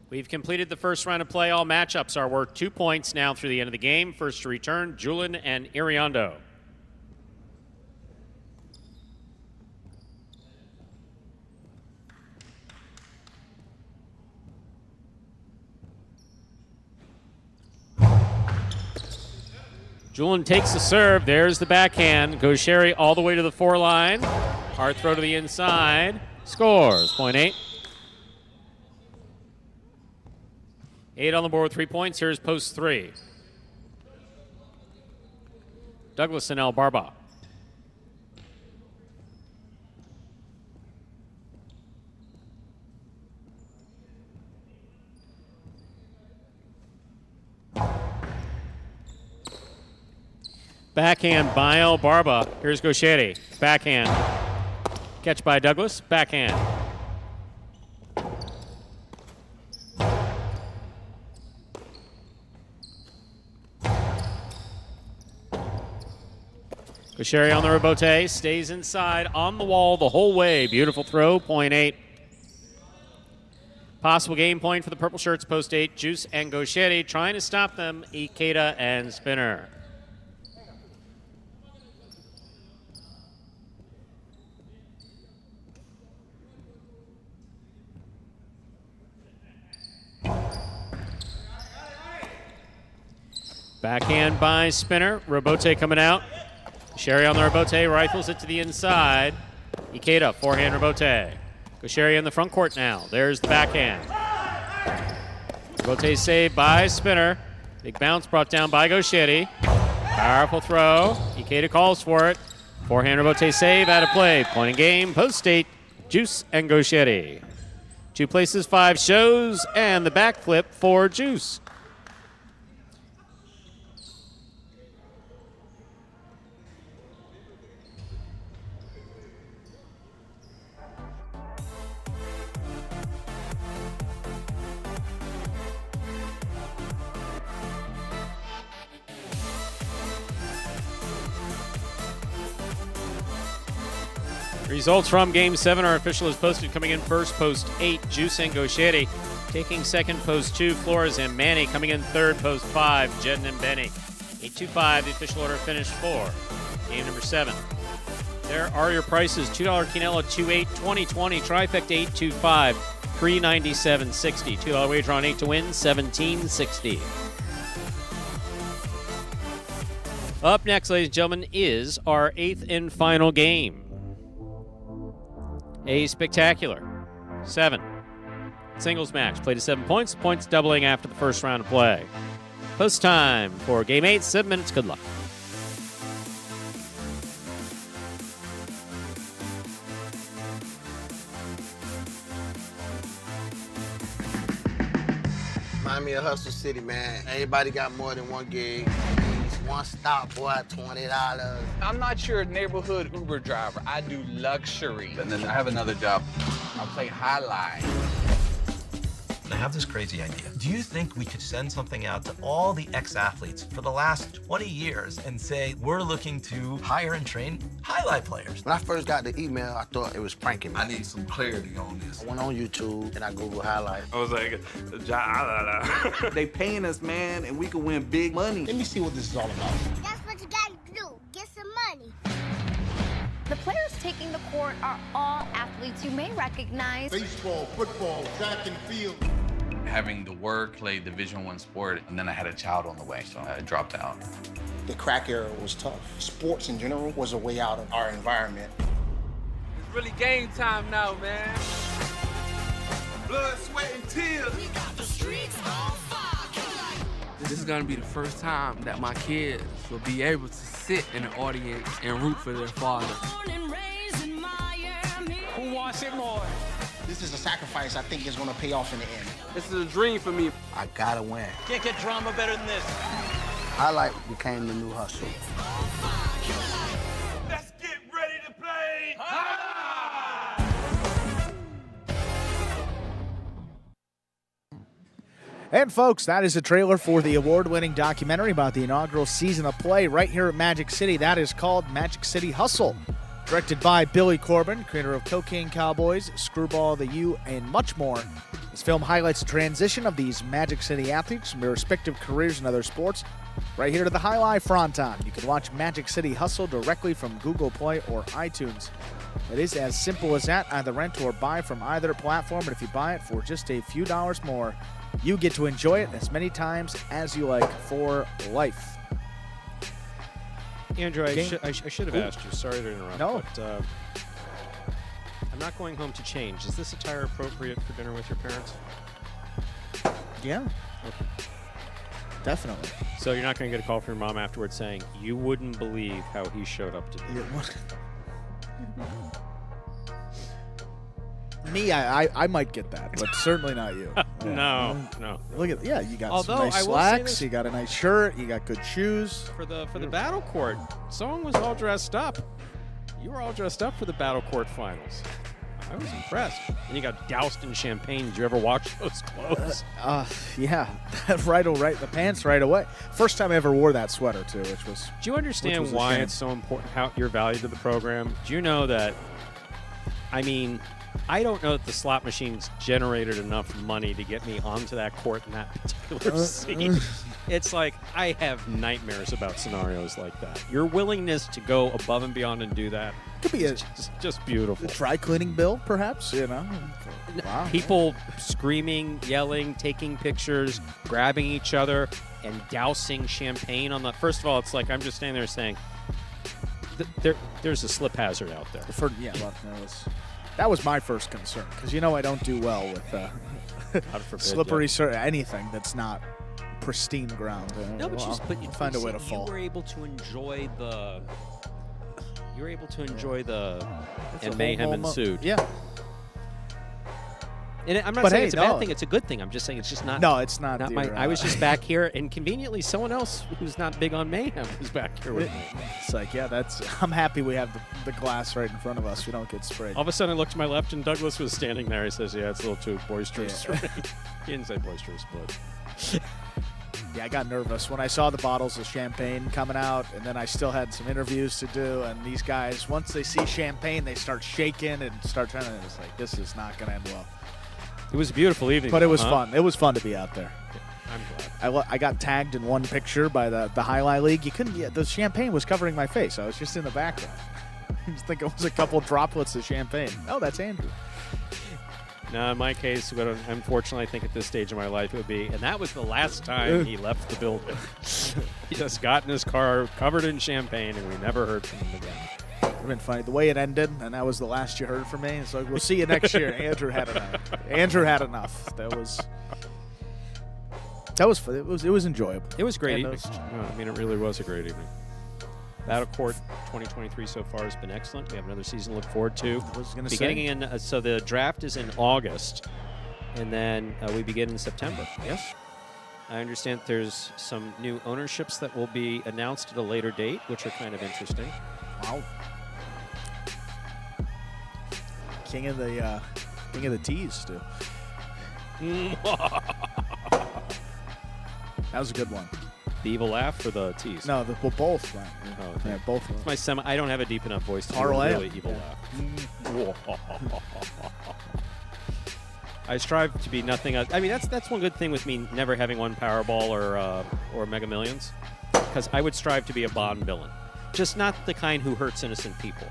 Speaker 1: We've completed the first round of play. All matchups are worth 2 points now through the end of the game. First to return, Julian and Iriondo. Julian takes the serve. There's the backhand. Goes Sherry all the way to the 4 line. Hard throw to the inside. Scores. Point 8. 8 on the board with 3 points. Here's post 3. Douglas and El Barba. Backhand by El Barba. Here's Gauchetti. Backhand. Catch by Douglas. Backhand. Gauchetti on the rebote. Stays inside on the wall the whole way. Beautiful throw. Point 8. Possible game point for the purple shirts. Post 8. Juice and Gauchetti trying to stop them. Ikeda and Spinner. Backhand by Spinner. Robote coming out. Sherry on the Robote. Rifles it to the inside. Ikeda, forehand Robote. Gauchetti in the front court now. There's the backhand. Robote saved by Spinner. Big bounce brought down by Gauchetti. Powerful throw. Ikeda calls for it. Forehand Robote save. Out of play. Point in game. Post 8. Juice and Gauchetti. 2 places, 5 shows. And the backflip for Juice. Results from Game 7 are official as posted. Coming in first, post 8, Juice and Gauchetti. Taking second, post 2, Flores and Manny. Coming in third, post 5, Jedden and Benny. 8-2-5, the official order finished for game number 7. There are your prices. $2 Quinella, 2-8, 20-20, trifecta 8-2-5, $397.60. $2 wager on 8 to win, $17.60. Up next, ladies and gentlemen, is our 8th and final game. A spectacular 7 singles match. Played to 7 points. Points doubling after the first round of play. Post time for game 8. 7 minutes. Good luck.
Speaker 12: Remind me of Hustle City, man. Everybody got more than one gig. One stop, boy, $20.
Speaker 13: I'm not your neighborhood Uber driver. I do luxury. And then I have another job. I play highlight.
Speaker 14: I have this crazy idea. Do you think we could send something out to all the ex-athletes for the last 20 years and say, we're looking to hire and train highlight players?
Speaker 12: When I first got the email, I thought it was pranking me.
Speaker 13: I need some clarity on this.
Speaker 12: I went on YouTube and I Googled highlight.
Speaker 13: I was like, they paying us, man, and we can win big money.
Speaker 11: Let me see what this is all about.
Speaker 15: That's what you gotta do. Get some money.
Speaker 16: The players taking the court are all athletes you may recognize.
Speaker 17: Baseball, football, track and field.
Speaker 13: Having to work, play Division I sport, and then I had a child on the way, so I dropped out.
Speaker 17: The crack era was tough. Sports in general was a way out of our environment.
Speaker 13: It's really game time now, man.
Speaker 17: Blood, sweat, and tears.
Speaker 15: We got the streets on fire.
Speaker 18: This is gonna be the first time that my kids will be able to sit in the audience and root for their father.
Speaker 13: Who wants it more?
Speaker 17: This is a sacrifice I think is going to pay off in the end.
Speaker 13: This is a dream for me.
Speaker 12: I gotta win.
Speaker 13: Can't get drama better than this.
Speaker 12: Highlight became the new hustle.
Speaker 13: Let's get ready to play.
Speaker 2: And folks, that is a trailer for the award-winning documentary about the inaugural season of play right here at Magic City. That is called Magic City Hustle. Directed by Billy Corbin, creator of Cocaine Cowboys, Screwball the U, and much more. This film highlights the transition of these Magic City athletes from their respective careers in other sports right here to the Highlight Fronton. You can watch Magic City Hustle directly from Google Play or iTunes. It is as simple as that. Either rent or buy from either platform, and if you buy it for just a few dollars more, you get to enjoy it as many times as you like for life.
Speaker 1: Andrew, I should have asked you. Sorry to interrupt.
Speaker 2: No.
Speaker 1: But, I'm not going home to change. Is this attire appropriate for dinner with your parents?
Speaker 2: Yeah.
Speaker 1: Okay.
Speaker 2: Definitely.
Speaker 1: So you're not going to get a call from your mom afterwards saying, you wouldn't believe how he showed up today.
Speaker 2: Me, I might get that, but certainly not you.
Speaker 1: No.
Speaker 2: Look at you got
Speaker 1: Although,
Speaker 2: some nice
Speaker 1: I will say
Speaker 2: slacks,
Speaker 1: this-
Speaker 2: you got a nice shirt, you got good shoes.
Speaker 1: For the battle court, someone was all dressed up. You were all dressed up for the battle court finals. I was impressed. And you got doused in champagne. Did you ever wash those clothes?
Speaker 2: Yeah, right. The pants right away. First time I ever wore that sweater too, which was.
Speaker 1: Do you understand
Speaker 2: a
Speaker 1: why
Speaker 2: shame.
Speaker 1: it's so important, how your value to the program? Do you know that? I mean, I don't know that the slot machines generated enough money to get me onto that court in that particular scene. It's like I have nightmares about scenarios like that. Your willingness to go above and beyond and do that
Speaker 2: could be
Speaker 1: just beautiful.
Speaker 2: A dry cleaning bill, perhaps. Wow.
Speaker 1: People screaming, yelling, taking pictures, grabbing each other, and dousing champagne on the. First of all, it's like I'm just standing there saying, "There's a slip hazard out there."
Speaker 2: That was my first concern because I don't do well with
Speaker 1: God forbid,
Speaker 2: slippery anything that's not pristine ground.
Speaker 1: No, but you
Speaker 2: find a way to fall.
Speaker 1: You were able to enjoy the. You were able to enjoy the. And mayhem ensued.
Speaker 2: Yeah.
Speaker 1: And I'm not
Speaker 2: But
Speaker 1: saying
Speaker 2: hey,
Speaker 1: it's a bad thing. It's a good thing. I'm just saying it's just not.
Speaker 2: No, it's not.
Speaker 1: Not my. I was just back here, and conveniently, someone else who's not big on mayhem was back here with me.
Speaker 2: It's like, I'm happy we have the glass right in front of us. We don't get sprayed.
Speaker 1: All of a sudden, I looked to my left, and Douglas was standing there. He says, "Yeah, it's a little too boisterous for me." He didn't say boisterous, but.
Speaker 2: Yeah, I got nervous when I saw the bottles of champagne coming out, and then I still had some interviews to do, and these guys, once they see champagne, they start shaking and start trying to, it's like, this is not going to end well.
Speaker 1: It was a beautiful evening.
Speaker 2: But it was fun. It was fun to be out there.
Speaker 1: I'm glad.
Speaker 2: I got tagged in one picture by the Highlight League. You couldn't, the champagne was covering my face. I was just in the background. I just think it was a couple droplets of champagne. Oh, that's Andrew.
Speaker 1: No, in my case, what unfortunately I think at this stage of my life it would be, and that was the last time he left the building. He just got in his car covered in champagne, and we never heard from him again.
Speaker 2: It would have been funny. The way it ended, and that was the last you heard from me. It's like, we'll see you next year. Andrew had enough. Andrew had enough. That was fun. It was enjoyable.
Speaker 1: It was a great
Speaker 2: And
Speaker 1: evening. No, I mean, it really was a great evening. Battle Court 2023 so far has been excellent. We have another season to look forward to.
Speaker 2: I was going to
Speaker 1: Beginning in, so the draft is in August, and then we begin in September. Yes? I understand there's some new ownerships that will be announced at a later date, which are kind of interesting.
Speaker 2: Wow. King of the tees, too. That was a good one.
Speaker 1: The evil laugh or the tease?
Speaker 2: No, both. Right?
Speaker 1: Oh, okay.
Speaker 2: Yeah, both.
Speaker 1: It's my I don't have a deep enough voice to do a really evil laugh. I strive to be nothing. I mean, that's one good thing with me never having won Powerball or Mega Millions, because I would strive to be a Bond villain, just not the kind who hurts innocent people,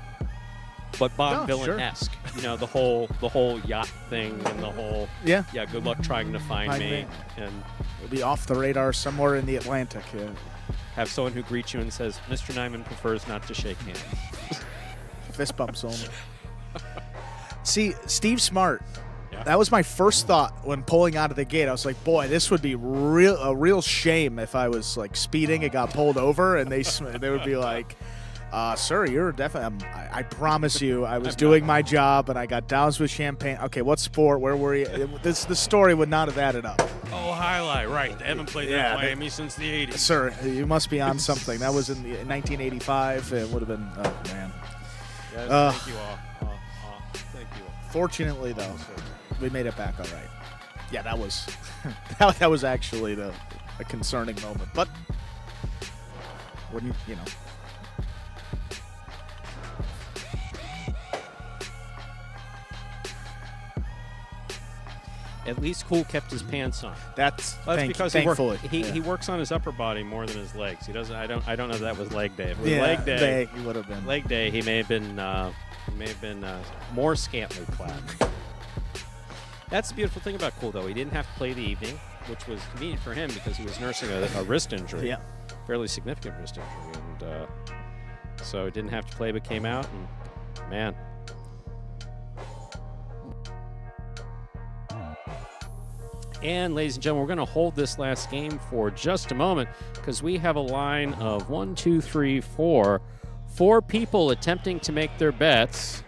Speaker 1: but Bond villain-esque. Sure. You know, the whole yacht thing and the whole good luck trying to find me. And
Speaker 2: we'll be off the radar somewhere in the Atlantic. Yeah.
Speaker 1: Have someone who greets you and says, "Mr. Nyman prefers not to shake hands."
Speaker 2: Fist bumps only. See, Steve Smart. Yeah. That was my first thought when pulling out of the gate. I was like, boy, this would be a real shame if I was like speeding and got pulled over, and they would be like, sir, you're definitely. I promise you, I was doing my job, and I got doused with champagne. Okay, what sport? Where were you? The story would not have added up.
Speaker 1: Oh, highlight, right? They haven't played in Miami since the '80s.
Speaker 2: Sir, you must be on something. That was in 1985. It would have been. Oh man.
Speaker 1: Yes, thank you all. Thank you all.
Speaker 2: Fortunately, though, we made it back all right. Yeah, that was that was actually a concerning moment, but when you know.
Speaker 1: At least Cool kept his pants on.
Speaker 2: That's
Speaker 1: because
Speaker 2: thankfully.
Speaker 1: He works on his upper body more than his legs. He doesn't. I don't know if that was leg day. If it was
Speaker 2: Yeah,
Speaker 1: leg day,
Speaker 2: he would have been.
Speaker 1: Leg day, he may have been more scantily clad. That's the beautiful thing about Cool, though. He didn't have to play the evening, which was convenient for him because he was nursing a wrist injury.
Speaker 2: Yeah.
Speaker 1: Fairly significant wrist injury, and so he didn't have to play, but came out, and man. And ladies and gentlemen, we're going to hold this last game for just a moment because we have a line of 1, 2, 3, 4. 4 people attempting to make their bets.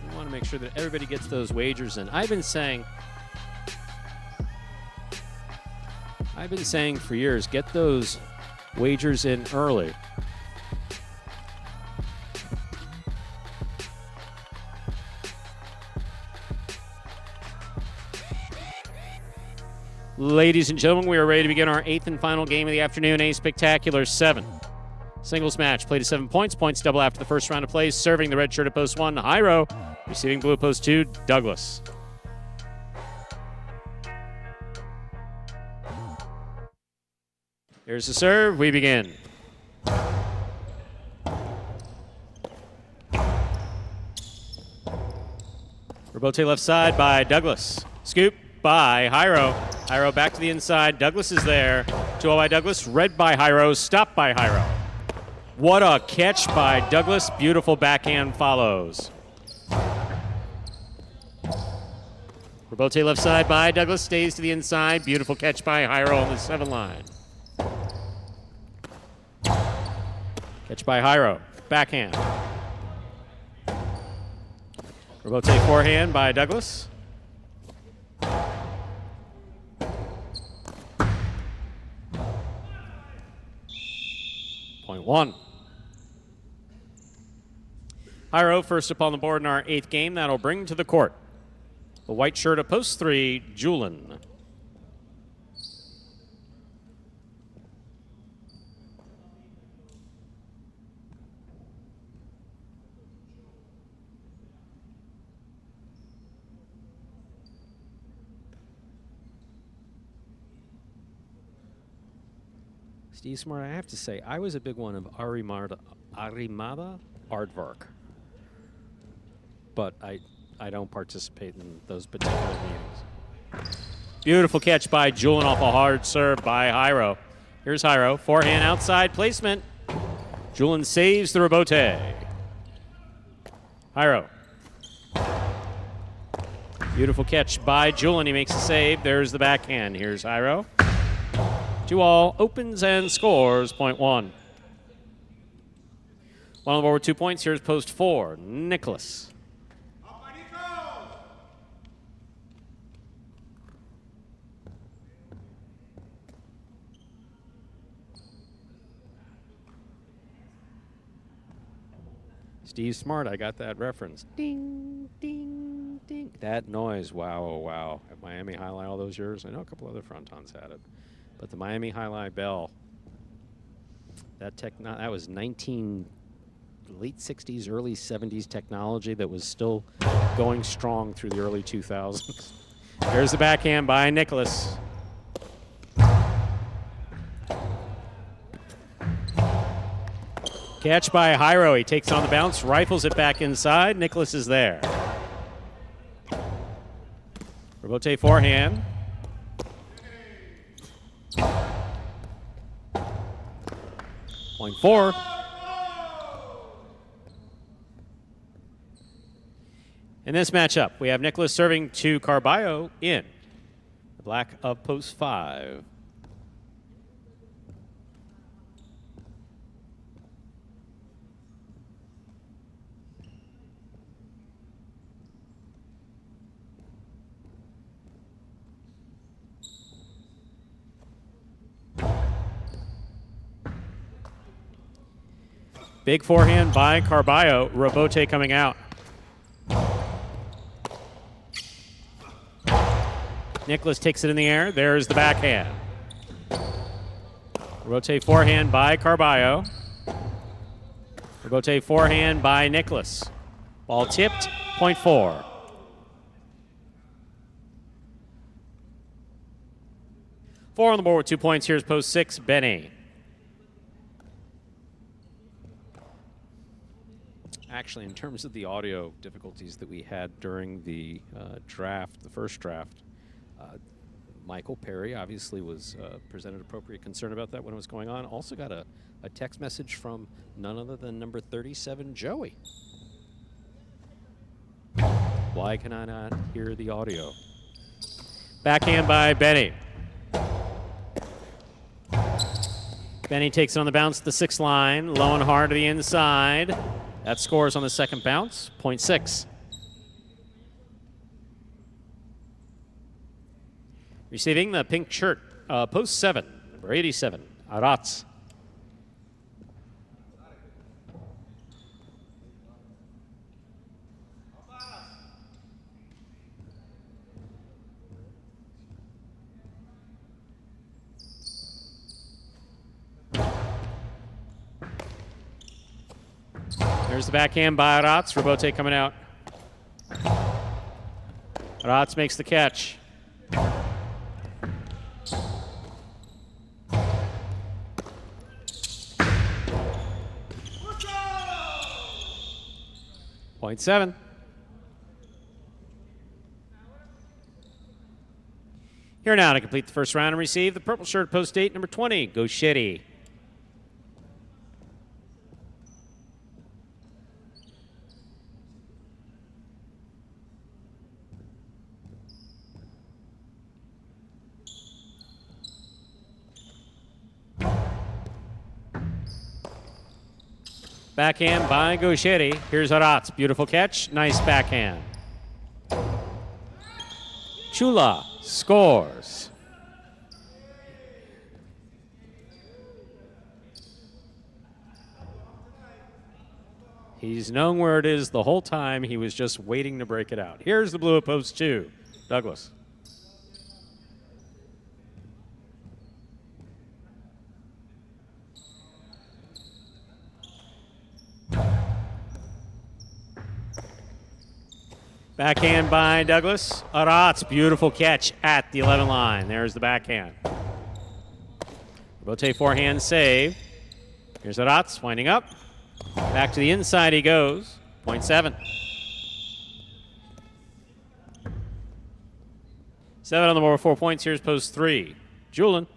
Speaker 1: We want to make sure that everybody gets those wagers in. I've been saying for years, get those wagers in early. Ladies and gentlemen, we are ready to begin our 8th and final game of the afternoon, a spectacular 7. Singles match, played to 7 points. Points double after the first round of plays. Serving the red shirt at post 1, Jairo. Receiving blue at post 2, Douglas. Here's the serve. We begin. Rebote left side by Douglas. Scoop by Jairo. Jairo back to the inside. Douglas is there. 2-0 by Douglas. Read by Jairo. Stopped by Jairo. What a catch by Douglas. Beautiful backhand follows. Rebote left side by Douglas. Stays to the inside. Beautiful catch by Jairo on the 7 line. Catch by Jairo. Backhand. Rebote forehand by Douglas. Point 1. Jairo first up on the board in our 8th game. That'll bring to the court the white shirt at post 3, Julian. Steve Smart, I have to say, I was a big one of Arimada Aardvark. But I don't participate in those particular meetings. Beautiful catch by Julian off a hard serve by Jairo. Here's Jairo. Forehand outside placement. Julian saves the rebote. Jairo. Beautiful catch by Julian. He makes a save. There's the backhand. Here's Jairo. 2-all, opens and scores, point 1. One on the board with 2 points. Here's post 4, Nicholas. Steve Smart, I got that reference. Ding, ding, ding. That noise, wow, oh, wow. At Miami Highlight all those years, I know a couple other Frontons had it. But the Miami Highlight bell, that was late 60s, early 70s technology that was still going strong through the early 2000s. There's the backhand by Nicholas. Catch by Jairo. He takes on the bounce, rifles it back inside. Nicholas is there. Rebote forehand. Point 4. In this matchup, we have Nicholas serving to Carballo in the black of post 5. Big forehand by Carballo. Rebote coming out. Nicholas takes it in the air. There's the backhand. Rebote forehand by Carballo. Rebote forehand by Nicholas. Ball tipped, point 4. Four on the board with 2 points. Here's post 6, Benny. Actually, in terms of the audio difficulties that we had during the draft, the first draft, Michael Perry obviously was presented appropriate concern about that when it was going on. Also got a text message from none other than number 37, Joey. Why can I not hear the audio? Backhand by Benny. Benny takes it on the bounce to the 6th line. Low and hard to the inside. That scores on the second bounce, point 6. Receiving the pink shirt, post 7, number 87, Arats. There's the backhand by Arats. Robote coming out. Arats makes the catch. Point 7. Here now to complete the first round and receive the purple shirt, post 8, number 20, Goshetti. Backhand by Goshetti. Here's Arats. Beautiful catch. Nice backhand. Chula scores. He's known where it is the whole time. He was just waiting to break it out. Here's the blue at post 2. Douglas. Backhand by Douglas. Arats, beautiful catch at the 11 line. There's the backhand. Robote forehand save. Here's Arats winding up. Back to the inside he goes. Point 7. 7 on the board with 4 points. Here's post 3. Julin.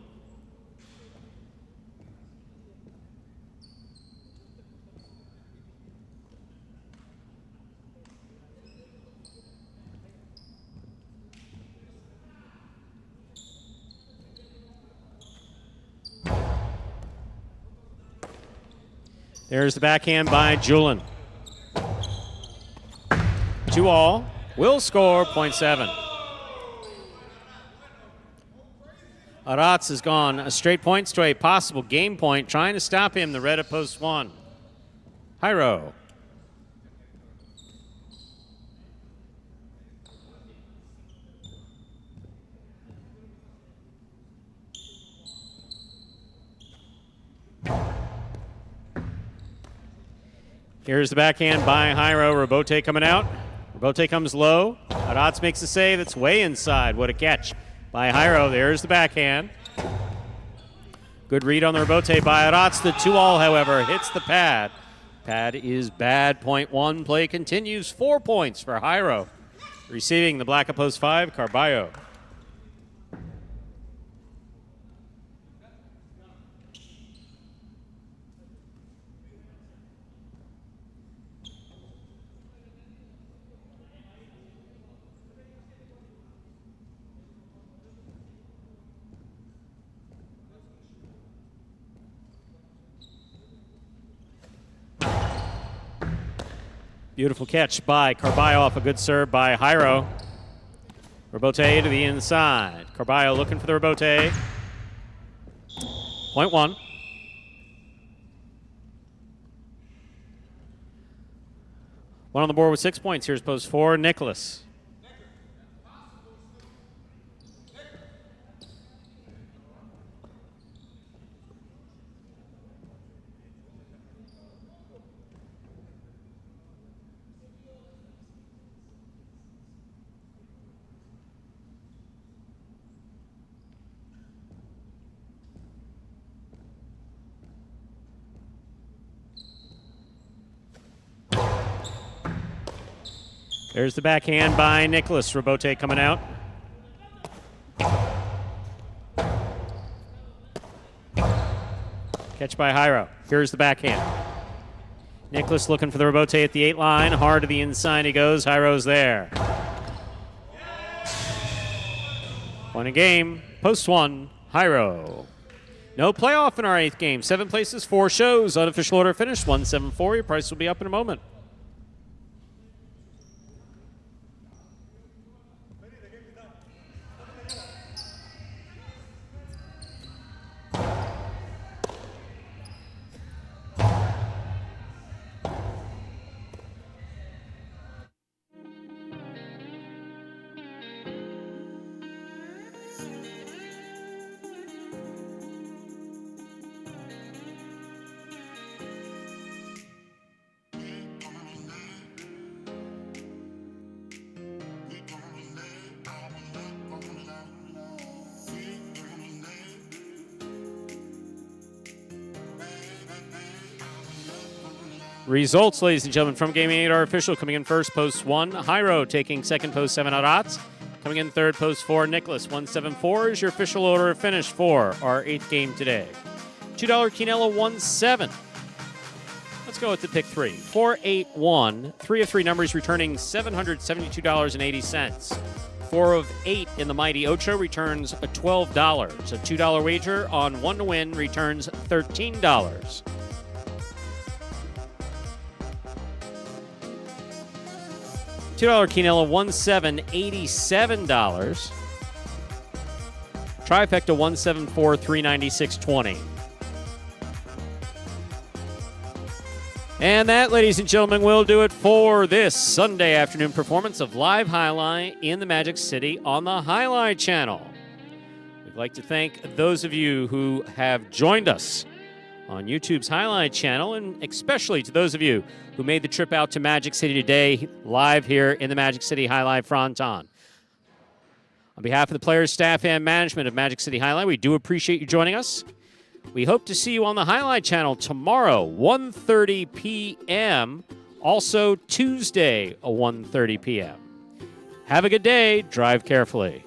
Speaker 1: There's the backhand by Julin. 2-all. Will score, point 7. Arats has gone straight points to a possible game point, trying to stop him, the red at post 1. Hyro. Here's the backhand by Hyro. Robote coming out. Robote comes low. Arats makes the save. It's way inside. What a catch by Hyro. There's the backhand. Good read on the Robote by Arats. The 2-all, however, hits the pad. Pad is bad. Point 1. Play continues. 4 points for Hyro. Receiving the black at post 5, Carballo. Beautiful catch by Carballo off a good serve by Hyro. Robote to the inside. Carballo looking for the Robote. Point 1. One on the board with 6 points. Here's post 4, Nicholas. There's the backhand by Nicholas. Robote coming out. Catch by Jairo. Here's the backhand. Nicholas looking for the Robote at the 8 line. Hard to the inside he goes. Jairo's there. Point of game. Post 1. Jairo. No playoff in our 8th game. 7 places, 4 shows. Unofficial order finished 174. Your price will be up in a moment. Results, ladies and gentlemen, from Game 8 are official. Coming in first, post 1, Jairo. Taking second, post 7 out odds. Coming in third, post 4, Nicholas. 174 is your official order of finish for our 8th game today. $2 Quinella 1-7. Let's go with the pick 3. 4-8-1. 3 of 3 numbers returning $772.80. 4 of 8 in the Mighty Ocho returns $12. A $2 wager on 1 to win returns $13. $2 Quinella 1-7, $87. Trifecta 174, $396.20. And that, ladies and gentlemen, will do it for this Sunday afternoon performance of Live Highlight in the Magic City on the Highlight Channel. We'd like to thank those of you who have joined us on YouTube's Highlight Channel, and especially to those of you who made the trip out to Magic City today, live here in the Magic City Highlight Fronton. On behalf of the players, staff, and management of Magic City Highlight, we do appreciate you joining us. We hope to see you on the Highlight Channel tomorrow, 1:30 p.m., also Tuesday, 1:30 p.m. Have a good day. Drive carefully.